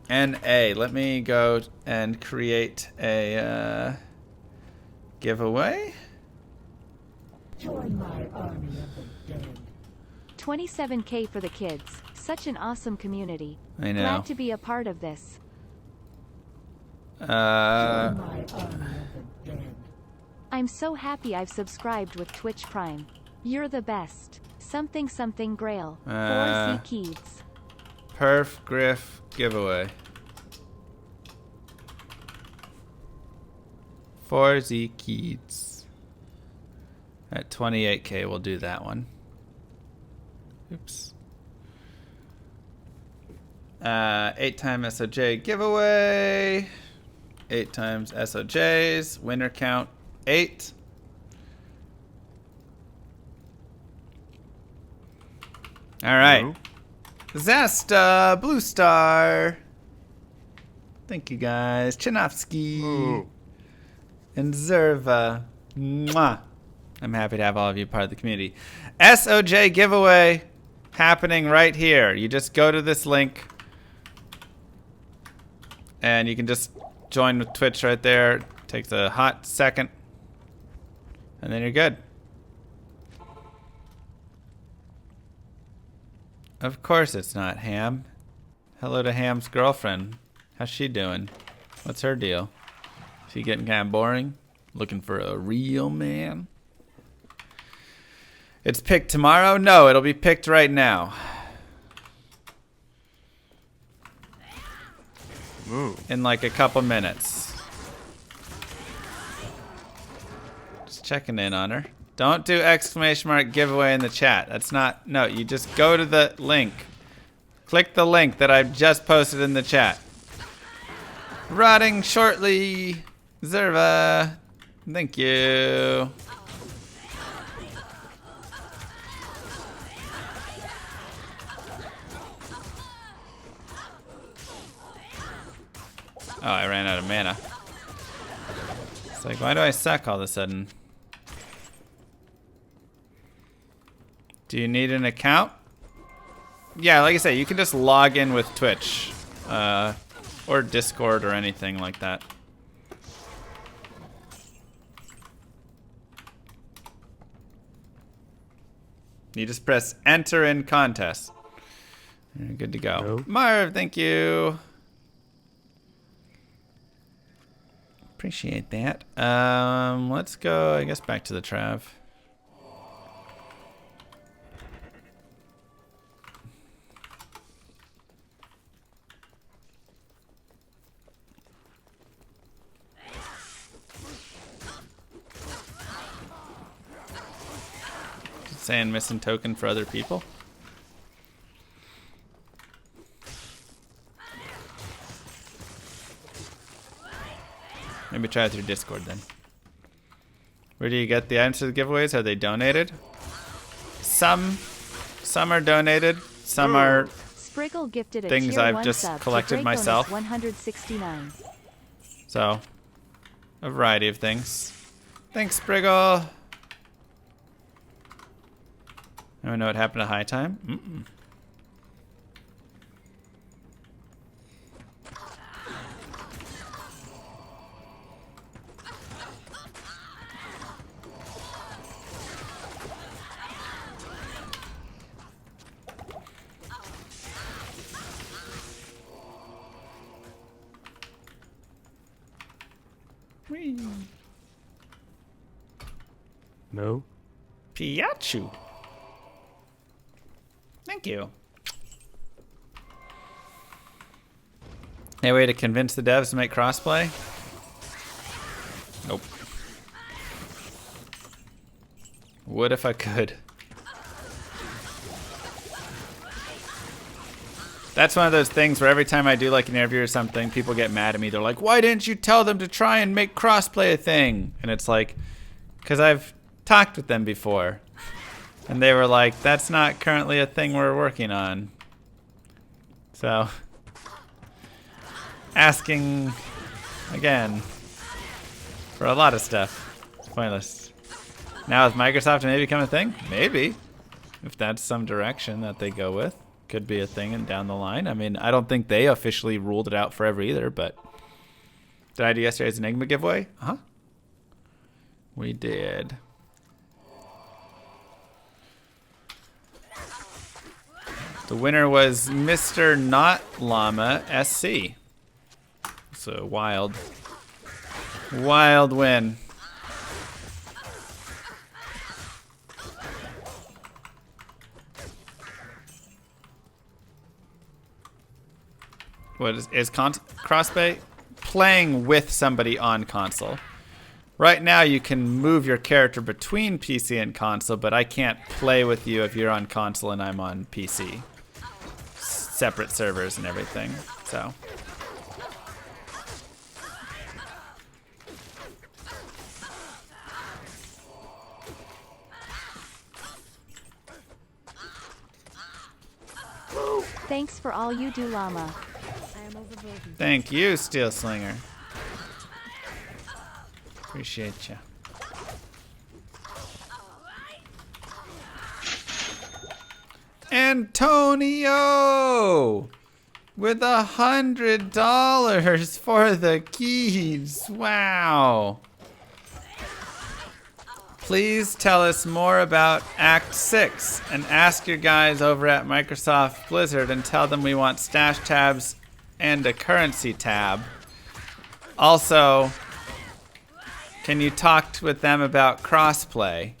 NA. Let me go and create a giveaway. join my army of the dead. 27K for the kids. Such an awesome community. I know. Glad to be a part of this. Join my army of the dead. I'm so happy I've subscribed with Twitch Prime. You're the best. Something something grail. 4Z Keeds. Perf Griff giveaway. 4Z Keats. At 28K, we'll do that one. Oops. 8-time SOJ giveaway. 8 times SOJs. Winner count 8. All right. No. Zasta, Blue Star. Thank you guys. Chinovsky Moo. and Zerva. Mwah. I'm happy to have all of you part of the community. SOJ giveaway happening right here. You just go to this link and you can just join with Twitch right there. Takes a hot second and then you're good. Of course it's not Ham. Hello to Ham's girlfriend. How's she doing? What's her deal? She getting kind of boring? Looking for a real man? It's picked tomorrow? No, it'll be picked right now. Moo. In like a couple minutes. Just checking in on her. Don't do exclamation mark giveaway in the chat. That's not, no, you just go to the link. Click the link that I've just posted in the chat. Rotting shortly. Zerva. Thank you. Oh, I ran out of mana. It's like, why do I suck all of a sudden? Do you need an account? Yeah, like I say, you can just log in with Twitch. Or Discord or anything like that. You just press enter in contest. You're good to go. No. Marv, thank you. Appreciate that. Let's go, I guess, back to the Trav. Saying missing token for other people. Maybe try it through Discord then. Where do you get the items to the giveaways? Are they donated? Some are donated. Some are Spriggle gifted a things tier I've 1 just sub to collected Draconis myself. 169. So, a variety of things. Thanks, Spriggle. I don't know what happened to High Time. Mm-mm. Whee. No. Piachu. Thank you. Any way to convince the devs to make crossplay? Nope. Would if I could. That's one of those things where every time I do like an interview or something, people get mad at me. They're like, why didn't you tell them to try and make crossplay a thing? And it's like, because I've talked with them before. And they were like, that's not currently a thing we're working on. So, asking again for a lot of stuff. It's pointless. Now with Microsoft, it may become a thing? Maybe. If that's some direction that they go with. Could be a thing and down the line. I mean, I don't think they officially ruled it out forever either, but did I do yesterday's Enigma giveaway? Uh-huh. We did. The winner was Mr. Not Llama SC. It's a wild win. What is crossplay? Playing with somebody on console. Right now you can move your character between PC and console, but I can't play with you if you're on console and I'm on PC. Separate servers and everything, so. Thanks for all you do, llama. I am overburdened. Thank you, Steel Slinger. Appreciate you. Antonio with $100 for the keys. Wow. Please tell us more about Act 6 and ask your guys over at Microsoft Blizzard and tell them we want stash tabs and a currency tab. Also, can you talk with them about crossplay?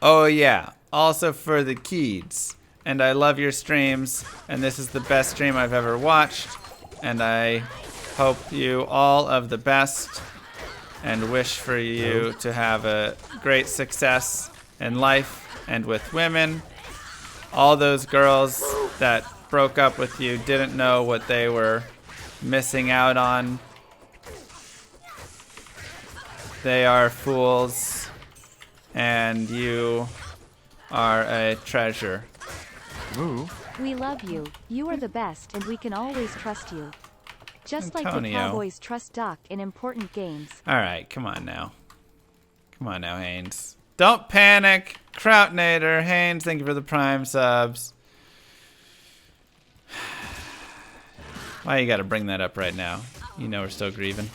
Oh yeah, also for the keys. And I love your streams, and this is the best stream I've ever watched. And I hope you all of the best and wish for you to have a great success in life and with women. All those girls that broke up with you didn't know what they were missing out on. They are fools, and you are a treasure. Moo. We love you. You are the best, and we can always trust you. Just like the Antonio. Cowboys trust Doc in important games. All right, come on now. Come on now, Haynes. Don't panic. Krautnader, Haynes, thank you for the Prime subs. Why you gotta bring that up right now? You know we're still grieving.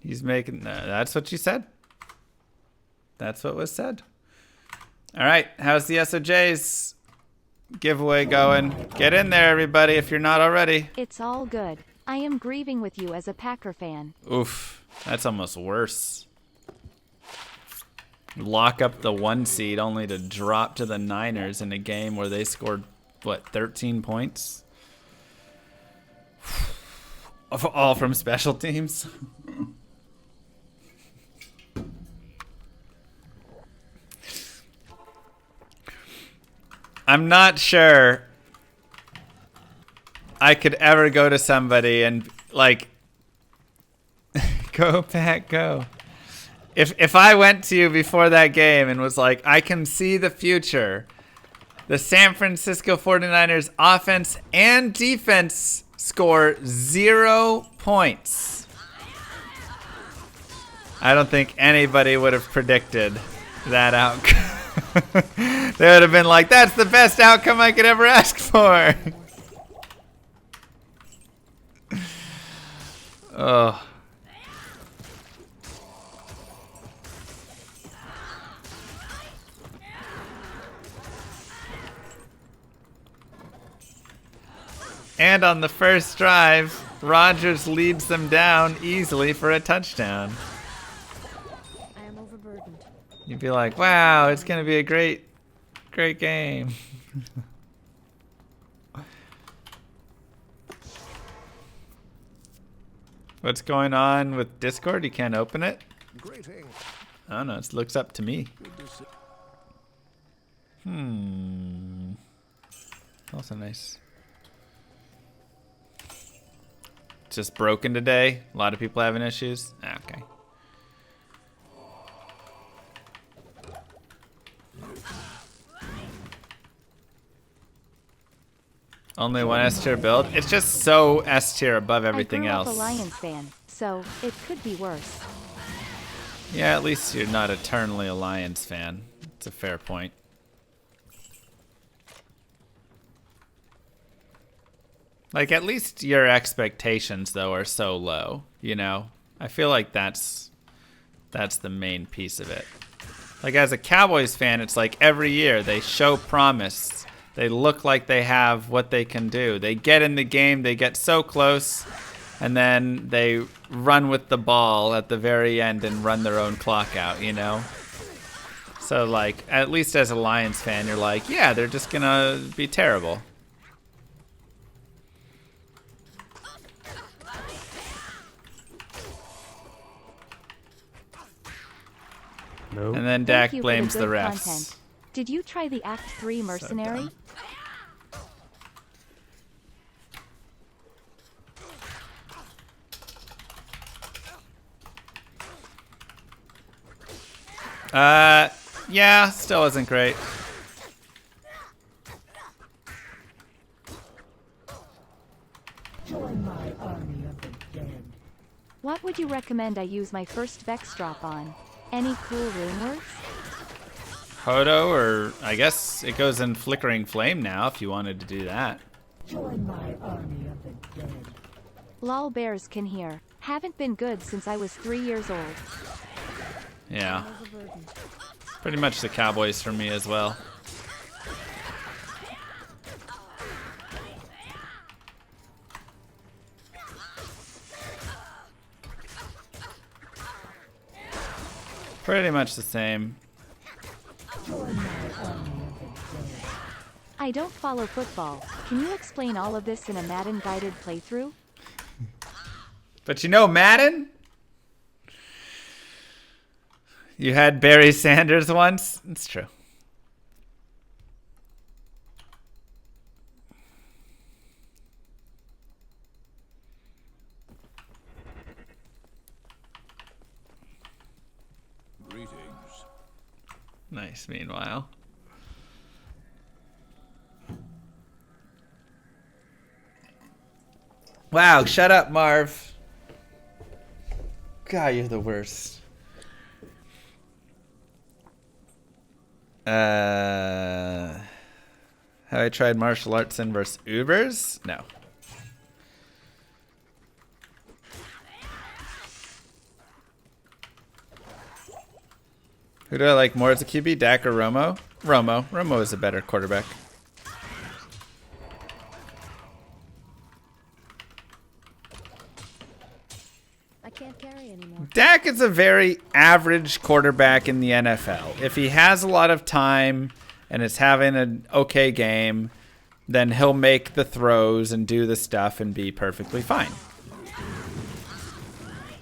He's making... that's what you said. That's what was said. All right, how's the SOJ's giveaway going? Get in there, everybody, if you're not already. It's all good. I am grieving with you as a Packer fan. Oof, that's almost worse. Lock up the 1 seed only to drop to the Niners in a game where they scored, what, 13 points? All from special teams? I'm not sure I could ever go to somebody and, like, go, Pat, go. If I went to you before that game and was like, I can see the future. The San Francisco 49ers offense and defense score 0 points. I don't think anybody would have predicted that outcome. They would have been like, that's the best outcome I could ever ask for. Oh. And on the first drive, Rodgers leads them down easily for a touchdown. I am overburdened. You'd be like, wow, it's going to be a great game. What's going on with Discord? You can't open it? Greeting. I don't know. It looks up to me. Good to see. Also nice. It's just broken today. A lot of people having issues. Okay. Only one S tier build. It's just so S tier above everything I grew else. up a Lions fan, so it could be worse. Yeah, at least you're not eternally a Lions fan. It's a fair point. Like, at least your expectations, though, are so low, you know? I feel like that's the main piece of it. Like, as a Cowboys fan, it's like every year they show promise. They look like they have what they can do. They get in the game, they get so close, and then they run with the ball at the very end and run their own clock out, you know? So, like, at least as a Lions fan, you're like, yeah, they're just gonna be terrible. No. And then Thank Dak you for blames the the good refs. content. Did you try the Act 3 Mercenary? Yeah, still isn't great. Join my army of the dead. What would you recommend I use my first Vex drop on? Any cool rune words? Hodo, or I guess it goes in Flickering Flame now if you wanted to do that. Join my army of the dead. Lol bears can hear. Haven't been good since I was 3 years old. Yeah. Pretty much the Cowboys for me as well. Pretty much the same. I don't follow football. Can you explain all of this in a Madden guided playthrough? But you know Madden? You had Barry Sanders once? It's true. Greetings. Nice, meanwhile. Wow, shut up, Marv. God, you're the worst. Have I tried martial arts in versus Ubers? No. Who do I like more as a QB, Dak or Romo? Romo. Romo is a better quarterback. I can't carry anymore. Dak is a very average quarterback in the NFL. If he has a lot of time and is having an okay game, then he'll make the throws and do the stuff and be perfectly fine.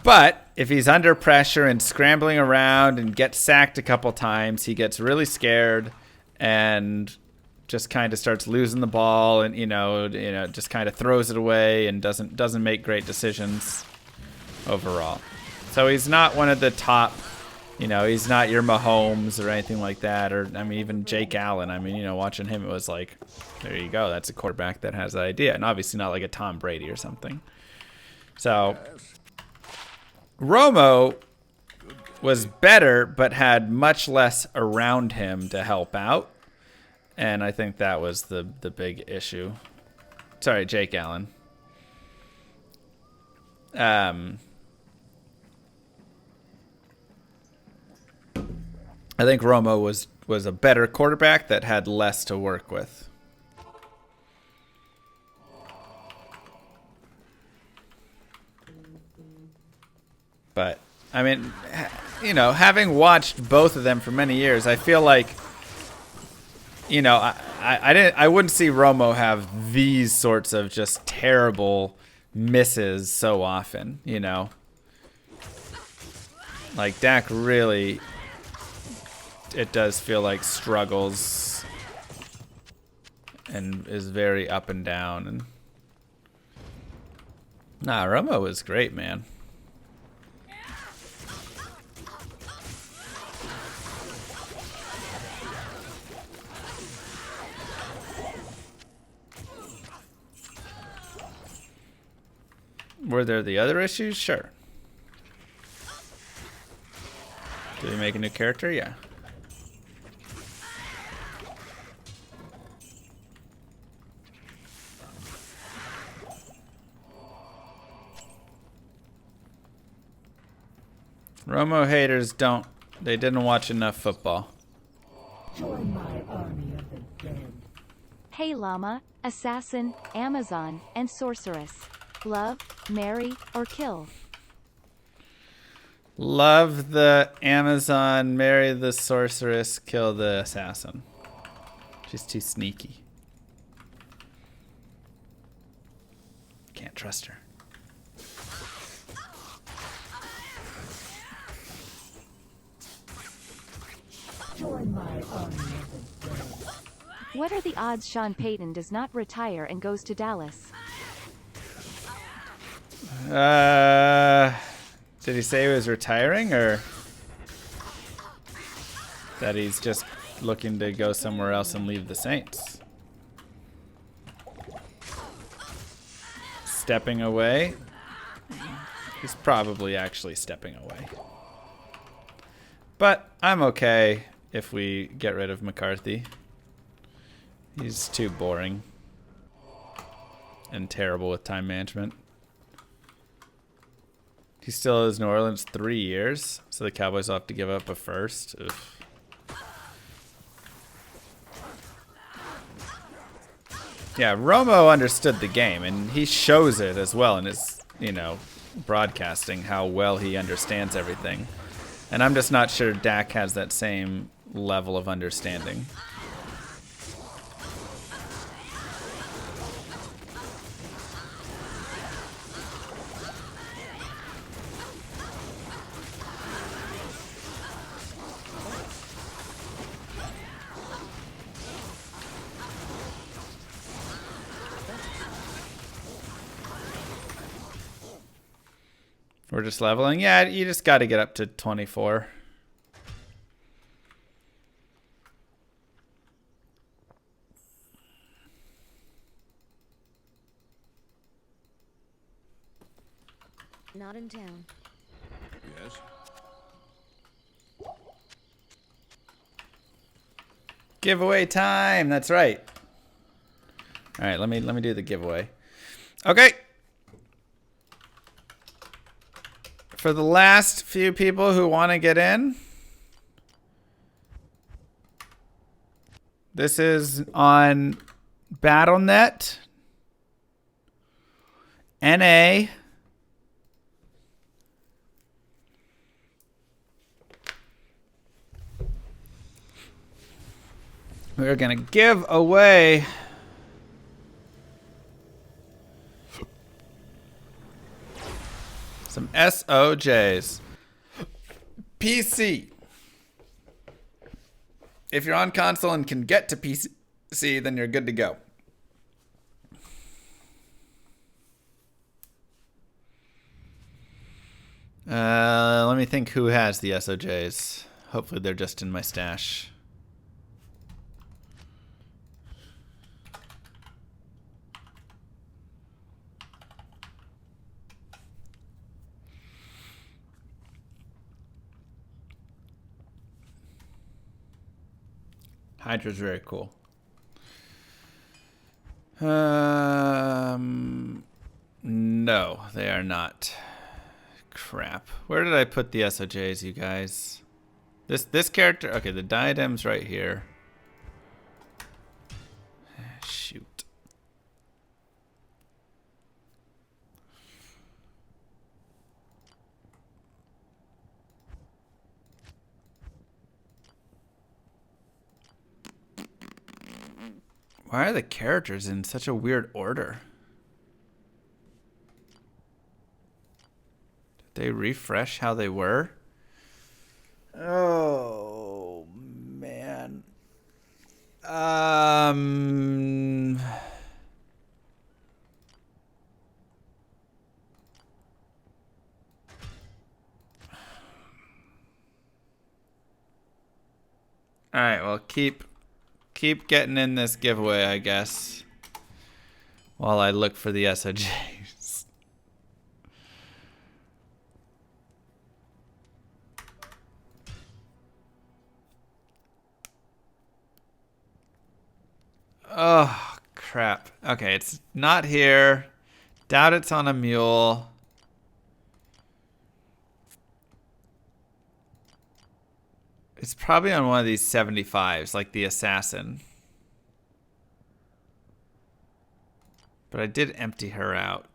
But if he's under pressure and scrambling around and gets sacked a couple times, he gets really scared and just kind of starts losing the ball and you know just kind of throws it away and doesn't make great decisions overall. So he's not one of the top, he's not your Mahomes or anything like that, or I mean even Jake Allen. I mean, watching him, it was like, there you go, that's a quarterback that has an idea, and obviously not like a Tom Brady or something. So Romo was better, but had much less around him to help out, and I think that was the big issue. Sorry, Jake Allen. I think Romo was a better quarterback that had less to work with. But I mean, having watched both of them for many years, I feel like, I wouldn't see Romo have these sorts of just terrible misses so often, Like Dak really, it does feel like struggles and is very up and down. And Romo was great, man. Were there the other issues? Sure. Did we make a new character? Yeah. Romo haters they didn't watch enough football. Join my army of the dead. Hey llama, assassin, Amazon, and sorceress. Love, marry, or kill? Love the Amazon, marry the sorceress, kill the assassin. She's too sneaky. Can't trust her. Join my army of the dead. What are the odds Sean Payton does not retire and goes to Dallas? Did he say he was retiring or? that he's just looking to go somewhere else and leave the Saints. Stepping away. He's probably actually stepping away. But I'm okay if we get rid of McCarthy. He's too boring and terrible with time management. He still is New Orleans 3 years, so the Cowboys will have to give up a first. Oof. Yeah, Romo understood the game, and he shows it as well in his, you know, broadcasting, how well he understands everything. And I'm just not sure Dak has that same level of understanding. We're just leveling. Yeah, you just got to get up to 24. Not in town. Yes? Giveaway time. That's right. All right, let me do the giveaway. Okay. For the last few people who want to get in, this is on BattleNet, NA. We're going to give away some SOJs. PC. If you're on console and can get to PC, then you're good to go. Let me think who has the SOJs. Hopefully they're just in my stash. Hydra's very cool. No, they are not. Crap. Where did I put the SOJs, you guys? This character. Okay, the diadem's right here. Shoot. Why are the characters in such a weird order? Did they refresh how they were? Oh, man. All right, well, keep getting in this giveaway, I guess, while I look for the SOJs. Oh, crap. Okay, it's not here. Doubt it's on a mule. It's probably on one of these 75s, like the assassin. But I did empty her out.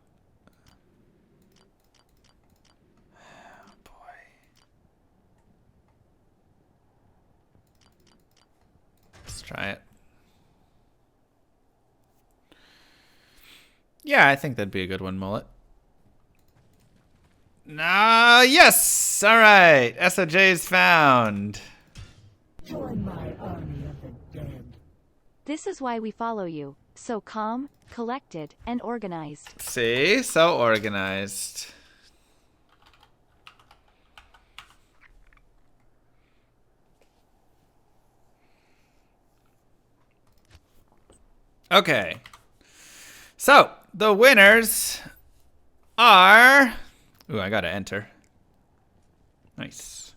Oh, boy. Let's try it. Yeah, I think that'd be a good one, Mullet. Yes! All right. SOJ's found. Join my army of the dead. This is why we follow you. So calm, collected, and organized. See? So organized. Okay. So, the winners are... Ooh, I gotta enter. Nice.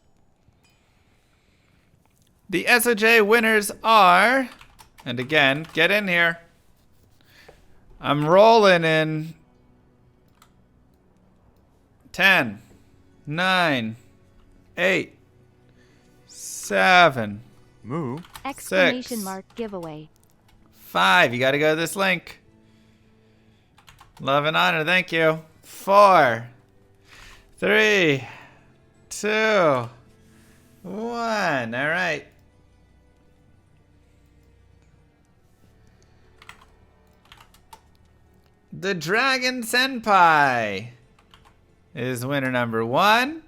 The SOJ winners are... And again, get in here. I'm rolling in 10, 9, 8, 7, Moo. Exclamation 6, mark giveaway. 5. You gotta go to this link. Love and honor, thank you. 4, 3, 2, 1. All right. The Dragon Senpai is winner number 1.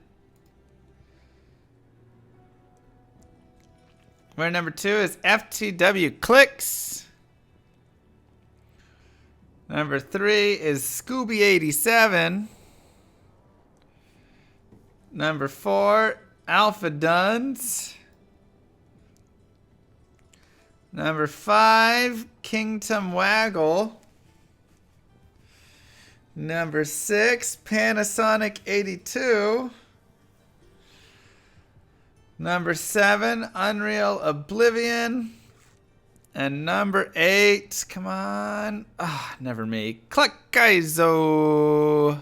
Winner number 2 is FTW Clicks. Number 3 is Scooby87. Number 4, Alpha Duns. Number 5, Kingdom Waggle. Number 6, Panasonic 82. Number 7, Unreal Oblivion. And number 8, come on. Ah, never me. Cluckaizo.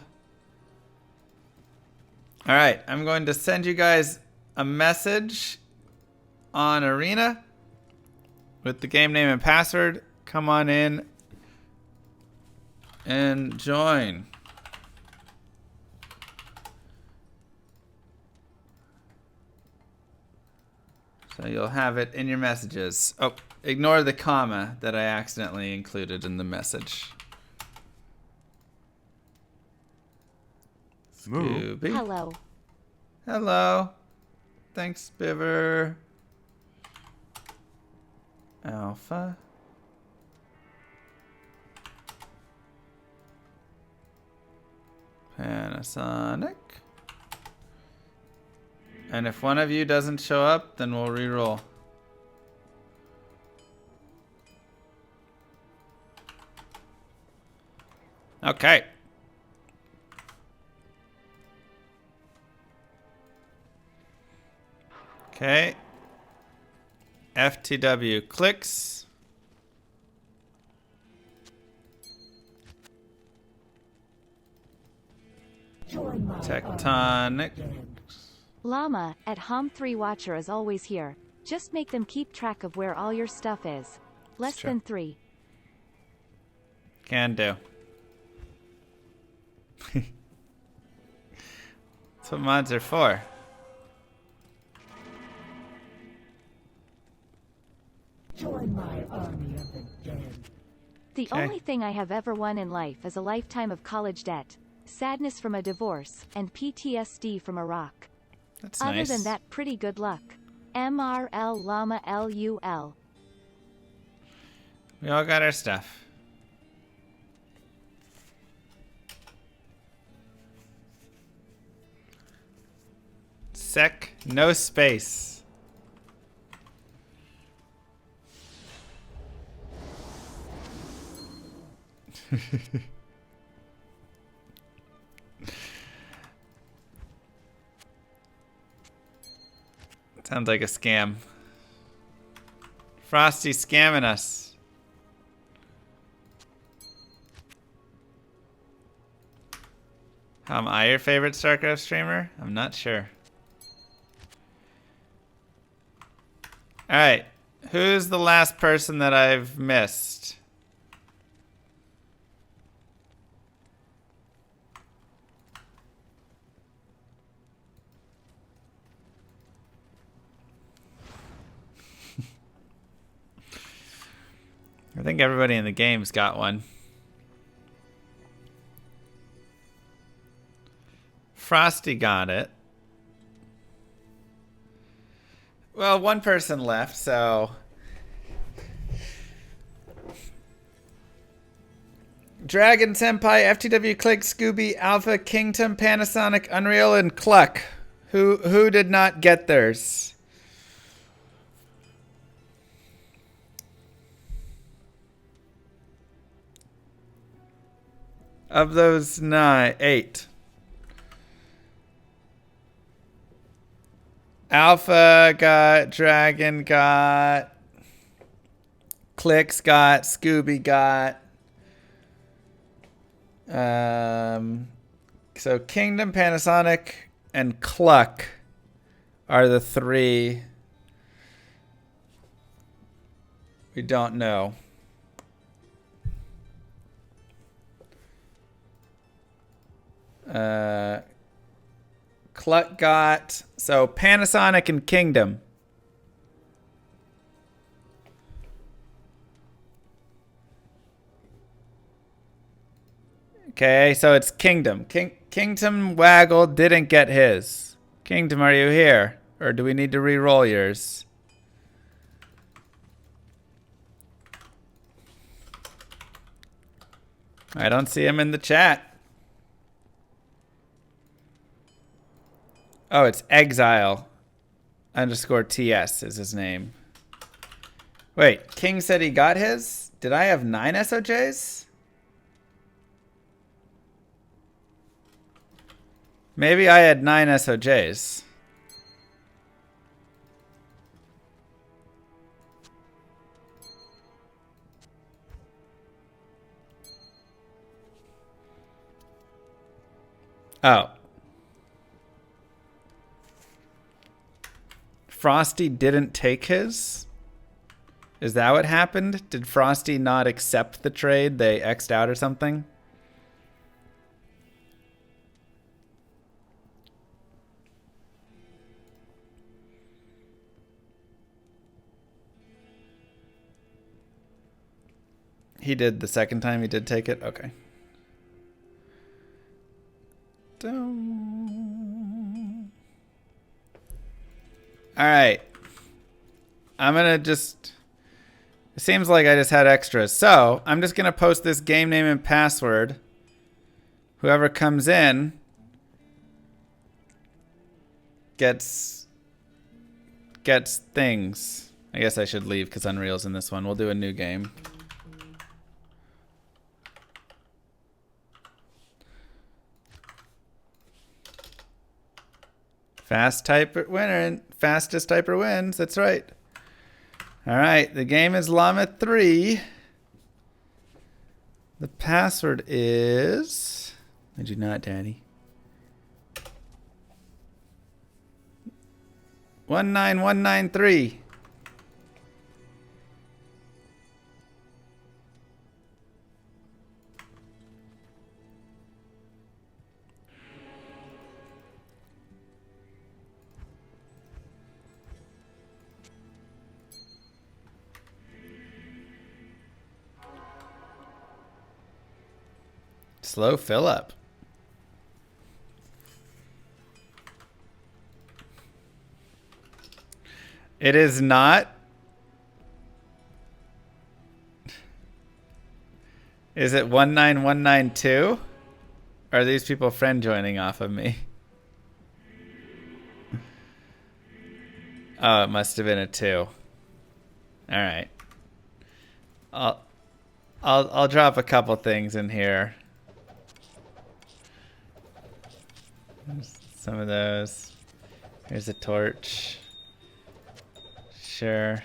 All right, I'm going to send you guys a message on Arena with the game name and password. Come on in and join. So you'll have it in your messages. Oh, ignore the comma that I accidentally included in the message. Moo. Scooby. Hello. Hello. Thanks, Biver. Alpha. Panasonic. And if one of you doesn't show up, then we'll re-roll. Okay. Okay. FTW clicks. Join my Tectonic. Llama at Hom3 Watcher is always here. Just make them keep track of where all your stuff is. Less true. than 3. Can do. That's what mods are for. Join my army of the dead. The Okay. only thing I have ever won in life is a lifetime of college debt, sadness from a divorce, and PTSD from Iraq. That's Other nice. than that, pretty good luck. MRL Llama LUL. We all got our stuff. Sec, no space. Sounds like a scam. Frosty scamming us. Am I your favorite StarCraft streamer? I'm not sure. Alright. Who's the last person that I've missed? I think everybody in the game's got one. Frosty got it. Well, one person left, so... Dragon Senpai, FTW Click, Scooby, Alpha, Kingdom, Panasonic, Unreal, and Cluck. Who did not get theirs? Of those 8. Alpha got, Dragon got, Clicks got, Scooby got. So Kingdom, Panasonic, and Cluck are the 3 we don't know. Cluck got, so Panasonic and Kingdom. Okay, so it's Kingdom. Kingdom Waggle didn't get his. Kingdom, are you here? Or do we need to re-roll yours? I don't see him in the chat. Oh, it's Exile _ TS is his name. Wait, King said he got his? Did I have 9 SOJs? Maybe I had 9 SOJs. Oh. Frosty didn't take his? Is that what happened? Did Frosty not accept the trade? They X'd out or something? He did the second time he did take it? Okay. Alright. I'm gonna just... It seems like I just had extras. So, I'm just gonna post this game name and password. Whoever comes in gets things. I guess I should leave because Unreal's in this one. We'll do a new game. Fast typer winner. Fastest typer wins. That's right. All right. The game is Llama 3. The password is... I do not, Daddy. 19193. Slow fill up. It is not. Is it 19192? Are these people friend joining off of me? Oh, it must have been a 2. All right. I'll drop a couple things in here. Some of those. Here's a torch. Sure.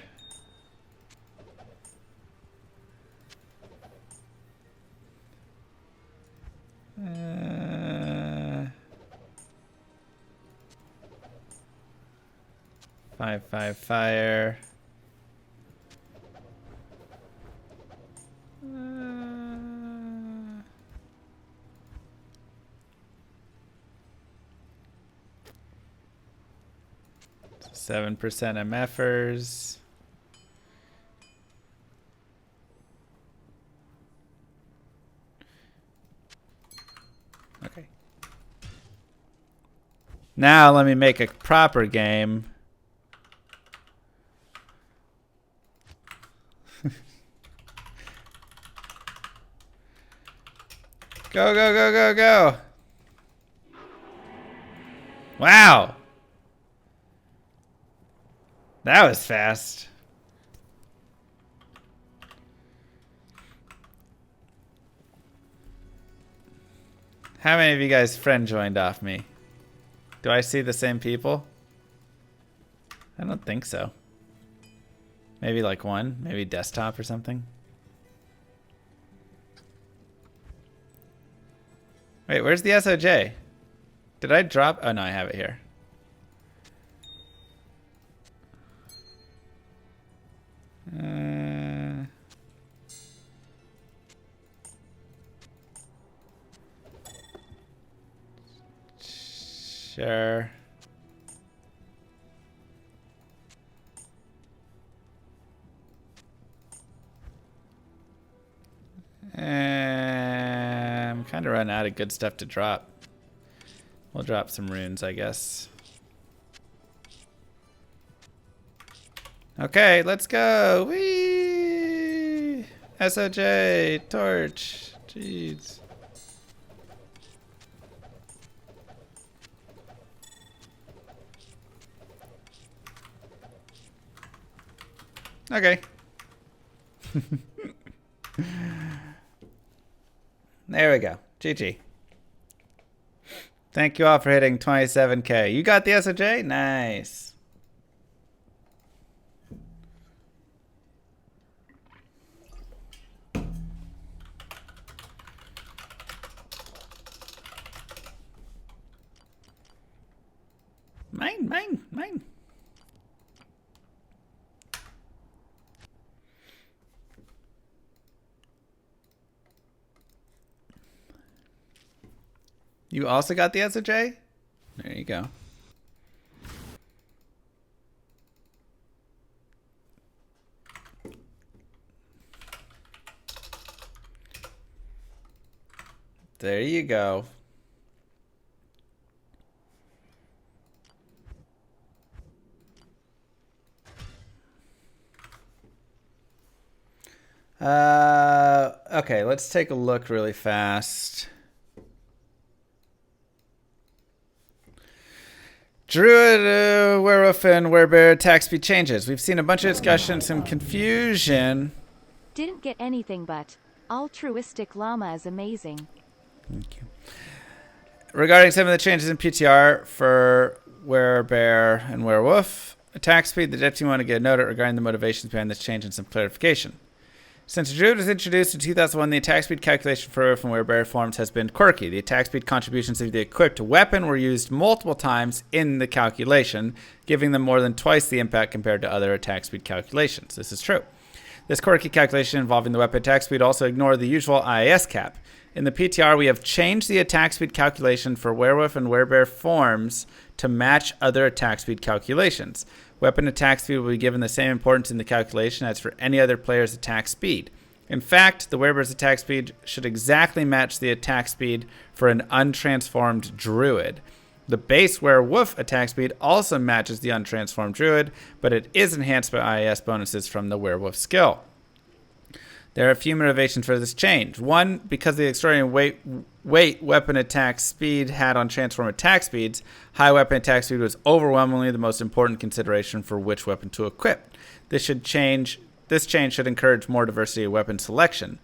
Five fire. 7% MFers. Okay. Now let me make a proper game. Go, go, go, go, go. Wow. That was fast. How many of you guys friend joined off me? Do I see the same people? I don't think so. Maybe like one, maybe desktop or something. Wait, where's the SOJ? Did I drop? Oh no, I have it here. Sure. I'm kind of running out of good stuff to drop. We'll drop some runes, I guess. Okay, let's go. Whee! SOJ, torch. Jeez. Okay. There we go. GG. Thank you all for hitting 27K. You got the SOJ? Nice. Mine. You also got the SOJ? There you go. There you go. Okay, let's take a look really fast. Druid, Werewolf, and Werebear attack speed changes. We've seen a bunch of discussion, some confusion. Didn't get anything but altruistic llama is amazing. Thank you. Regarding some of the changes in PTR for Werebear and Werewolf attack speed, the dev team want to get a note regarding the motivations behind this change and some clarification. Since Druid was introduced in 2001, the attack speed calculation for Werewolf and Werebear forms has been quirky. The attack speed contributions of the equipped weapon were used multiple times in the calculation, giving them more than twice the impact compared to other attack speed calculations. This is true. This quirky calculation involving the weapon attack speed also ignored the usual IAS cap. In the PTR, we have changed the attack speed calculation for Werewolf and Werebear forms to match other attack speed calculations. Weapon attack speed will be given the same importance in the calculation as for any other player's attack speed. In fact, the Werebear's attack speed should exactly match the attack speed for an untransformed Druid. The base Werewolf attack speed also matches the untransformed Druid, but it is enhanced by IAS bonuses from the Werewolf skill. There are a few motivations for this change. One, because the extraordinary weight weapon attack speed had on transform attack speeds, high weapon attack speed was overwhelmingly the most important consideration for which weapon to equip. This change should encourage more diversity of weapon selection.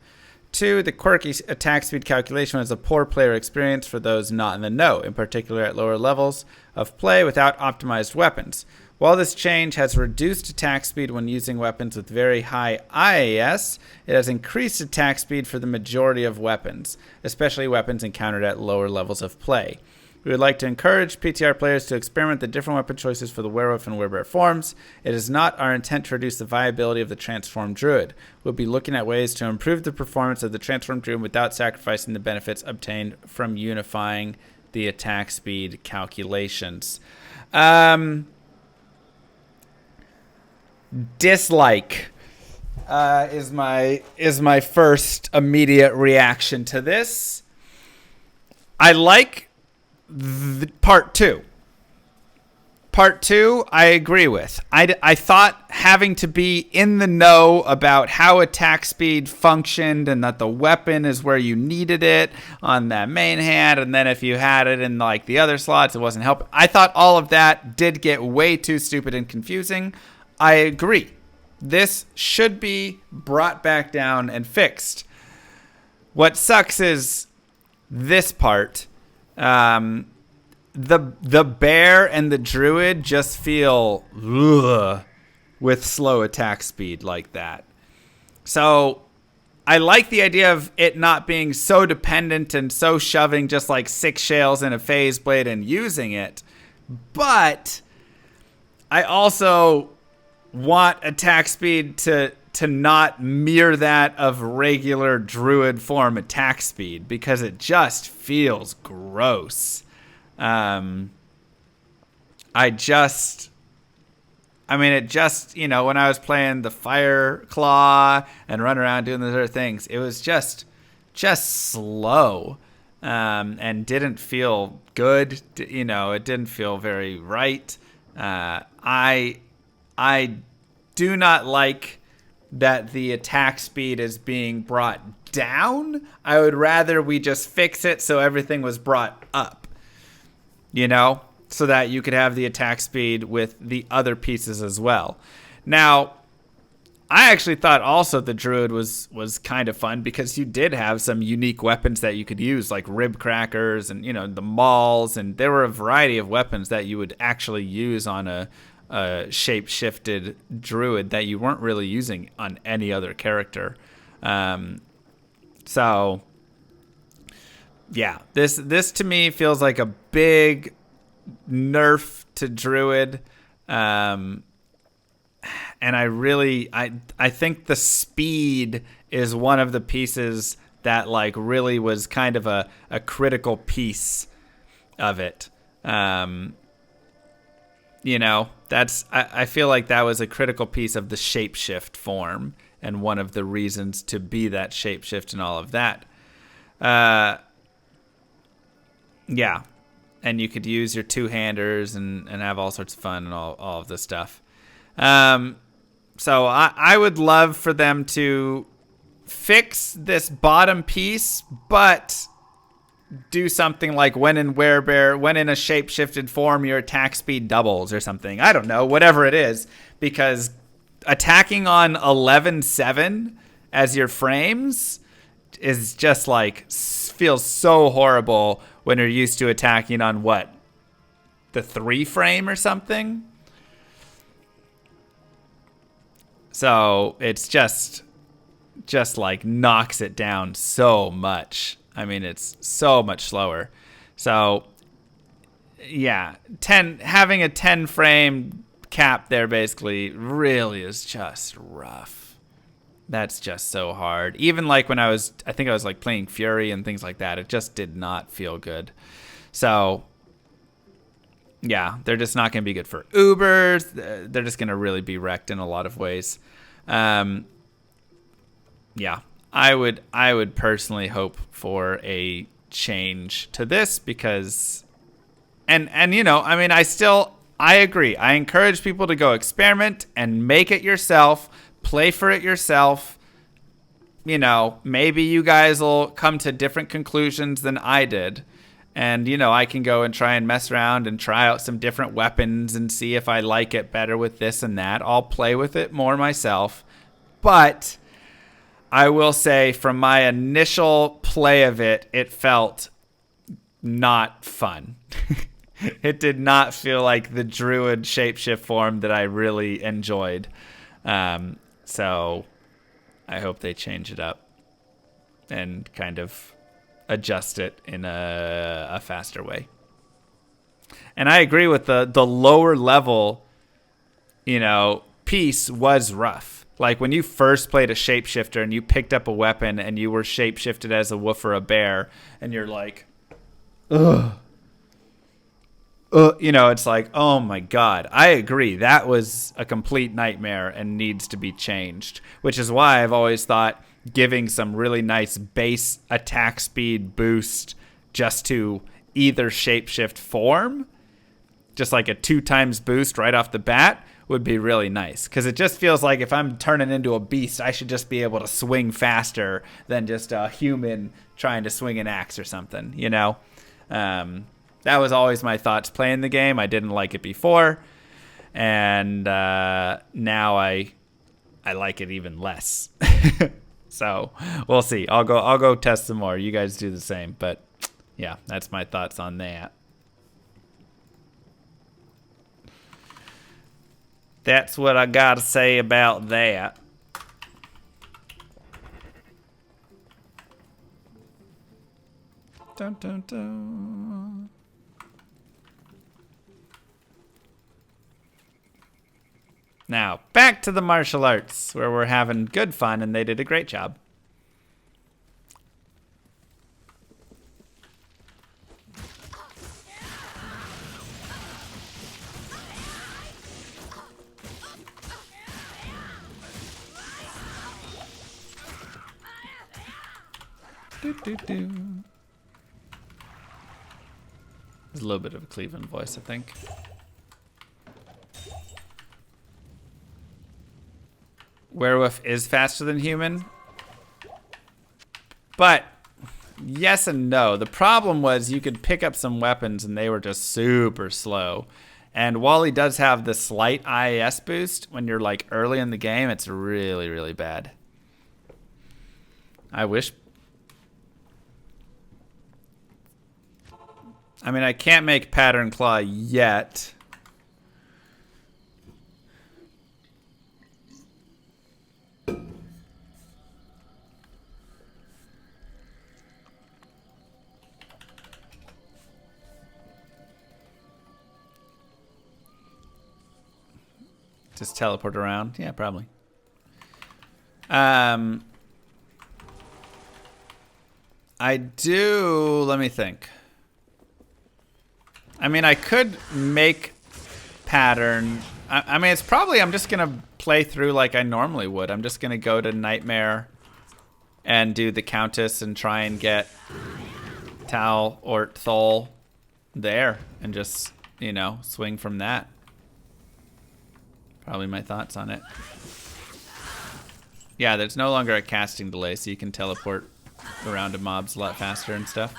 Two, the quirky attack speed calculation was a poor player experience for those not in the know, in particular at lower levels of play without optimized weapons. While this change has reduced attack speed when using weapons with very high IAS, it has increased attack speed for the majority of weapons, especially weapons encountered at lower levels of play. We would like to encourage PTR players to experiment the different weapon choices for the Werewolf and Werebear forms. It is not our intent to reduce the viability of the Transformed Druid. We'll be looking at ways to improve the performance of the Transformed Druid without sacrificing the benefits obtained from unifying the attack speed calculations. Dislike is my first immediate reaction to this. I like part two. Part two, I agree with. I thought having to be in the know about how attack speed functioned and that the weapon is where you needed it on that main hand, and then if you had it in like the other slots, it wasn't helping. I thought all of that did get way too stupid and confusing. I agree. This should be brought back down and fixed. What sucks is this part. The bear and the druid just feel with slow attack speed like that. So I like the idea of it not being so dependent and so shoving just like 6 shales in a phase blade and using it. But I also want attack speed to not mirror that of regular druid form attack speed, because it just feels gross. It just, when I was playing the Fire Claw and run around doing those other things, it was just slow, and didn't feel good. It didn't feel very right. I do not like that the attack speed is being brought down. I would rather we just fix it so everything was brought up, so that you could have the attack speed with the other pieces as well. Now, I actually thought also the druid was kind of fun, because you did have some unique weapons that you could use, like rib crackers and, the mauls, and there were a variety of weapons that you would actually use on a shape-shifted druid that you weren't really using on any other character. So, yeah, this to me feels like a big nerf to druid, and I think the speed is one of the pieces that like really was kind of a critical piece of it. I feel like that was a critical piece of the shapeshift form, and one of the reasons to be that shapeshift and all of that. Yeah. And you could use your two-handers and have all sorts of fun and all of this stuff. So I would love for them to fix this bottom piece, but do something like when in a shape-shifted form, your attack speed doubles or something. I don't know, whatever it is. Because attacking on 11-7 as your frames is just like, feels so horrible when you're used to attacking on what? The 3 frame or something? So it's just like knocks it down so much. It's so much slower. So yeah, having a 10 frame cap there basically really is just rough. That's just so hard. Even like when I think I was like playing Fury and things like that, it just did not feel good. So yeah, they're just not going to be good for Ubers. They're just going to really be wrecked in a lot of ways. Yeah, I would personally hope for a change to this, because, I agree. I encourage people to go experiment and make it yourself. Play for it yourself. Maybe you guys will come to different conclusions than I did. And, I can go and try and mess around and try out some different weapons and see if I like it better with this and that. I'll play with it more myself. But I will say, from my initial play of it, it felt not fun. It did not feel like the druid shapeshift form that I really enjoyed. So I hope they change it up and kind of adjust it in a faster way. And I agree with the lower level, piece was rough. Like when you first played a shapeshifter and you picked up a weapon and you were shapeshifted as a wolf or a bear, and you're like, ugh. It's like, oh my God. I agree. That was a complete nightmare and needs to be changed, which is why I've always thought giving some really nice base attack speed boost just to either shapeshift form, just like a 2x boost right off the bat, would be really nice. Because it just feels like if I'm turning into a beast, I should just be able to swing faster than just a human trying to swing an axe or something, That was always my thoughts playing the game. I didn't like it before, and now I like it even less. So we'll see. I'll go test some more. You guys do the same. But Yeah, that's my thoughts on that. That's what I gotta say about that. Dun, dun, dun. Now, back to the martial arts, where we're having good fun, and they did a great job. Do, do, do. There's a little bit of a Cleveland voice, I think. Werewolf is faster than human. But yes and no. The problem was you could pick up some weapons and they were just super slow. And while he does have the slight IAS boost, when you're like early in the game, it's really, really bad. I wish... I mean, I can't make Pattern Claw yet. Just teleport around? Yeah, probably. I do... Let me think. I mean, I could make Pattern... I mean, it's probably... I'm just going to play through like I normally would. I'm just going to go to Nightmare and do the Countess and try and get Tal or Thol there and just, you know, swing from that. Probably my thoughts on it. Yeah, there's no longer a casting delay, so you can teleport around to mobs a lot faster and stuff.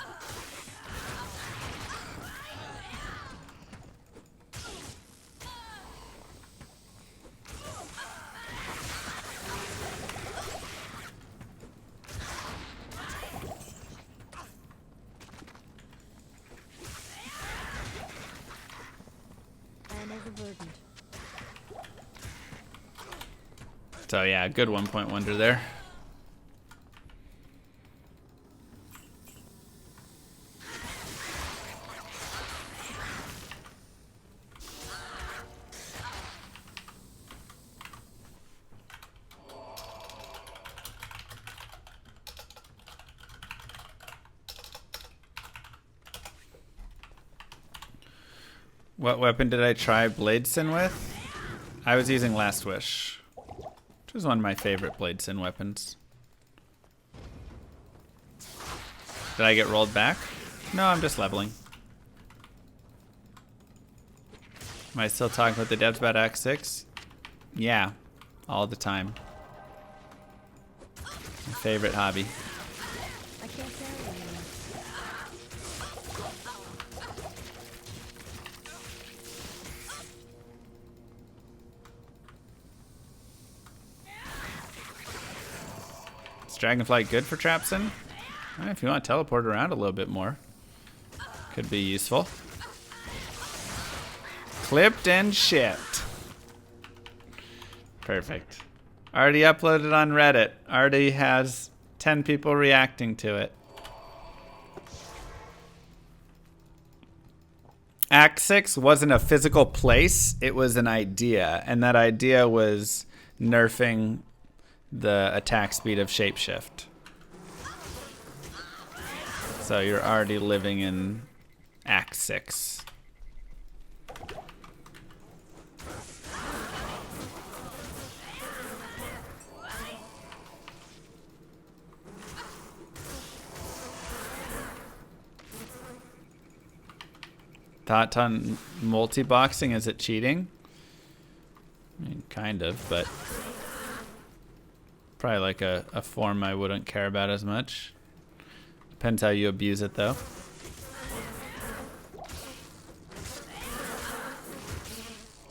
I am overburdened. So yeah, good 1-point wonder there. What weapon did I try Bladesin with? I was using Last Wish, which was one of my favorite Bladesin weapons. Did I get rolled back? No, I'm just leveling. Am I still talking with the devs about Act 6? Yeah, all the time. My favorite hobby. I can't carry anymore. Is Dragonflight good for Trapson? If you want to teleport around a little bit more, could be useful. Clipped and shipped. Perfect. Already uploaded on Reddit. Already has 10 people reacting to it. Act 6 wasn't a physical place, it was an idea. And that idea was nerfing the attack speed of Shapeshift. So you're already living in Act 6. Thought on multi-boxing, is it cheating? I mean, kind of, but probably like a form I wouldn't care about as much. Depends how you abuse it, though.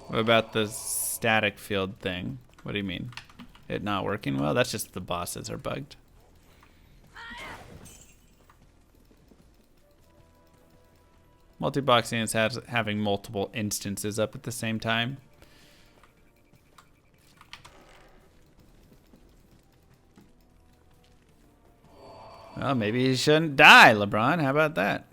What about the static field thing? What do you mean? It not working well? That's just the bosses are bugged. Multi-boxing is having multiple instances up at the same time. Well, maybe he shouldn't die, LeBron. How about that?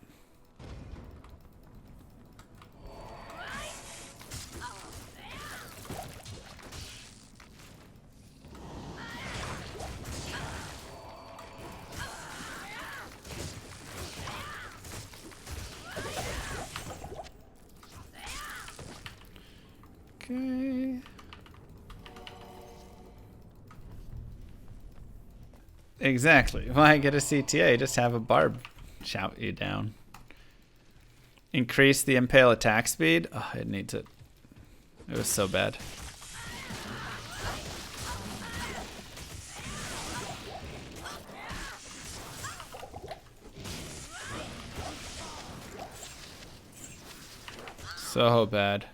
Okay. Exactly. Why get a CTA? Just have a barb shout you down. Increase the impale attack speed. Oh, it needs it. It was so bad. So bad.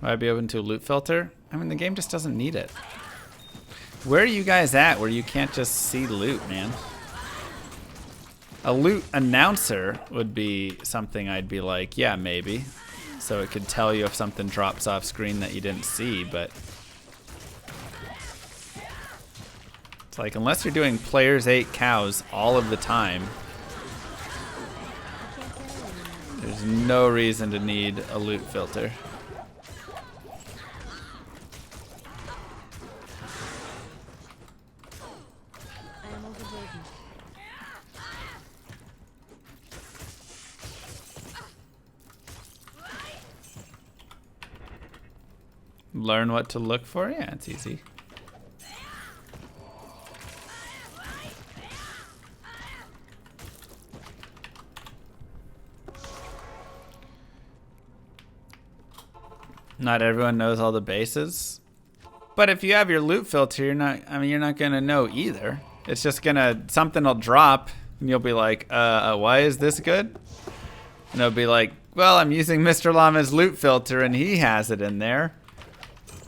Would I be open to a loot filter? I mean, the game just doesn't need it. Where are you guys at where you can't just see loot, man? A loot announcer would be something I'd be like, yeah, maybe. So it could tell you if something drops off screen that you didn't see, but... It's like, unless you're doing players 8 cows all of the time, there's no reason to need a loot filter. Learn what to look for? Yeah, it's easy. Not everyone knows all the bases. But if you have your loot filter, you're not gonna know either. It's just something will drop and you'll be like, why is this good? And it'll be like, well, I'm using Mr. Llama's loot filter and he has it in there.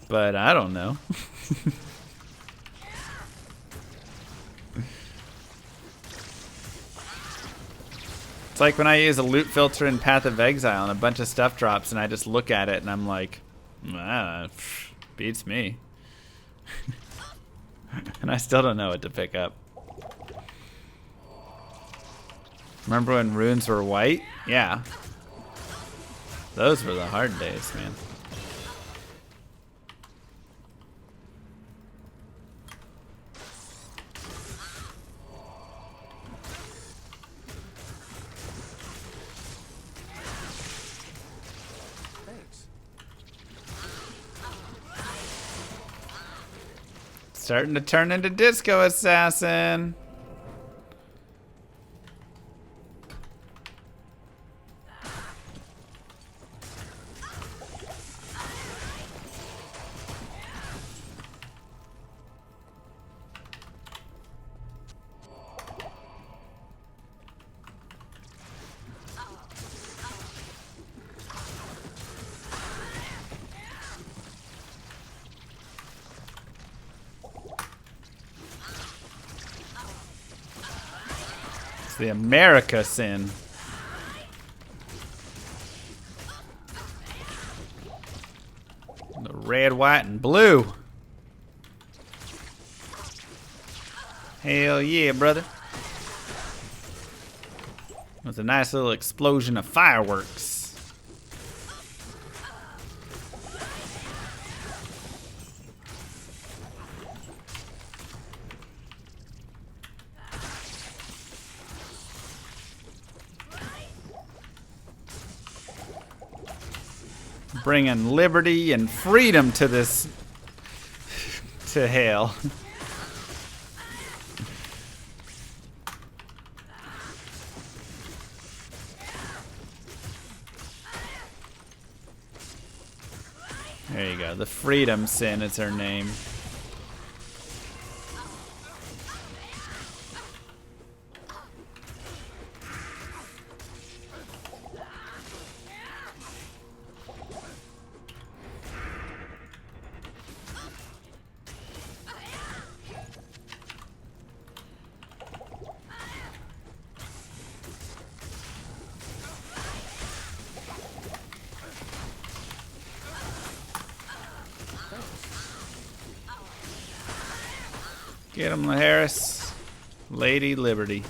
But I don't know. It's like when I use a loot filter in Path of Exile and a bunch of stuff drops and I just look at it and I'm like, beats me. And I still don't know what to pick up. Remember when runes were white? Yeah. Those were the hard days, man. Starting to turn into Disco Assassin. The America sin. The red, white, and blue. Hell yeah, brother. With a nice little explosion of fireworks. Bringing liberty and freedom to this, to hell. There you go. The Freedom Sin is her name. Get him, Harris. Lady Liberty.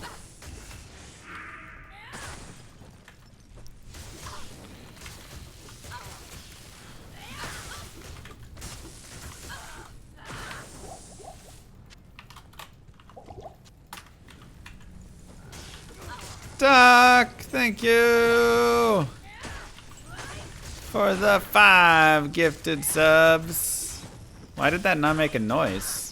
Duck, thank you for the 5 gifted subs. Why did that not make a noise?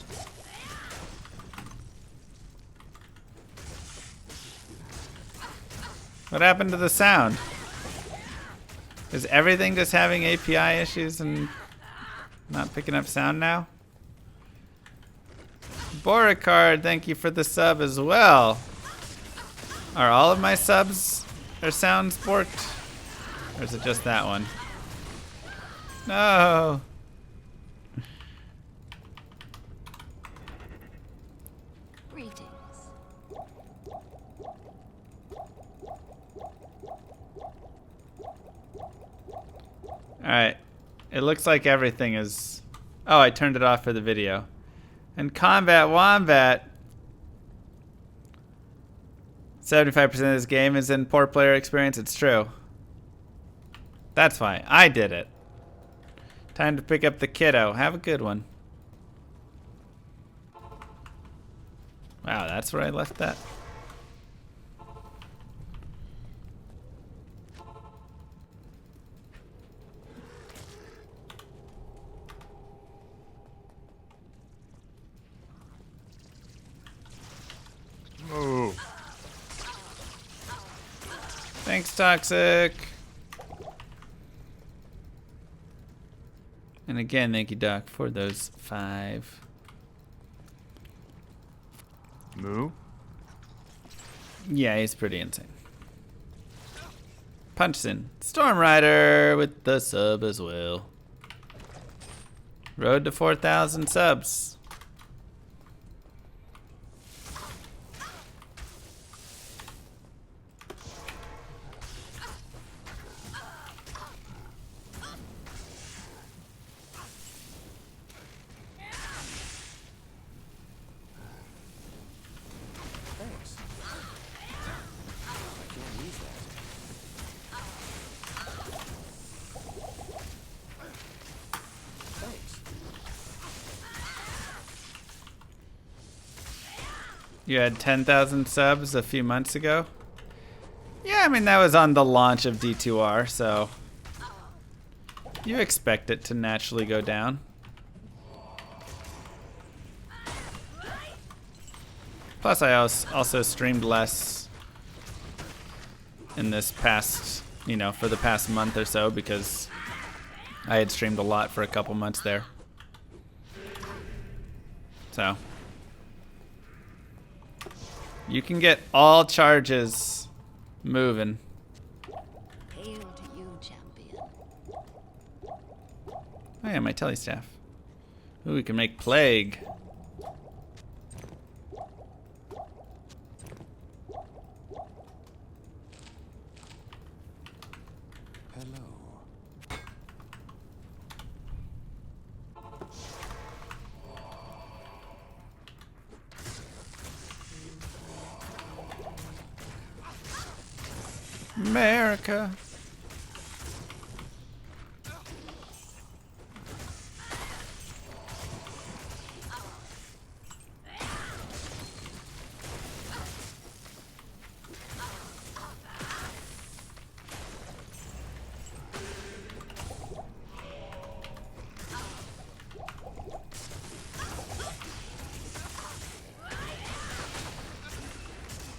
What happened to the sound? Is everything just having API issues and not picking up sound now? Boricard, thank you for the sub as well. Are all of my subs or sounds borked? Or is it just that one? No. Greetings. Alright. It looks like everything is... Oh, I turned it off for the video. And Combat Wombat. 75% of this game is in poor player experience. It's true. That's why. I did it. Time to pick up the kiddo. Have a good one. Wow, that's where I left that. Move. Thanks, Toxic. And again, thank you, Doc, for those 5. Moo. Yeah, he's pretty insane. Punchson. Storm Rider with the sub as well. Road to 4,000 subs. Thanks. I can't use that. Thanks. You had 10,000 subs a few months ago? Yeah, I mean, that was on the launch of D2R, so you expect it to naturally go down. Plus, I also streamed less in this past, for the past month or so because I had streamed a lot for a couple months there. So, you can get all charges moving. Hail to you, champion. Oh yeah, my telestaff. Ooh, we can make plague. Hello. America.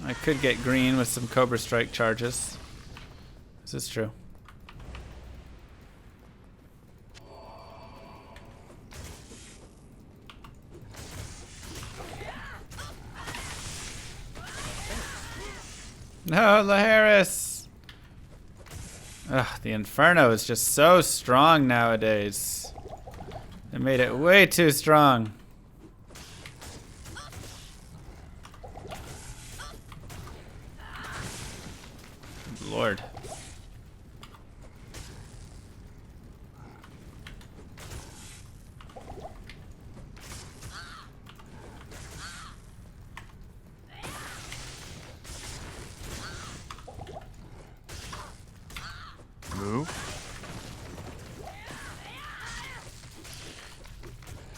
I could get green with some Cobra Strike charges. This is true. No, Laharis! Ugh, the Inferno is just so strong nowadays. They made it way too strong. Lord.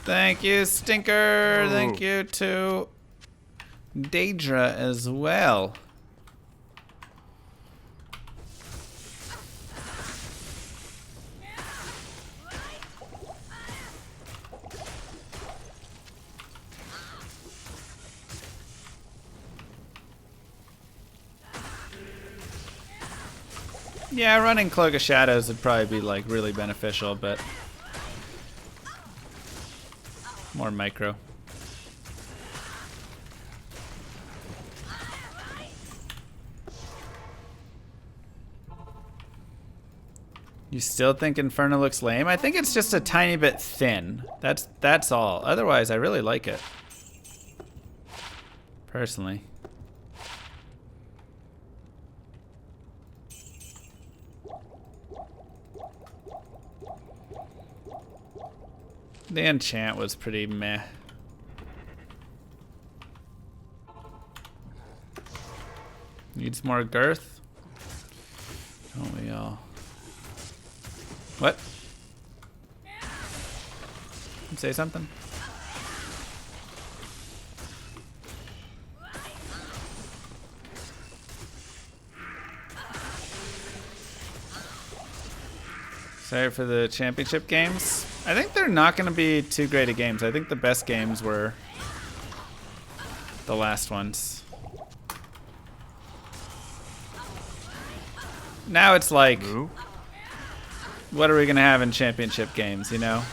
Thank you, Stinker. Whoa. Thank you to Daedra as well. Yeah, running Cloak of Shadows would probably be like really beneficial, but more micro. You still think Inferno looks lame? I think it's just a tiny bit thin. That's all. Otherwise, I really like it. Personally. The enchant was pretty meh. Needs more girth. Don't we all? What? Say something? Sorry for the championship games. I think they're not going to be too great of games. I think the best games were the last ones. Now it's like, Moo. what are we going to have in championship games, you know?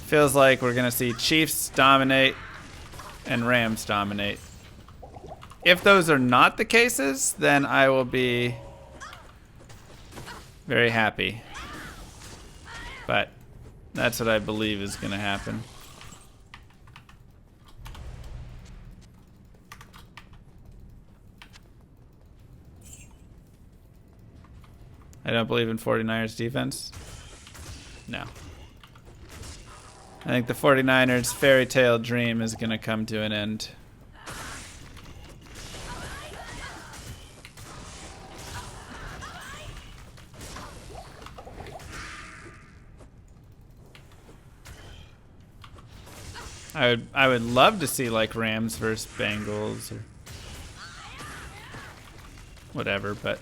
Feels like we're going to see Chiefs dominate and Rams dominate. If those are not the cases, then I will be very happy. But that's what I believe is going to happen. I don't believe in 49ers defense. No. I think the 49ers fairy tale dream is going to come to an end. I would love to see like Rams versus Bengals or whatever, but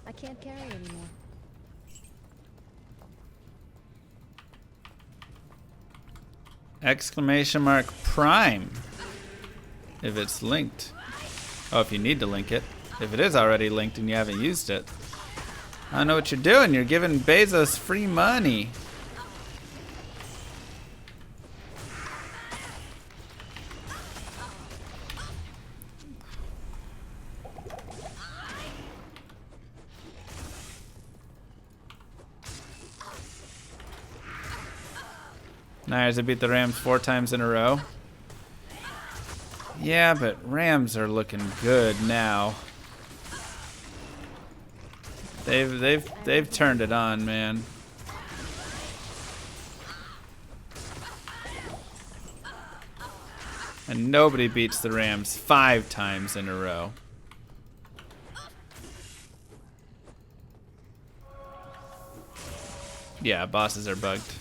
I can't carry anymore. exclamation mark prime if it's linked. Oh, if you need to link it. If it is already linked and you haven't used it. I don't know what you're doing. You're giving Bezos free money. Niners have beat the Rams 4 times in a row. Yeah, but Rams are looking good now. They've turned it on, man. And nobody beats the Rams 5 times in a row. Yeah, bosses are bugged.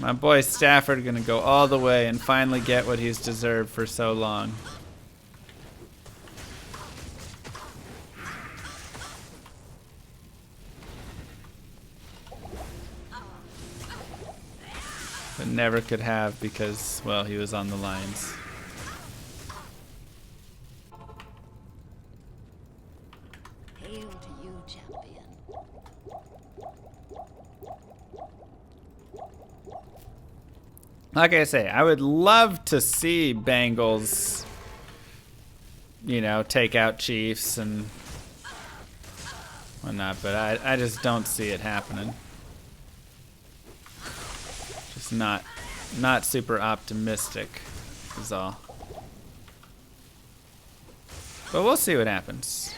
My boy Stafford gonna go all the way and finally get what he's deserved for so long. But never could have because, well, he was on the Lions. Hail to you, champion. Like I say, I would love to see Bengals, you know, take out Chiefs and whatnot, but I just don't see it happening. Just not super optimistic is all. But we'll see what happens.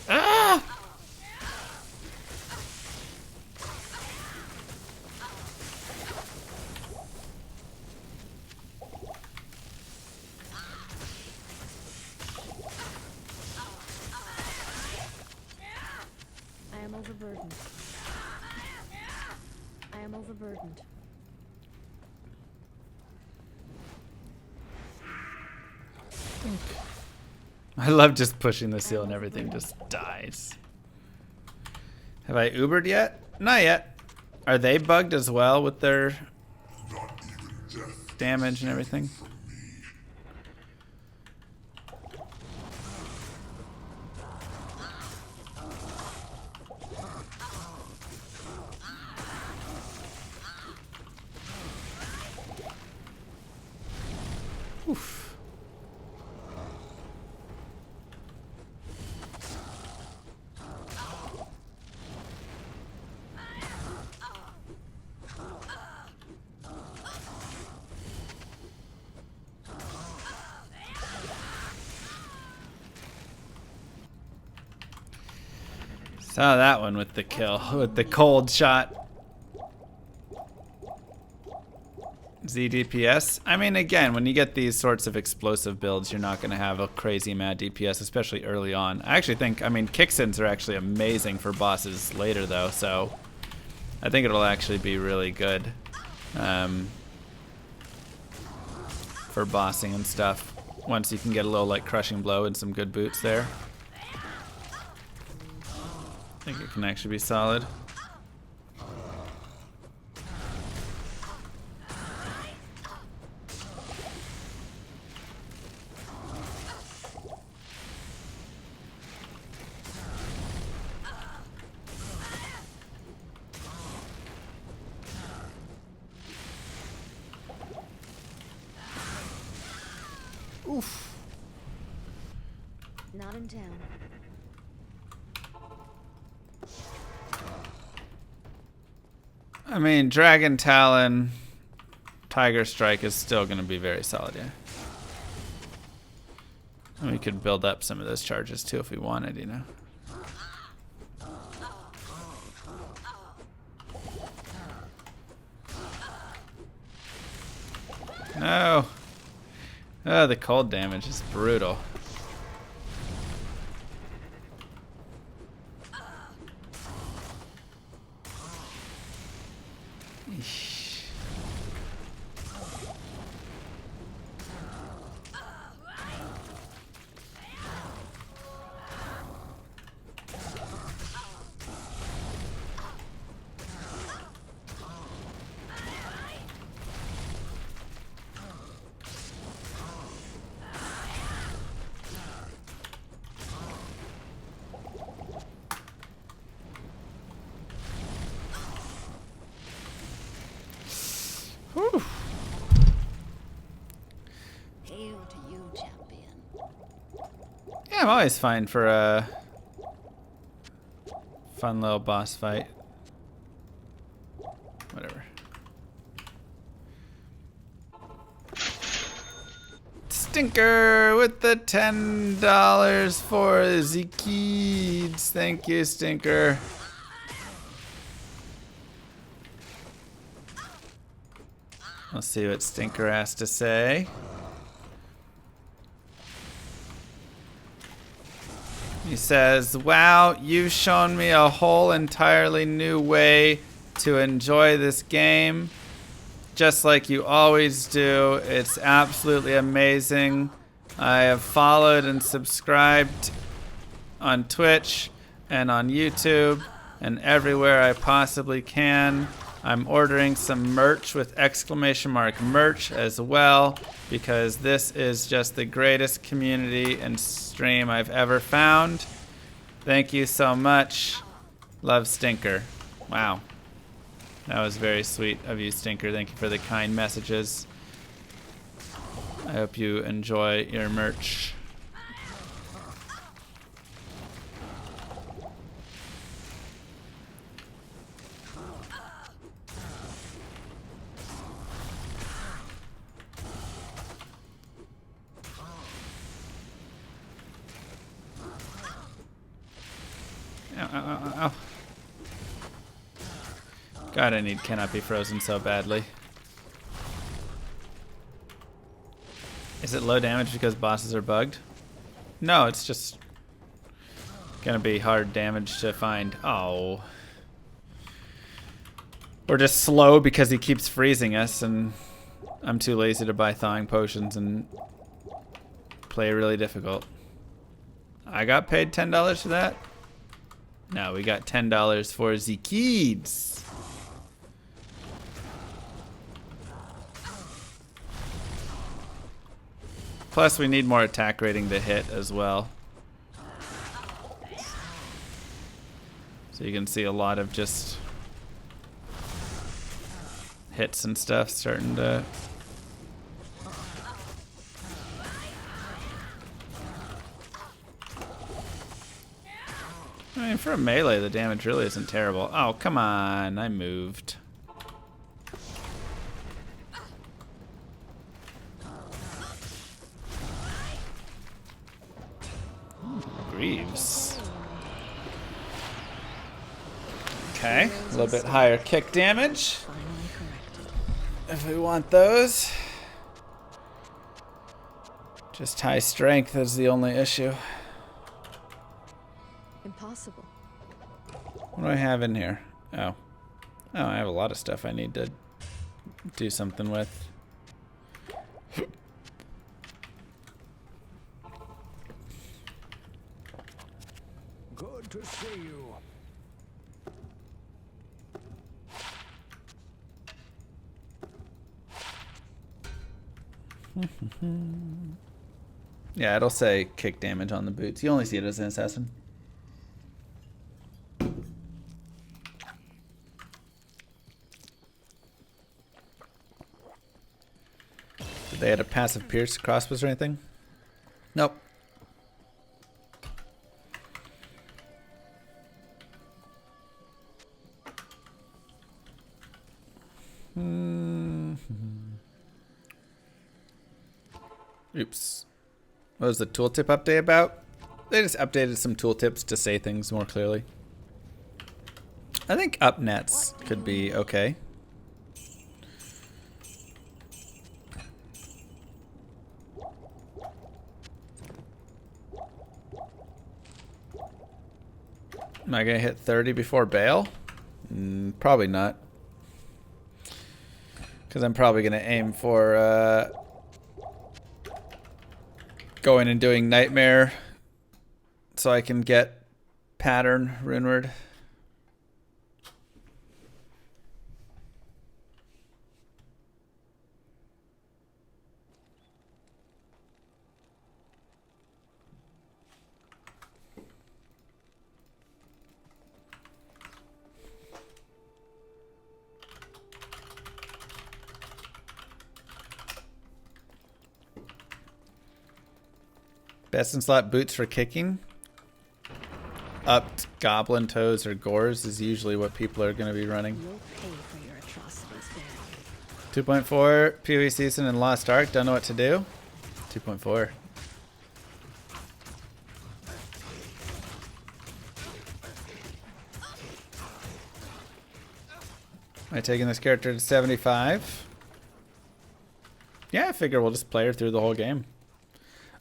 Ah! I am overburdened. I am overburdened. I love just pushing the seal and everything just dies. Have I Ubered yet? Not yet. Are they bugged as well with their damage and everything? Oof. Saw that one with the kill, with the cold shot. ZDPS. I mean, again, when you get these sorts of explosive builds, you're not going to have a crazy mad DPS, especially early on. I actually think, I mean, kicksins are actually amazing for bosses later, though, so I think it'll actually be really good for bossing and stuff once you can get a little, like, crushing blow and some good boots there. I think it can actually be solid. Oof. Not in town. I mean, Dragon Talon, Tiger Strike is still going to be very solid, yeah. And we could build up some of those charges too if we wanted, you know. No. Oh, the cold damage is brutal. Eesh. Whew. Hail to you, champion. Yeah, I'm always fine for a fun little boss fight. Whatever. Stinker with the $10 for the kids. Thank you, Stinker. Let's see what Stinker has to say. He says, wow, you've shown me a whole entirely new way to enjoy this game. Just like you always do. It's absolutely amazing. I have followed and subscribed on Twitch and on YouTube and everywhere I possibly can. I'm ordering some merch with exclamation mark merch as well because this is just the greatest community and stream I've ever found. Thank you so much. Love, Stinker. Wow. That was very sweet of you, Stinker. Thank you for the kind messages. I hope you enjoy your merch. God, I need cannot be frozen so badly. Is it low damage because bosses are bugged? No, it's just gonna be hard damage to find. Oh. We're just slow because he keeps freezing us, and I'm too lazy to buy thawing potions and play really difficult. I got paid $10 for that? No, we got $10 for the kids. Plus, we need more attack rating to hit as well. So you can see a lot of just hits and stuff starting to... I mean, for a melee, the damage really isn't terrible. Oh, come on. I moved. Greaves. Okay, a little bit higher kick damage. Finally corrected. If we want those. Just high strength is the only issue. Impossible. What do I have in here? Oh. Oh, I have a lot of stuff I need to do something with. Good to see you. Yeah, it'll say kick damage on the boots. You only see it as an assassin. Did they add a passive pierce crossbows or anything? Nope. Oops. What was the tooltip update about? They just updated some tooltips to say things more clearly. I think up nets could be okay. Am I gonna hit 30 before bail? Probably not. Because I'm probably gonna aim for going and doing Nightmare so I can get Pattern Runeward. Best in slot boots for kicking. Upped goblin toes or gores is usually what people are going to be running. You'll pay for your atrocities, Barry. 2.4 PoE season in Lost Ark. Don't know what to do. 2.4. Am I taking this character to 75? Yeah, I figure we'll just play her through the whole game.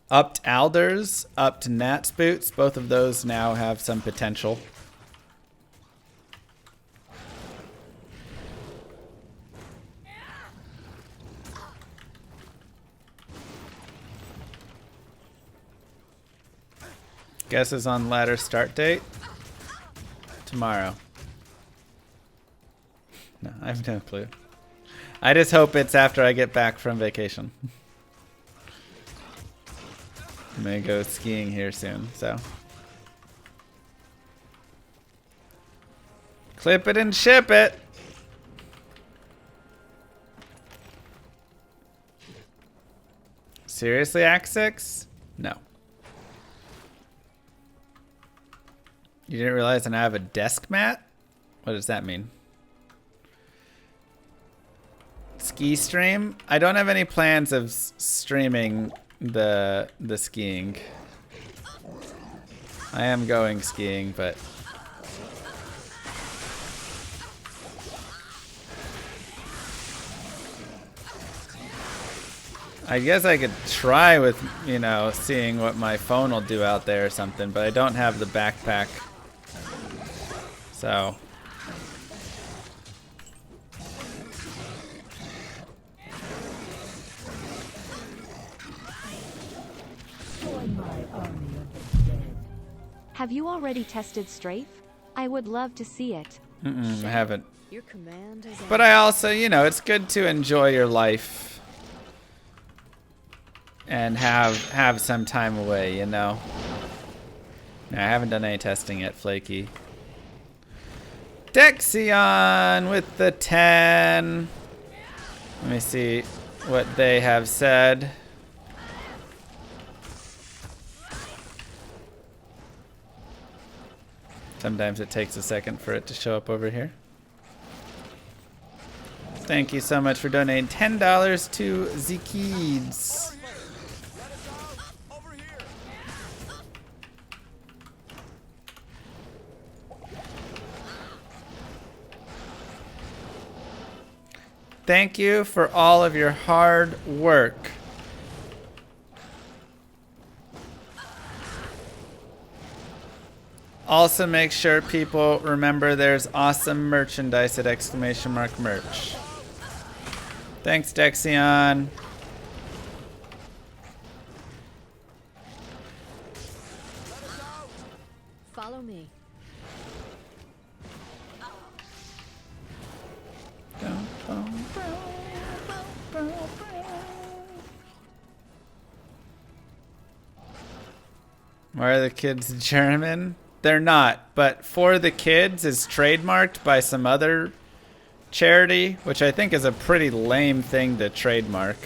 Upped Alders, upped Nat's boots. Both of those now have some potential. Guesses on ladder start date? Tomorrow. No, I have no clue. I just hope it's after I get back from vacation. I'm gonna go skiing here soon, so. Clip it and ship it! Seriously, Act 6? No. You didn't realize I now have a desk mat? What does that mean? Ski stream? I don't have any plans of streaming the skiing. I am going skiing, but I guess I could try with, you know, seeing what my phone will do out there or something, but I don't have the backpack. So. Join my army of the dead. Have you already tested Strafe? I would love to see it. I haven't. Your command is But I also, you know, it's good to enjoy your life and have some time away, you know. I haven't done any testing yet, Flaky. Dexion with the 10. Let me see what they have said. Sometimes it takes a second for it to show up over here. Thank you so much for donating $10 to Zekids. Thank you for all of your hard work. Also make sure people remember there's awesome merchandise at !merch. Thanks, Dexion. Follow me. Why are the kids German? They're not, but For the Kids is trademarked by some other charity, which I think is a pretty lame thing to trademark.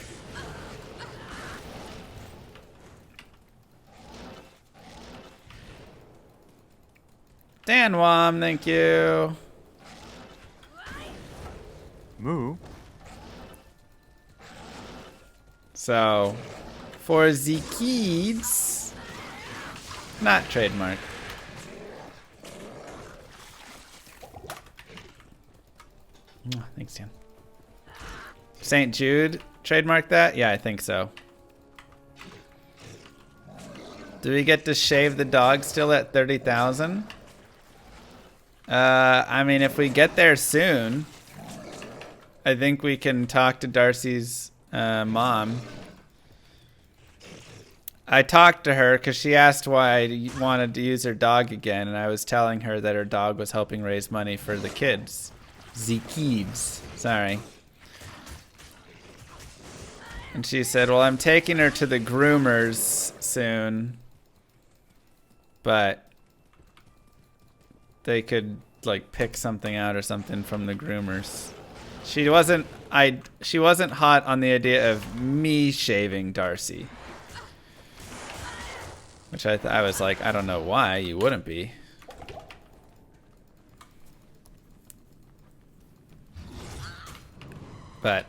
Dan Wom, thank you. Moo. So, for the kids, not trademark. Thanks, Dan. St. Jude trademark that? Yeah, I think so. Do we get to shave the dog still at 30,000? I mean, if we get there soon, I think we can talk to Darcy's mom. I talked to her because she asked why I wanted to use her dog again, and I was telling her that her dog was helping raise money for the kids. Zekids. Sorry. And she said, well, I'm taking her to the groomers soon, but they could like pick something out or something from the groomers. She wasn't hot on the idea of me shaving Darcy. Which I was like, I don't know why you wouldn't be. But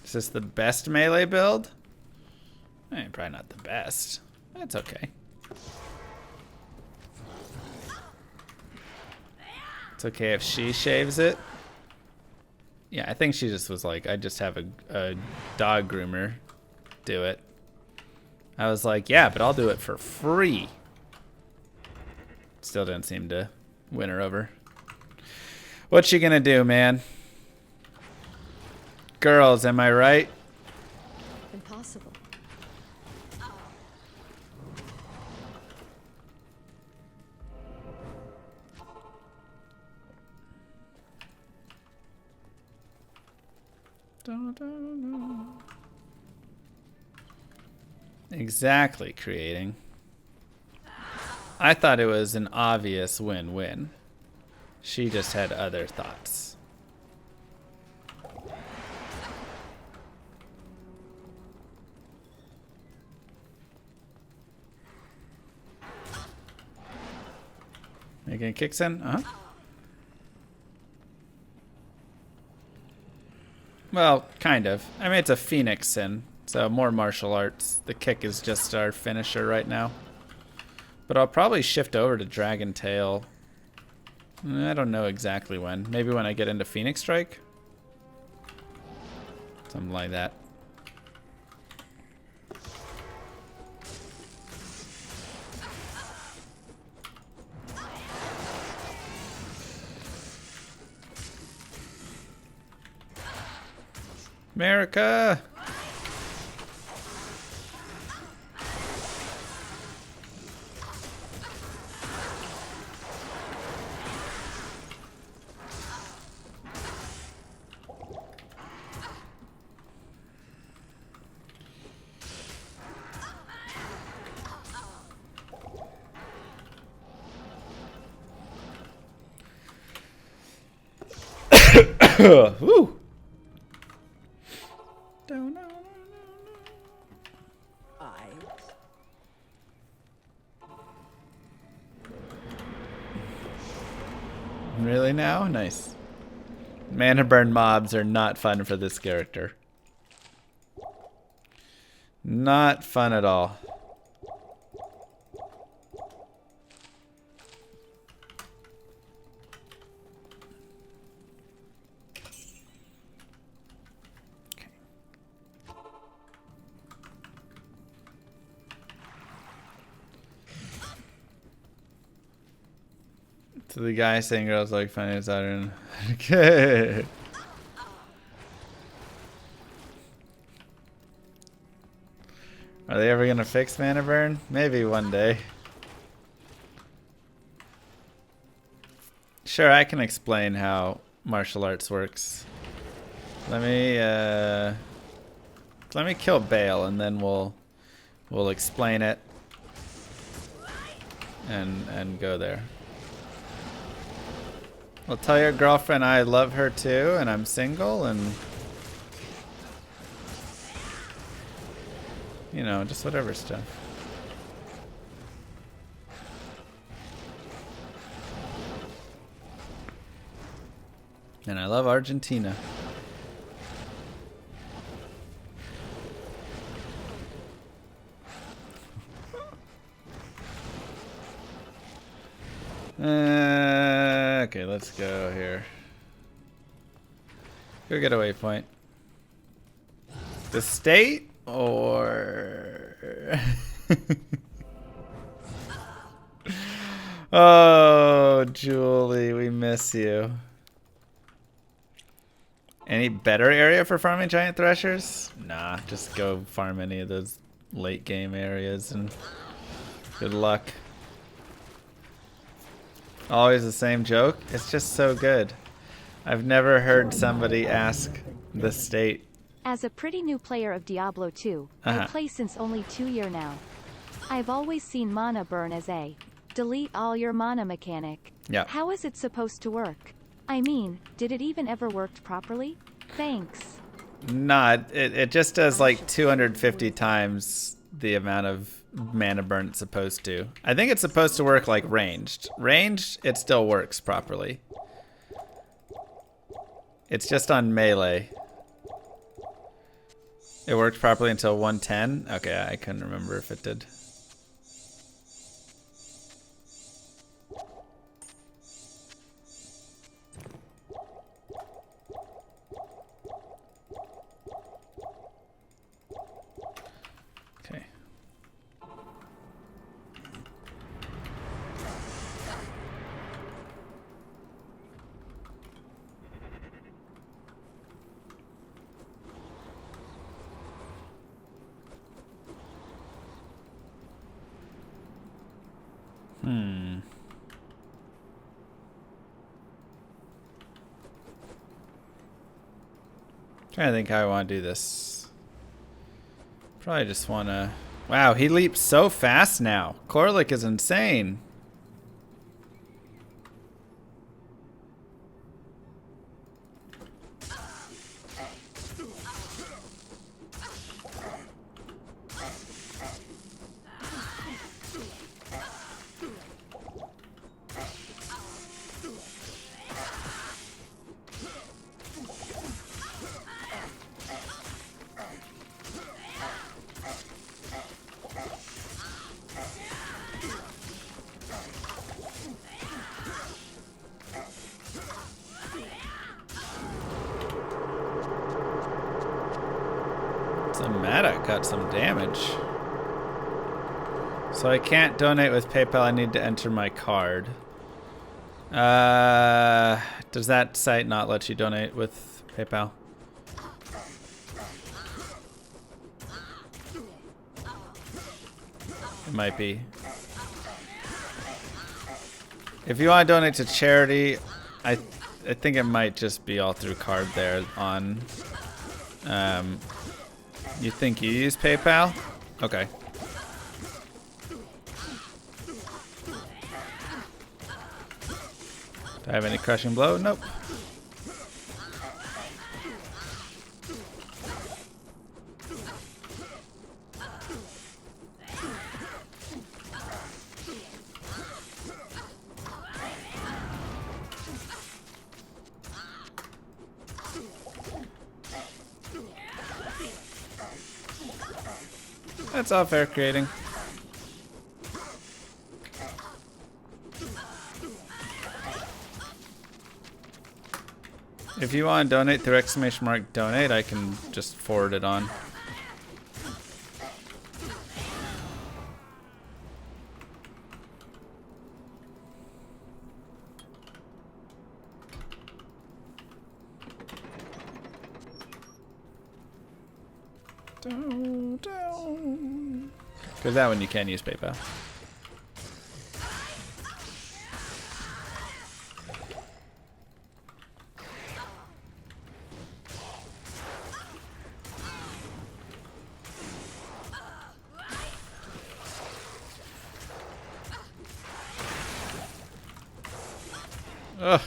is this the best melee build? Probably not the best. That's okay. It's okay if she shaves it. Yeah, I think she just was like, I just have a dog groomer do it. I was like, yeah, but I'll do it for free. Still didn't seem to win her over. What you gonna do, man? Girls, am I right? Impossible. Exactly, creating. I thought it was an obvious win-win. She just had other thoughts. Making kicks in? Uh-huh. Well, kind of. I mean, it's a Phoenix sin, so more martial arts. The kick is just our finisher right now. But I'll probably shift over to Dragon Tail. I don't know exactly when. Maybe when I get into Phoenix Strike? Something like that. America! Woo! Really now? Nice. Mana burn mobs are not fun for this character. Not fun at all. To the guy saying girls like funny as Saturn. Okay. Are they ever gonna fix mana burn? Maybe one day. Sure, I can explain how martial arts works. Let me kill Bale and then we'll explain it and go there. Well, tell your girlfriend I love her too, and I'm single, and you know, just whatever stuff. And I love Argentina. Okay, let's go here. Go get a waypoint. The state or oh, Julie, we miss you. Any better area for farming giant threshers? Nah, just go farm any of those late game areas and good luck. Always the same joke. It's just so good. I've never heard somebody ask the state. As a pretty new player of Diablo 2, I play since only 2 years now. I've always seen mana burn as a delete all your mana mechanic. Yeah. How is it supposed to work? I mean, did it even ever worked properly? Thanks. Nah, it just does like 250 times the amount of mana burn it's supposed to. I think it's supposed to work like ranged. Ranged, it still works properly. It's just on melee. It worked properly until 110? Okay, I couldn't remember if it did. Okay. Trying to think how I want to do this. Probably just want to... Wow, he leaps so fast now. Korlik is insane. The Maddox got some damage. So I can't donate with PayPal. I need to enter my card. Does that site not let you donate with PayPal? It might be. If you want to donate to charity, I think it might just be all through card there on. You think you use PayPal? Okay. Do I have any crushing blow? Nope. That's all fair creating. If you want to donate through !donate, I can just forward it on. Because that one you can use PayPal. Ugh.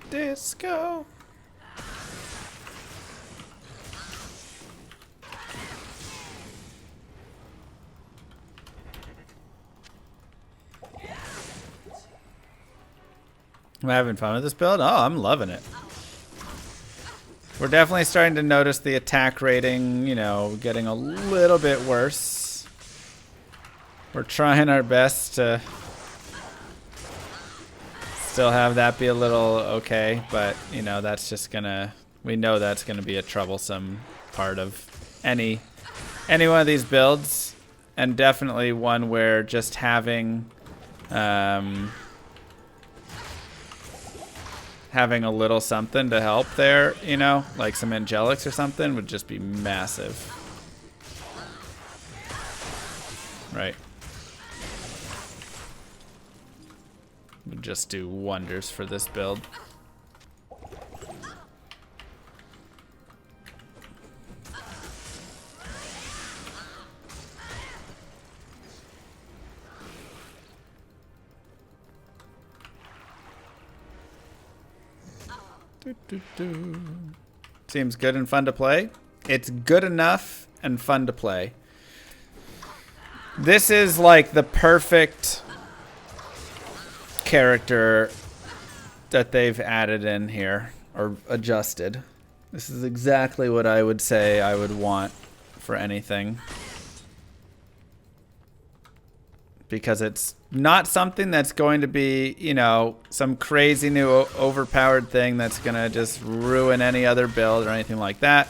Disco. I'm having fun with this build. Oh, I'm loving it. We're definitely starting to notice the attack rating, you know, getting a little bit worse. We're trying our best to still have that be a little okay, but, you know, that's just gonna, we know that's gonna be a troublesome part of any one of these builds, and definitely one where just having having a little something to help there, you know, like some angelics or something would just be massive. Right. Would just do wonders for this build. Seems good and fun to play. It's good enough and fun to play. This is like the perfect character that they've added in here or adjusted. This is exactly what I would say I would want for anything. Because it's not something that's going to be, you know, some crazy new overpowered thing that's going to just ruin any other build or anything like that.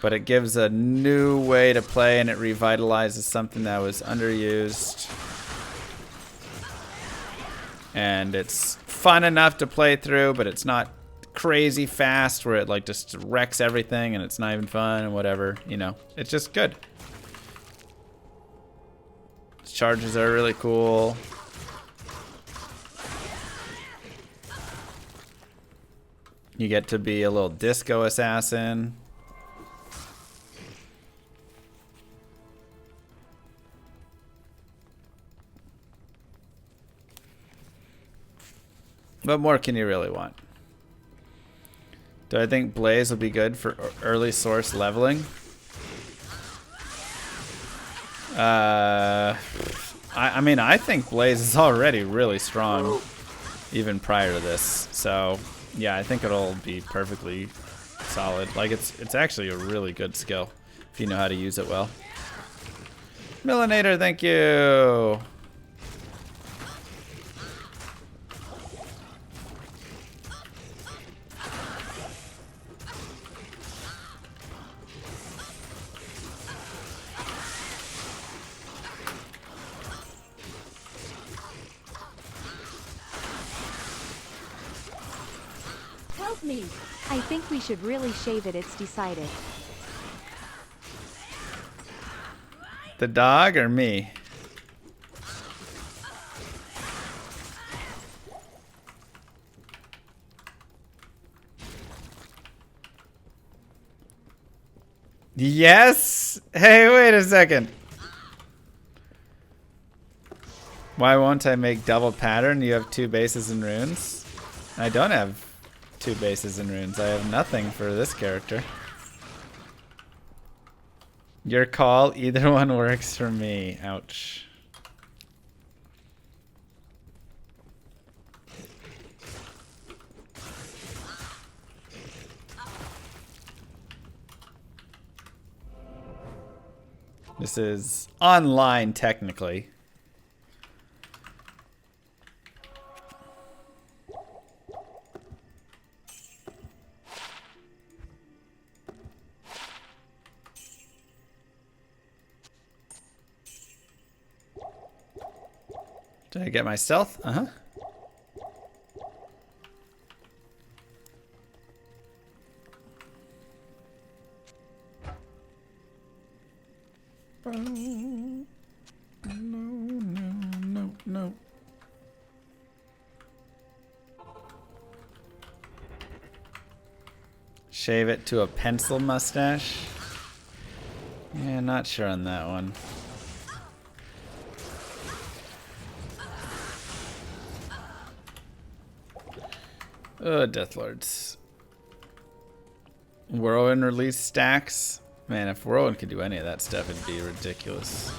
But it gives a new way to play, and it revitalizes something that was underused. And it's fun enough to play through, but it's not crazy fast where it like just wrecks everything and it's not even fun and whatever, you know. It's just good. Charges are really cool. You get to be a little disco assassin. What more can you really want? Do I think Blaze will be good for early source leveling? I mean, I think Blaze is already really strong, even prior to this. So, yeah, I think it'll be perfectly solid. Like, it's actually a really good skill if you know how to use it well. Millinator, thank you. Help me! I think we should really shave it, it's decided. The dog or me? Yes! Hey, wait a second. Why won't I make double pattern? You have 2 bases and runes? I don't have 2 bases and runes. I have nothing for this character. Your call, either one works for me. Ouch. This is online, technically. Did I get my stealth? Uh-huh. No. Shave it to a pencil mustache? Yeah, not sure on that one. Deathlords. Whirlwind release stacks. Man, if Whirlwind could do any of that stuff, it'd be ridiculous.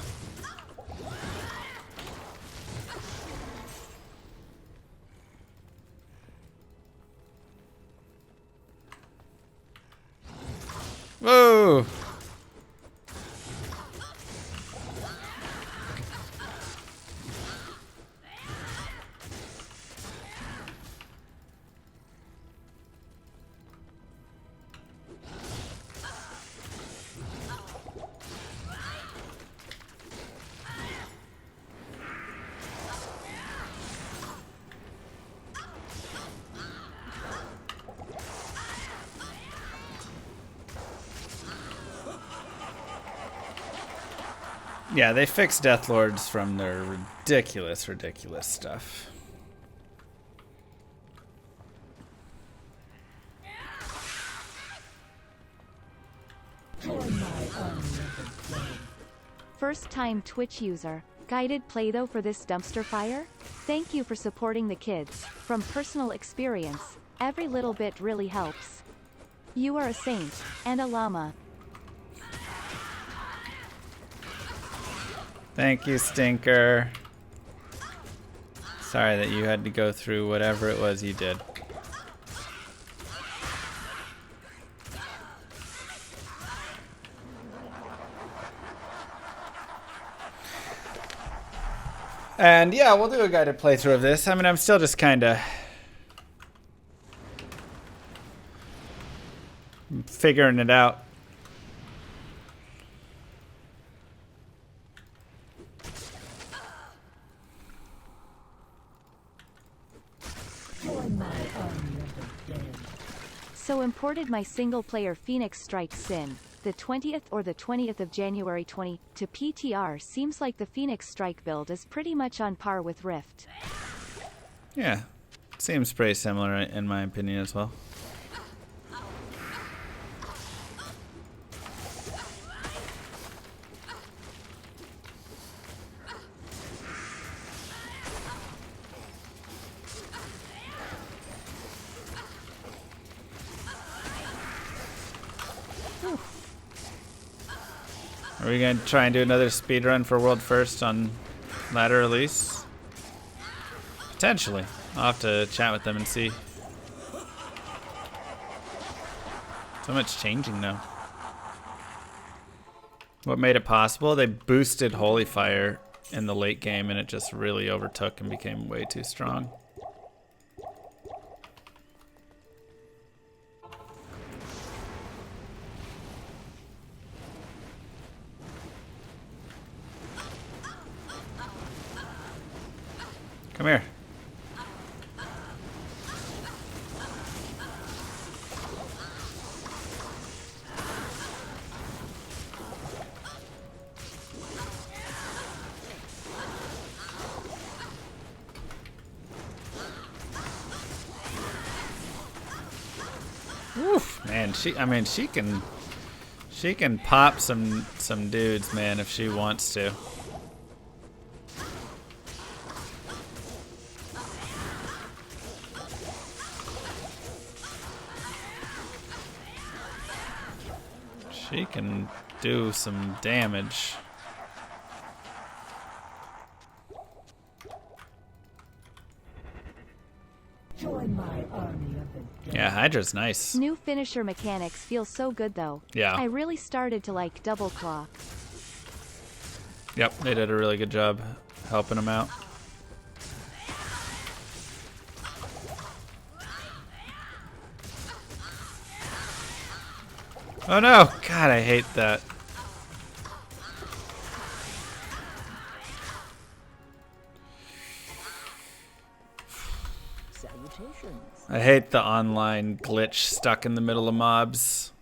Whoa! Yeah, they fixed Deathlords from their ridiculous stuff. First time Twitch user. Guided play though for this dumpster fire? Thank you for supporting the kids. From personal experience, every little bit really helps. You are a saint, and a llama. Thank you, Stinker. Sorry that you had to go through whatever it was you did. And yeah, we'll do a guided playthrough of this. I mean, I'm still just kind of figuring it out. So imported my single-player Phoenix Strike Sin, the 20th or the 20th of January 20, to PTR. Seems like the Phoenix Strike build is pretty much on par with Rift. Yeah, seems pretty similar in my opinion as well. Are we going to try and do another speedrun for World First on ladder release? Potentially. I'll have to chat with them and see. So much changing now. What made it possible? They boosted Holy Fire in the late game and it just really overtook and became way too strong. Come here. Oof, man, she can pop some dudes, man, if she wants to. She can do some damage. Join my army of the dead. Yeah, Hydra's nice. New finisher mechanics feel so good though. Yeah. I really started to like double claw. Yep, they did a really good job helping him out. Oh no! God, I hate that. Salutations. I hate the online glitch stuck in the middle of mobs.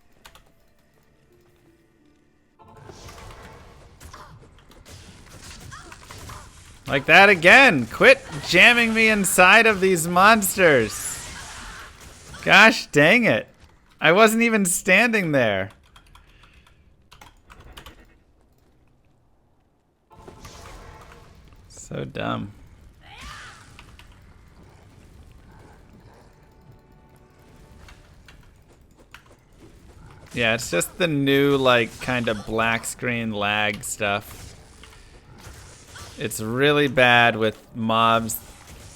Like that again! Quit jamming me inside of these monsters! Gosh dang it. I wasn't even standing there. So dumb. Yeah, it's just the new, like, kind of black screen lag stuff. It's really bad with mobs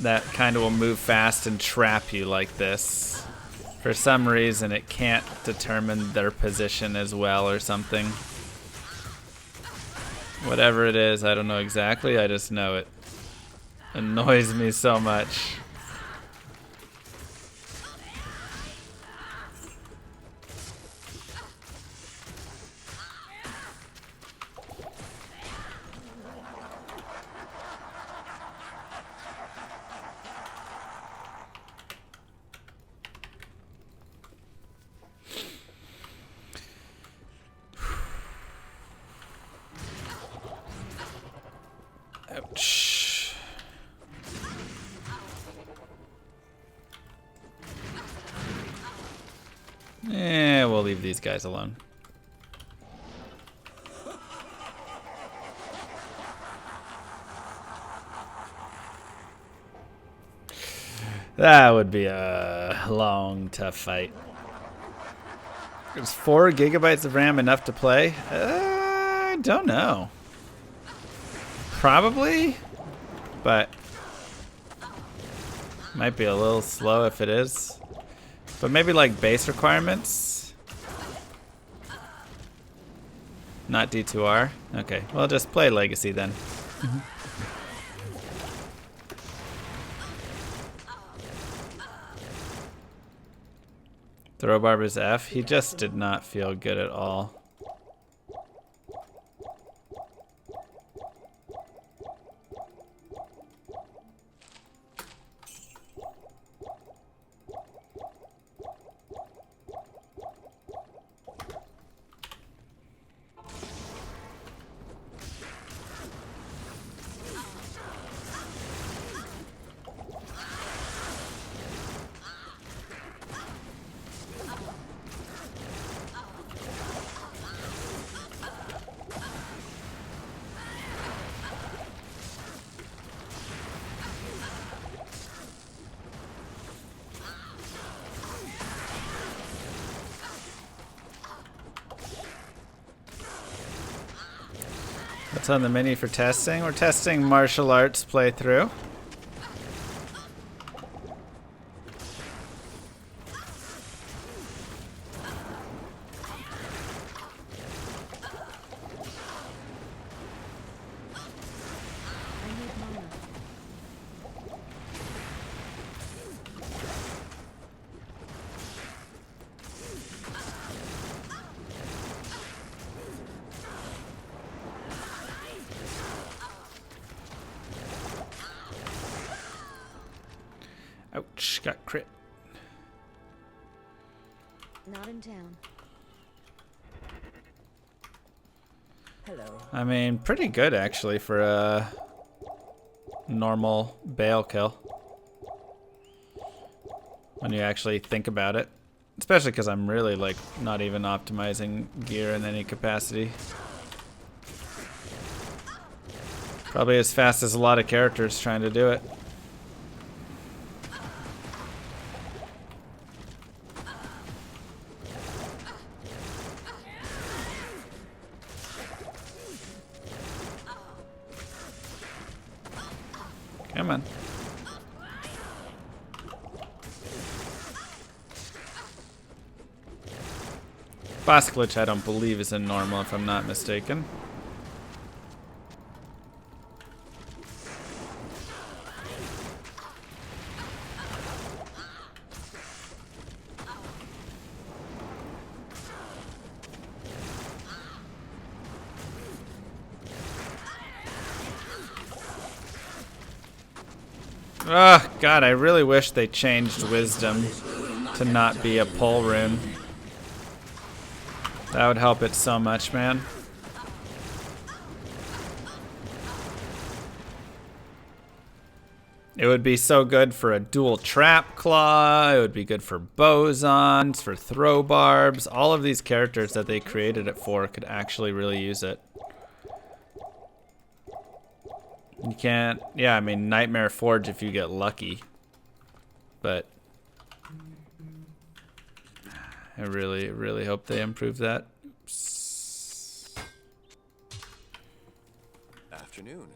that kind of will move fast and trap you like this. For some reason, it can't determine their position as well or something. Whatever it is, I don't know exactly, I just know it annoys me so much. Ouch. We'll leave these guys alone. That would be a long, tough fight. Is 4 gigabytes of RAM enough to play? I don't know. Probably, but might be a little slow if it is. But maybe like base requirements. Not D2R. Okay, well just play Legacy then. Throw Barber's F. He just did not feel good at all. What's on the menu for testing? We're testing martial arts playthrough. Ouch, got crit. Not in town. Hello. I mean, pretty good actually for a normal Bale kill. When you actually think about it. Especially because I'm really, like, not even optimizing gear in any capacity. Probably as fast as a lot of characters trying to do it. Come on. Boss glitch I don't believe is in normal if I'm not mistaken. Oh, God, I really wish they changed Wisdom to not be a pull rune. That would help it so much, man. It would be so good for a dual trap claw. It would be good for bosons, for throw barbs. All of these characters that they created it for could actually really use it. You can't, yeah, I mean, Nightmare Forge if you get lucky. But I really, really hope they improve that. Oops. Afternoon.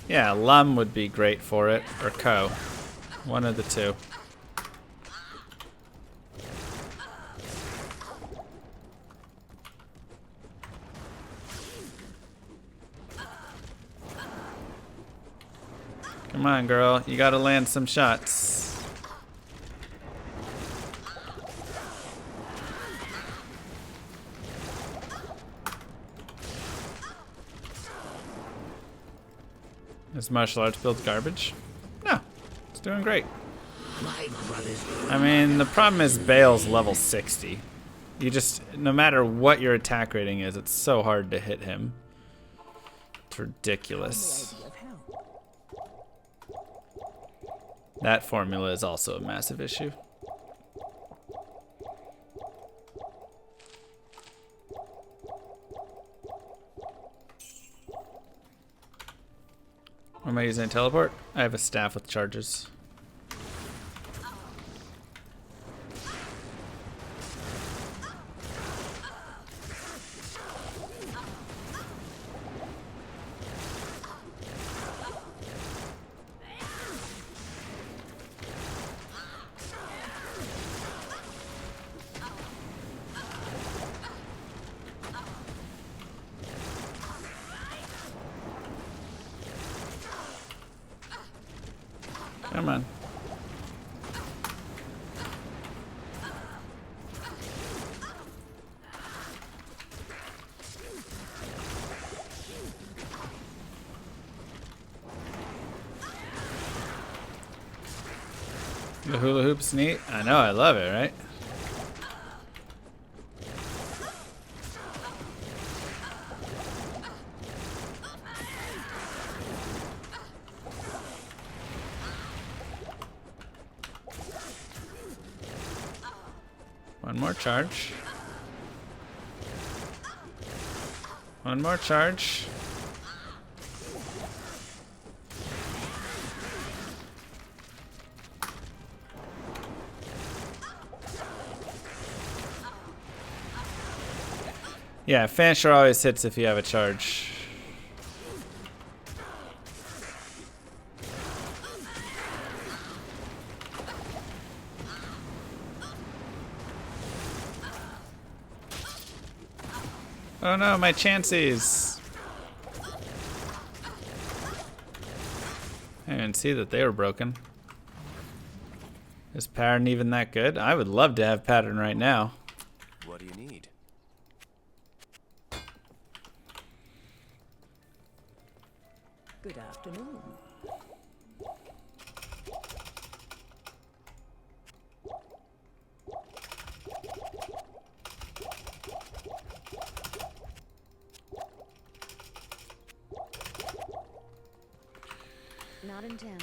Yeah, Lum would be great for it, or Ko. One of the two. Come on, girl. You gotta land some shots. Is martial arts build garbage? No. It's doing great. I mean, the problem is Bale's level 60. You just, no matter what your attack rating is, it's so hard to hit him. It's ridiculous. That formula is also a massive issue. Am I using a teleport? I have a staff with charges. Come on. The hula hoop's neat. I know, I love it, right? One more charge. One more charge. Yeah, finisher always hits if you have a charge. Oh no, my chances. I didn't see that they were broken. Is pattern even that good? I would love to have pattern right now. What do you need? Good afternoon. Not in town.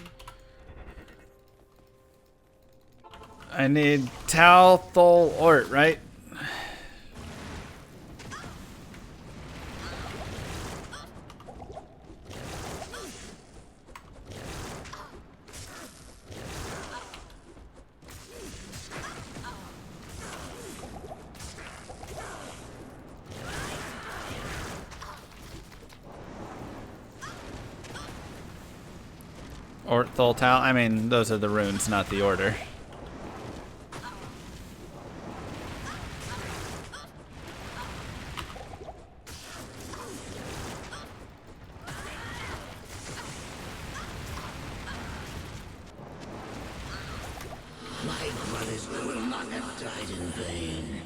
I need Tal, Thol, Ort, right? Ort, Thol, Tal. I mean, those are the runes, not the order. My brothers will not have died in vain.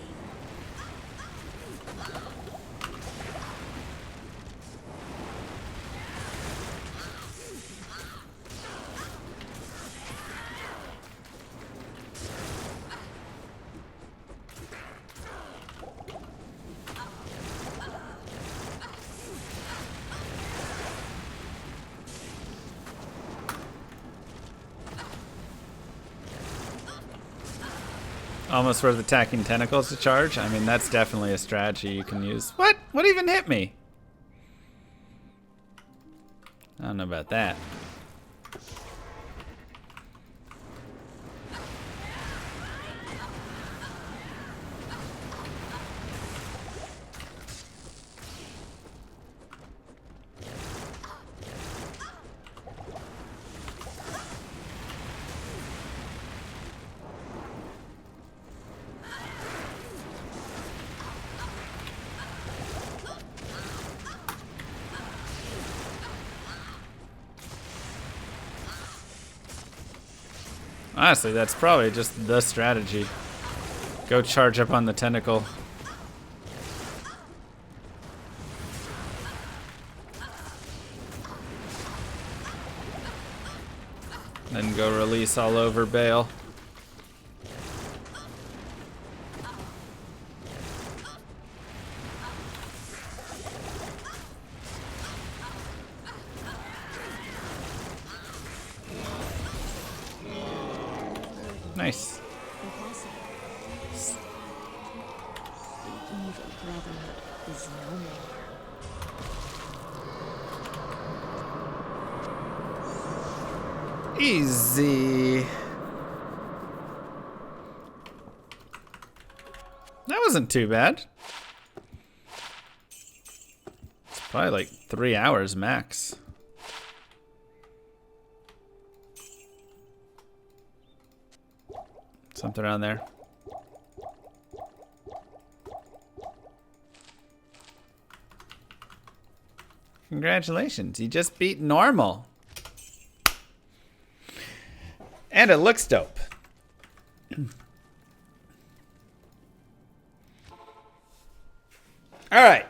Almost worth attacking tentacles to charge. I mean, that's definitely a strategy you can use. What? What even hit me? I don't know about that. Honestly, that's probably just the strategy. Go charge up on the tentacle. Then go release all over Bale. Nice. Impossible. The evil brotherhood is no more. Easy. That wasn't too bad. It's probably like 3 hours max. Something around there. Congratulations, you just beat normal. And it looks dope. All right.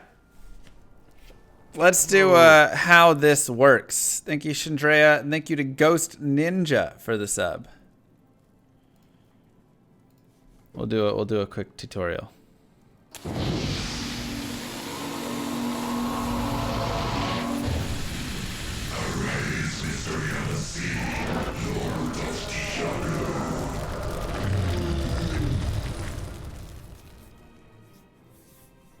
Let's do how this works. Thank you, Chandrea, and thank you to Ghost Ninja for the sub. We'll do a quick tutorial.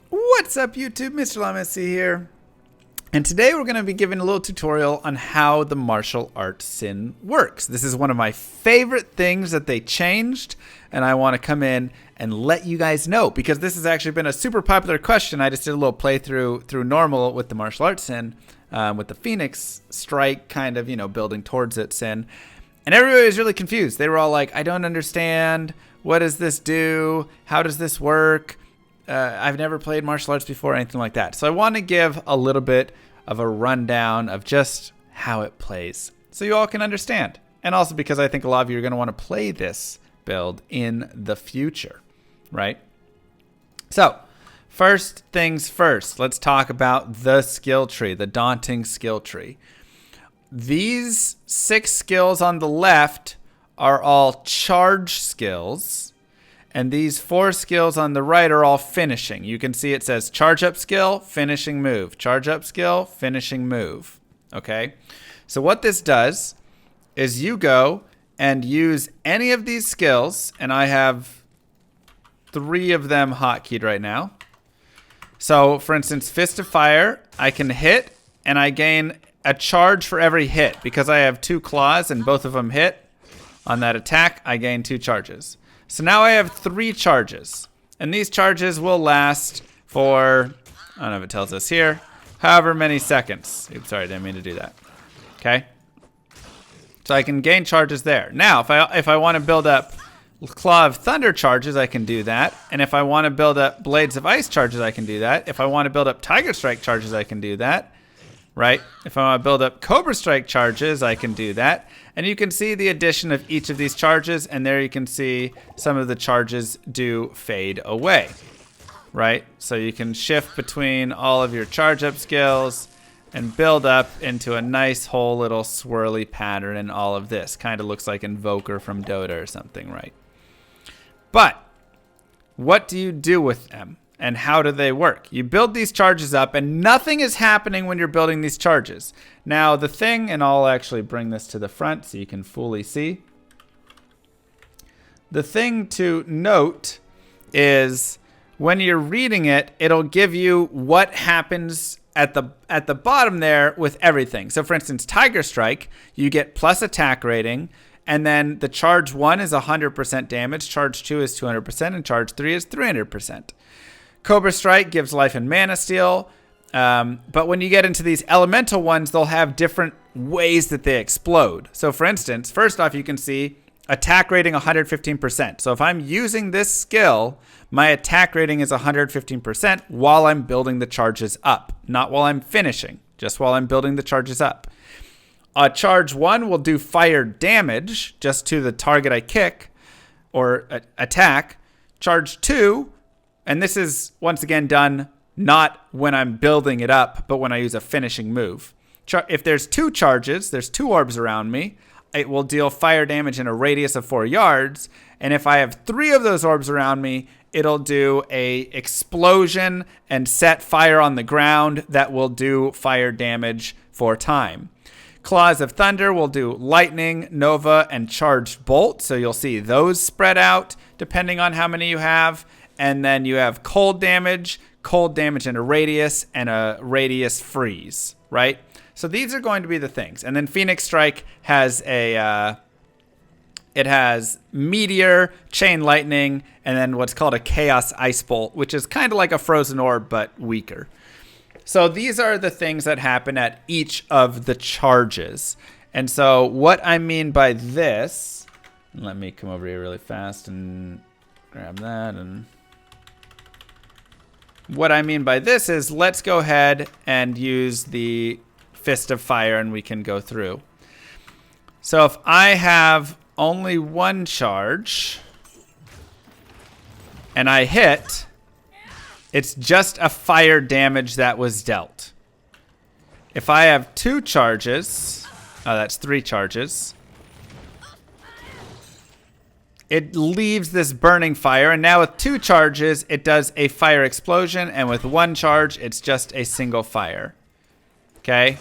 What's up, YouTube? Miscellaneous here. And today we're going to be giving a little tutorial on how the martial art sin works. This is one of my favorite things that they changed, and I want to come in and let you guys know, because this has actually been a super popular question. I just did a little playthrough through normal with the martial art sin, with the Phoenix strike kind of, building towards it sin. And everybody was really confused. They were all like, I don't understand. What does this do? How does this work? I've never played martial arts before or anything like that. So I want to give a little bit of a rundown of just how it plays so you all can understand. And also because I think a lot of you are going to want to play this build in the future, right? So first things first, let's talk about the skill tree, the daunting skill tree. These 6 skills on the left are all charge skills. And these 4 skills on the right are all finishing. You can see it says charge up skill, finishing move. Charge up skill, finishing move. Okay? So what this does is you go and use any of these skills. And I have 3 of them hotkeyed right now. So for instance, Fist of Fire, I can hit and I gain a charge for every hit. Because I have 2 claws and both of them hit on that attack, I gain 2 charges. So now I have 3 charges, and these charges will last for, I don't know if it tells us here, however many seconds. Oops, sorry, I didn't mean to do that. Okay? So I can gain charges there. Now, if I want to build up Claw of Thunder charges, I can do that. And if I want to build up Blades of Ice charges, I can do that. If I want to build up Tiger Strike charges, I can do that. Right? If I want to build up Cobra Strike charges, I can do that. And you can see the addition of each of these charges, and there you can see some of the charges do fade away, right? So you can shift between all of your charge up skills and build up into a nice whole little swirly pattern, and all of this kind of looks like Invoker from Dota or something, right? But what do you do with them? And how do they work? You build these charges up, and nothing is happening when you're building these charges. Now, the thing, and I'll actually bring this to the front so you can fully see. The thing to note is when you're reading it, it'll give you what happens at the bottom there with everything. So, for instance, Tiger Strike, you get plus attack rating, and then the charge 1 is 100% damage, charge 2 is 200%, and charge 3 is 300%. Cobra Strike gives life and mana steal, but when you get into these elemental ones, they'll have different ways that they explode. So for instance, first off, you can see attack rating 115%. So if I'm using this skill, my attack rating is 115% while I'm building the charges up, not while I'm finishing, just while I'm building the charges up. Charge 1 will do fire damage just to the target I kick or attack. Charge 2, and this is, once again, done not when I'm building it up, but when I use a finishing move. If there's 2 charges, there's 2 orbs around me, it will deal fire damage in a radius of 4 yards. And if I have 3 of those orbs around me, it'll do a explosion and set fire on the ground that will do fire damage for time. Claws of Thunder will do lightning, nova, and charged bolt. So you'll see those spread out depending on how many you have. And then you have cold damage in a radius, and a radius freeze, right? So these are going to be the things. And then Phoenix Strike has it has meteor, chain lightning, and then what's called a chaos ice bolt, which is kind of like a frozen orb, but weaker. So these are the things that happen at each of the charges. And so what I mean by this, let me come over here really fast and grab that, and what I mean by this is let's go ahead and use the Fist of Fire and we can go through. So if I have only 1 charge and I hit, it's just a fire damage that was dealt. If I have 2 charges, that's 3 charges, it leaves this burning fire, and now with 2 charges, it does a fire explosion, and with 1 charge, it's just a single fire. Okay?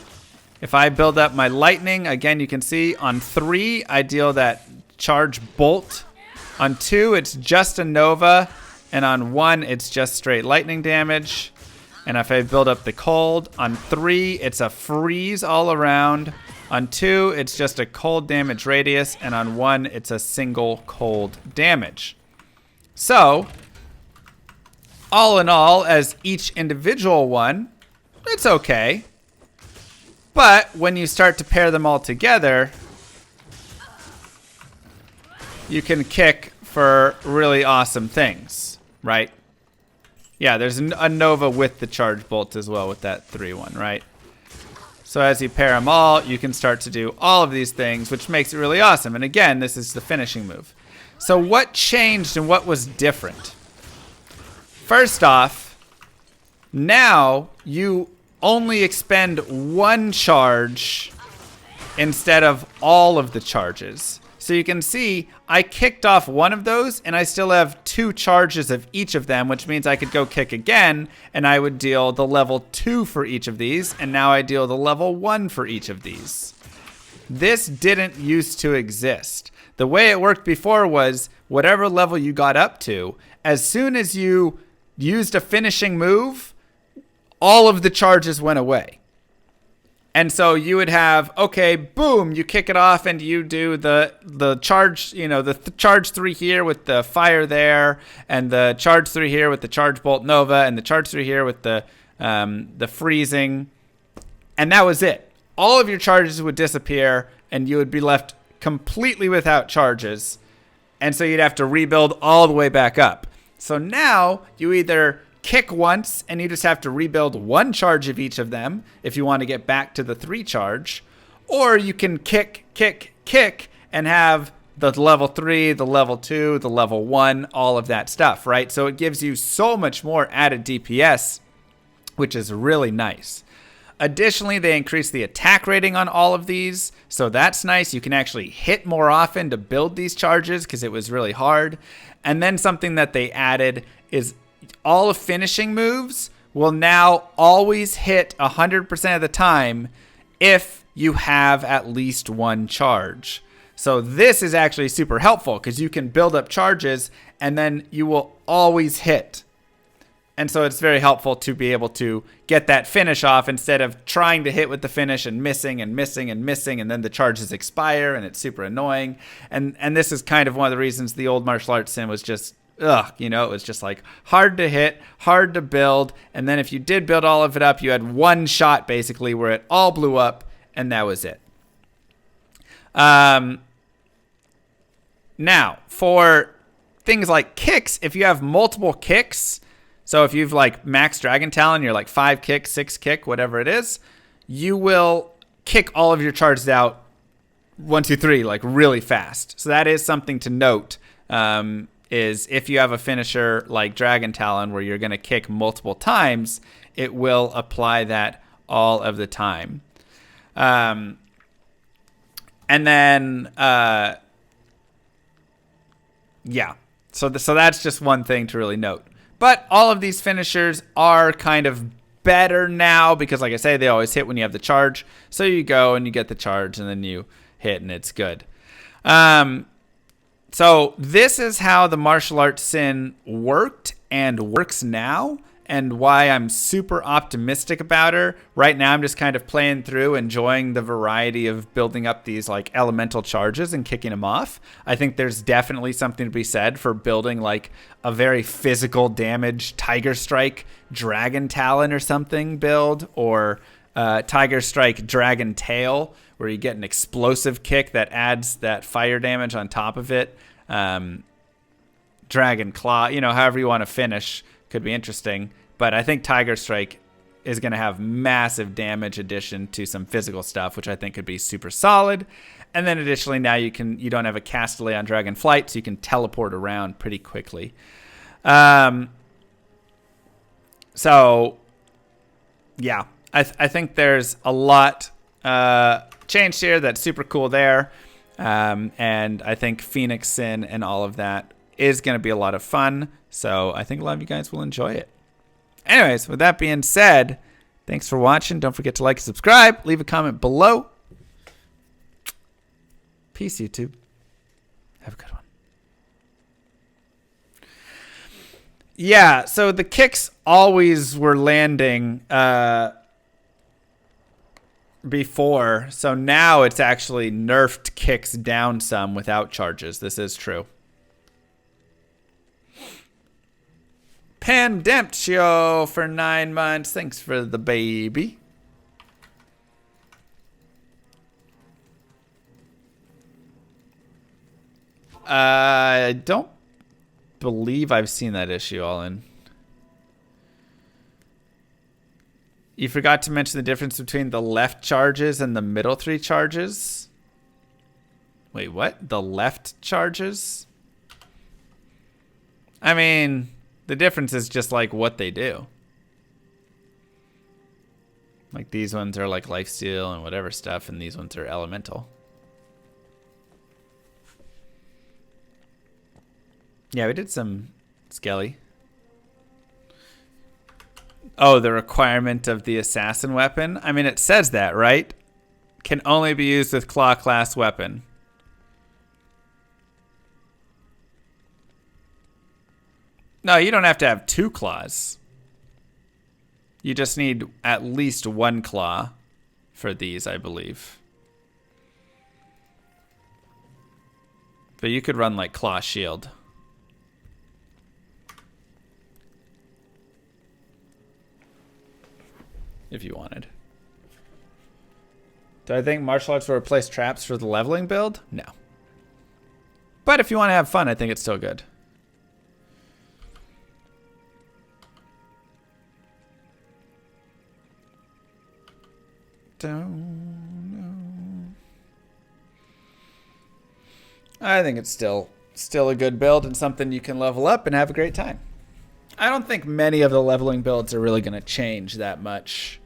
If I build up my lightning, again, you can see on 3, I deal that charge bolt. On 2, it's just a nova, and on 1, it's just straight lightning damage. And if I build up the cold, on 3, it's a freeze all around. On 2, it's just a cold damage radius, and on 1, it's a single cold damage. So, all in all, as each individual one, it's okay. But when you start to pair them all together, you can kick for really awesome things, right? Yeah, there's a Nova with the charge bolts as well with that 3-1, right? So as you pair them all, you can start to do all of these things, which makes it really awesome. And again, this is the finishing move. So what changed and what was different? First off, now you only expend 1 charge instead of all of the charges. So you can see I kicked off 1 of those and I still have 2 charges of each of them, which means I could go kick again and I would deal the level 2 for each of these, and now I deal the level 1 for each of these. This didn't used to exist. The way it worked before was whatever level you got up to, as soon as you used a finishing move, all of the charges went away. And so you would have, okay, boom, you kick it off and you do the charge, you know, the charge 3 here with the fire there, and the charge 3 here with the charge bolt Nova, and the charge 3 here with the freezing. And that was it. All of your charges would disappear and you would be left completely without charges. And so you'd have to rebuild all the way back up. So now you either kick once and you just have to rebuild 1 charge of each of them if you want to get back to the 3 charge, or you can kick and have the level 3, the level 2, the level 1, all of that stuff, right? So it gives you so much more added DPS, which is really nice. Additionally, they increased the attack rating on all of these, so that's nice. You can actually hit more often to build these charges because it was really hard. And then something that they added is all of finishing moves will now always hit 100% of the time if you have at least 1 charge. So this is actually super helpful because you can build up charges and then you will always hit. And so it's very helpful to be able to get that finish off instead of trying to hit with the finish and missing and missing and missing, and then the charges expire and it's super annoying. And this is kind of one of the reasons the old martial arts sim was just you know, it was just like hard to hit, hard to build. And then if you did build all of it up, you had 1 shot basically where it all blew up and that was it. Now for things like kicks, if you have multiple kicks, so if you've like max Dragon Talon, you're like 5 kick, 6 kick, whatever it is, you will kick all of your charges out 1, 2, 3, like really fast. So that is something to note. Is if you have a finisher like Dragon Talon where you're going to kick multiple times, it will apply that all of the time. And then, yeah, so that's just one thing to really note. But all of these finishers are kind of better now because, like I say, they always hit when you have the charge. So you go and you get the charge and then you hit and it's good. So this is how the martial arts sin worked and works now, and why I'm super optimistic about her. Right now I'm just kind of playing through, enjoying the variety of building up these like elemental charges and kicking them off. I think there's definitely something to be said for building like a very physical damage Tiger Strike Dragon Talon or something build, or Tiger Strike Dragon Tail, where you get an explosive kick that adds that fire damage on top of it. Dragon Claw, you know, however you want to finish could be interesting. But I think Tiger Strike is going to have massive damage addition to some physical stuff, which I think could be super solid. And then additionally, now you don't have a cast delay on Dragon Flight, so you can teleport around pretty quickly. So yeah, I think there's a lot changed here that's super cool there. And I think Phoenix Sin and all of that is going to be a lot of fun. So I think a lot of you guys will enjoy it. Anyways, with that being said, thanks for watching. Don't forget to like and subscribe. Leave a comment below. Peace, YouTube. Have a good one. Yeah, so the kicks always were landing before. So now it's actually nerfed kicks down some without charges. This is true. Pandemptio for 9 months. Thanks for the baby. I don't believe I've seen that issue all in. You forgot to mention the difference between the left charges and the middle 3 charges. Wait, what? The left charges? I mean, the difference is just like what they do. Like these ones are like lifesteal and whatever stuff, and these ones are elemental. Yeah, we did some skelly. Oh, the requirement of the assassin weapon? I mean, it says that, right? Can only be used with claw class weapon. No, you don't have to have 2 claws. You just need at least 1 claw for these, I believe. But you could run like claw shield. If you wanted. Do I think martial arts will replace traps for the leveling build? No. But if you want to have fun, I think it's still good. Don't know. I think it's still a good build and something you can level up and have a great time. I don't think many of the leveling builds are really going to change that much.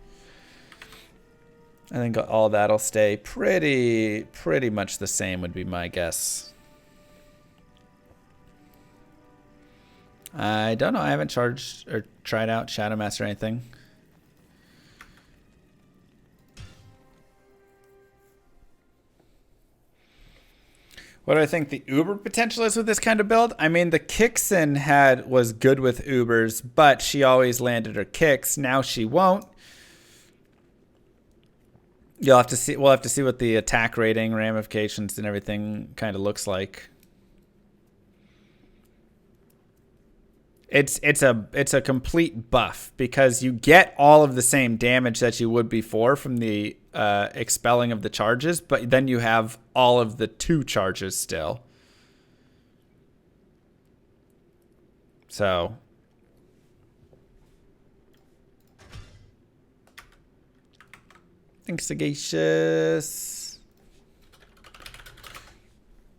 I think all that'll stay pretty much the same would be my guess. I don't know. I haven't charged or tried out Shadow Master or anything. What do I think the Uber potential is with this kind of build? I mean, the Kixen was good with Ubers, but she always landed her kicks. Now she won't. You'll have to see. We'll have to see what the attack rating, ramifications, and everything kind of looks like. It's a complete buff because you get all of the same damage that you would before from the expelling of the charges, but then you have all of the 2 charges still. So thanks, Sagacious.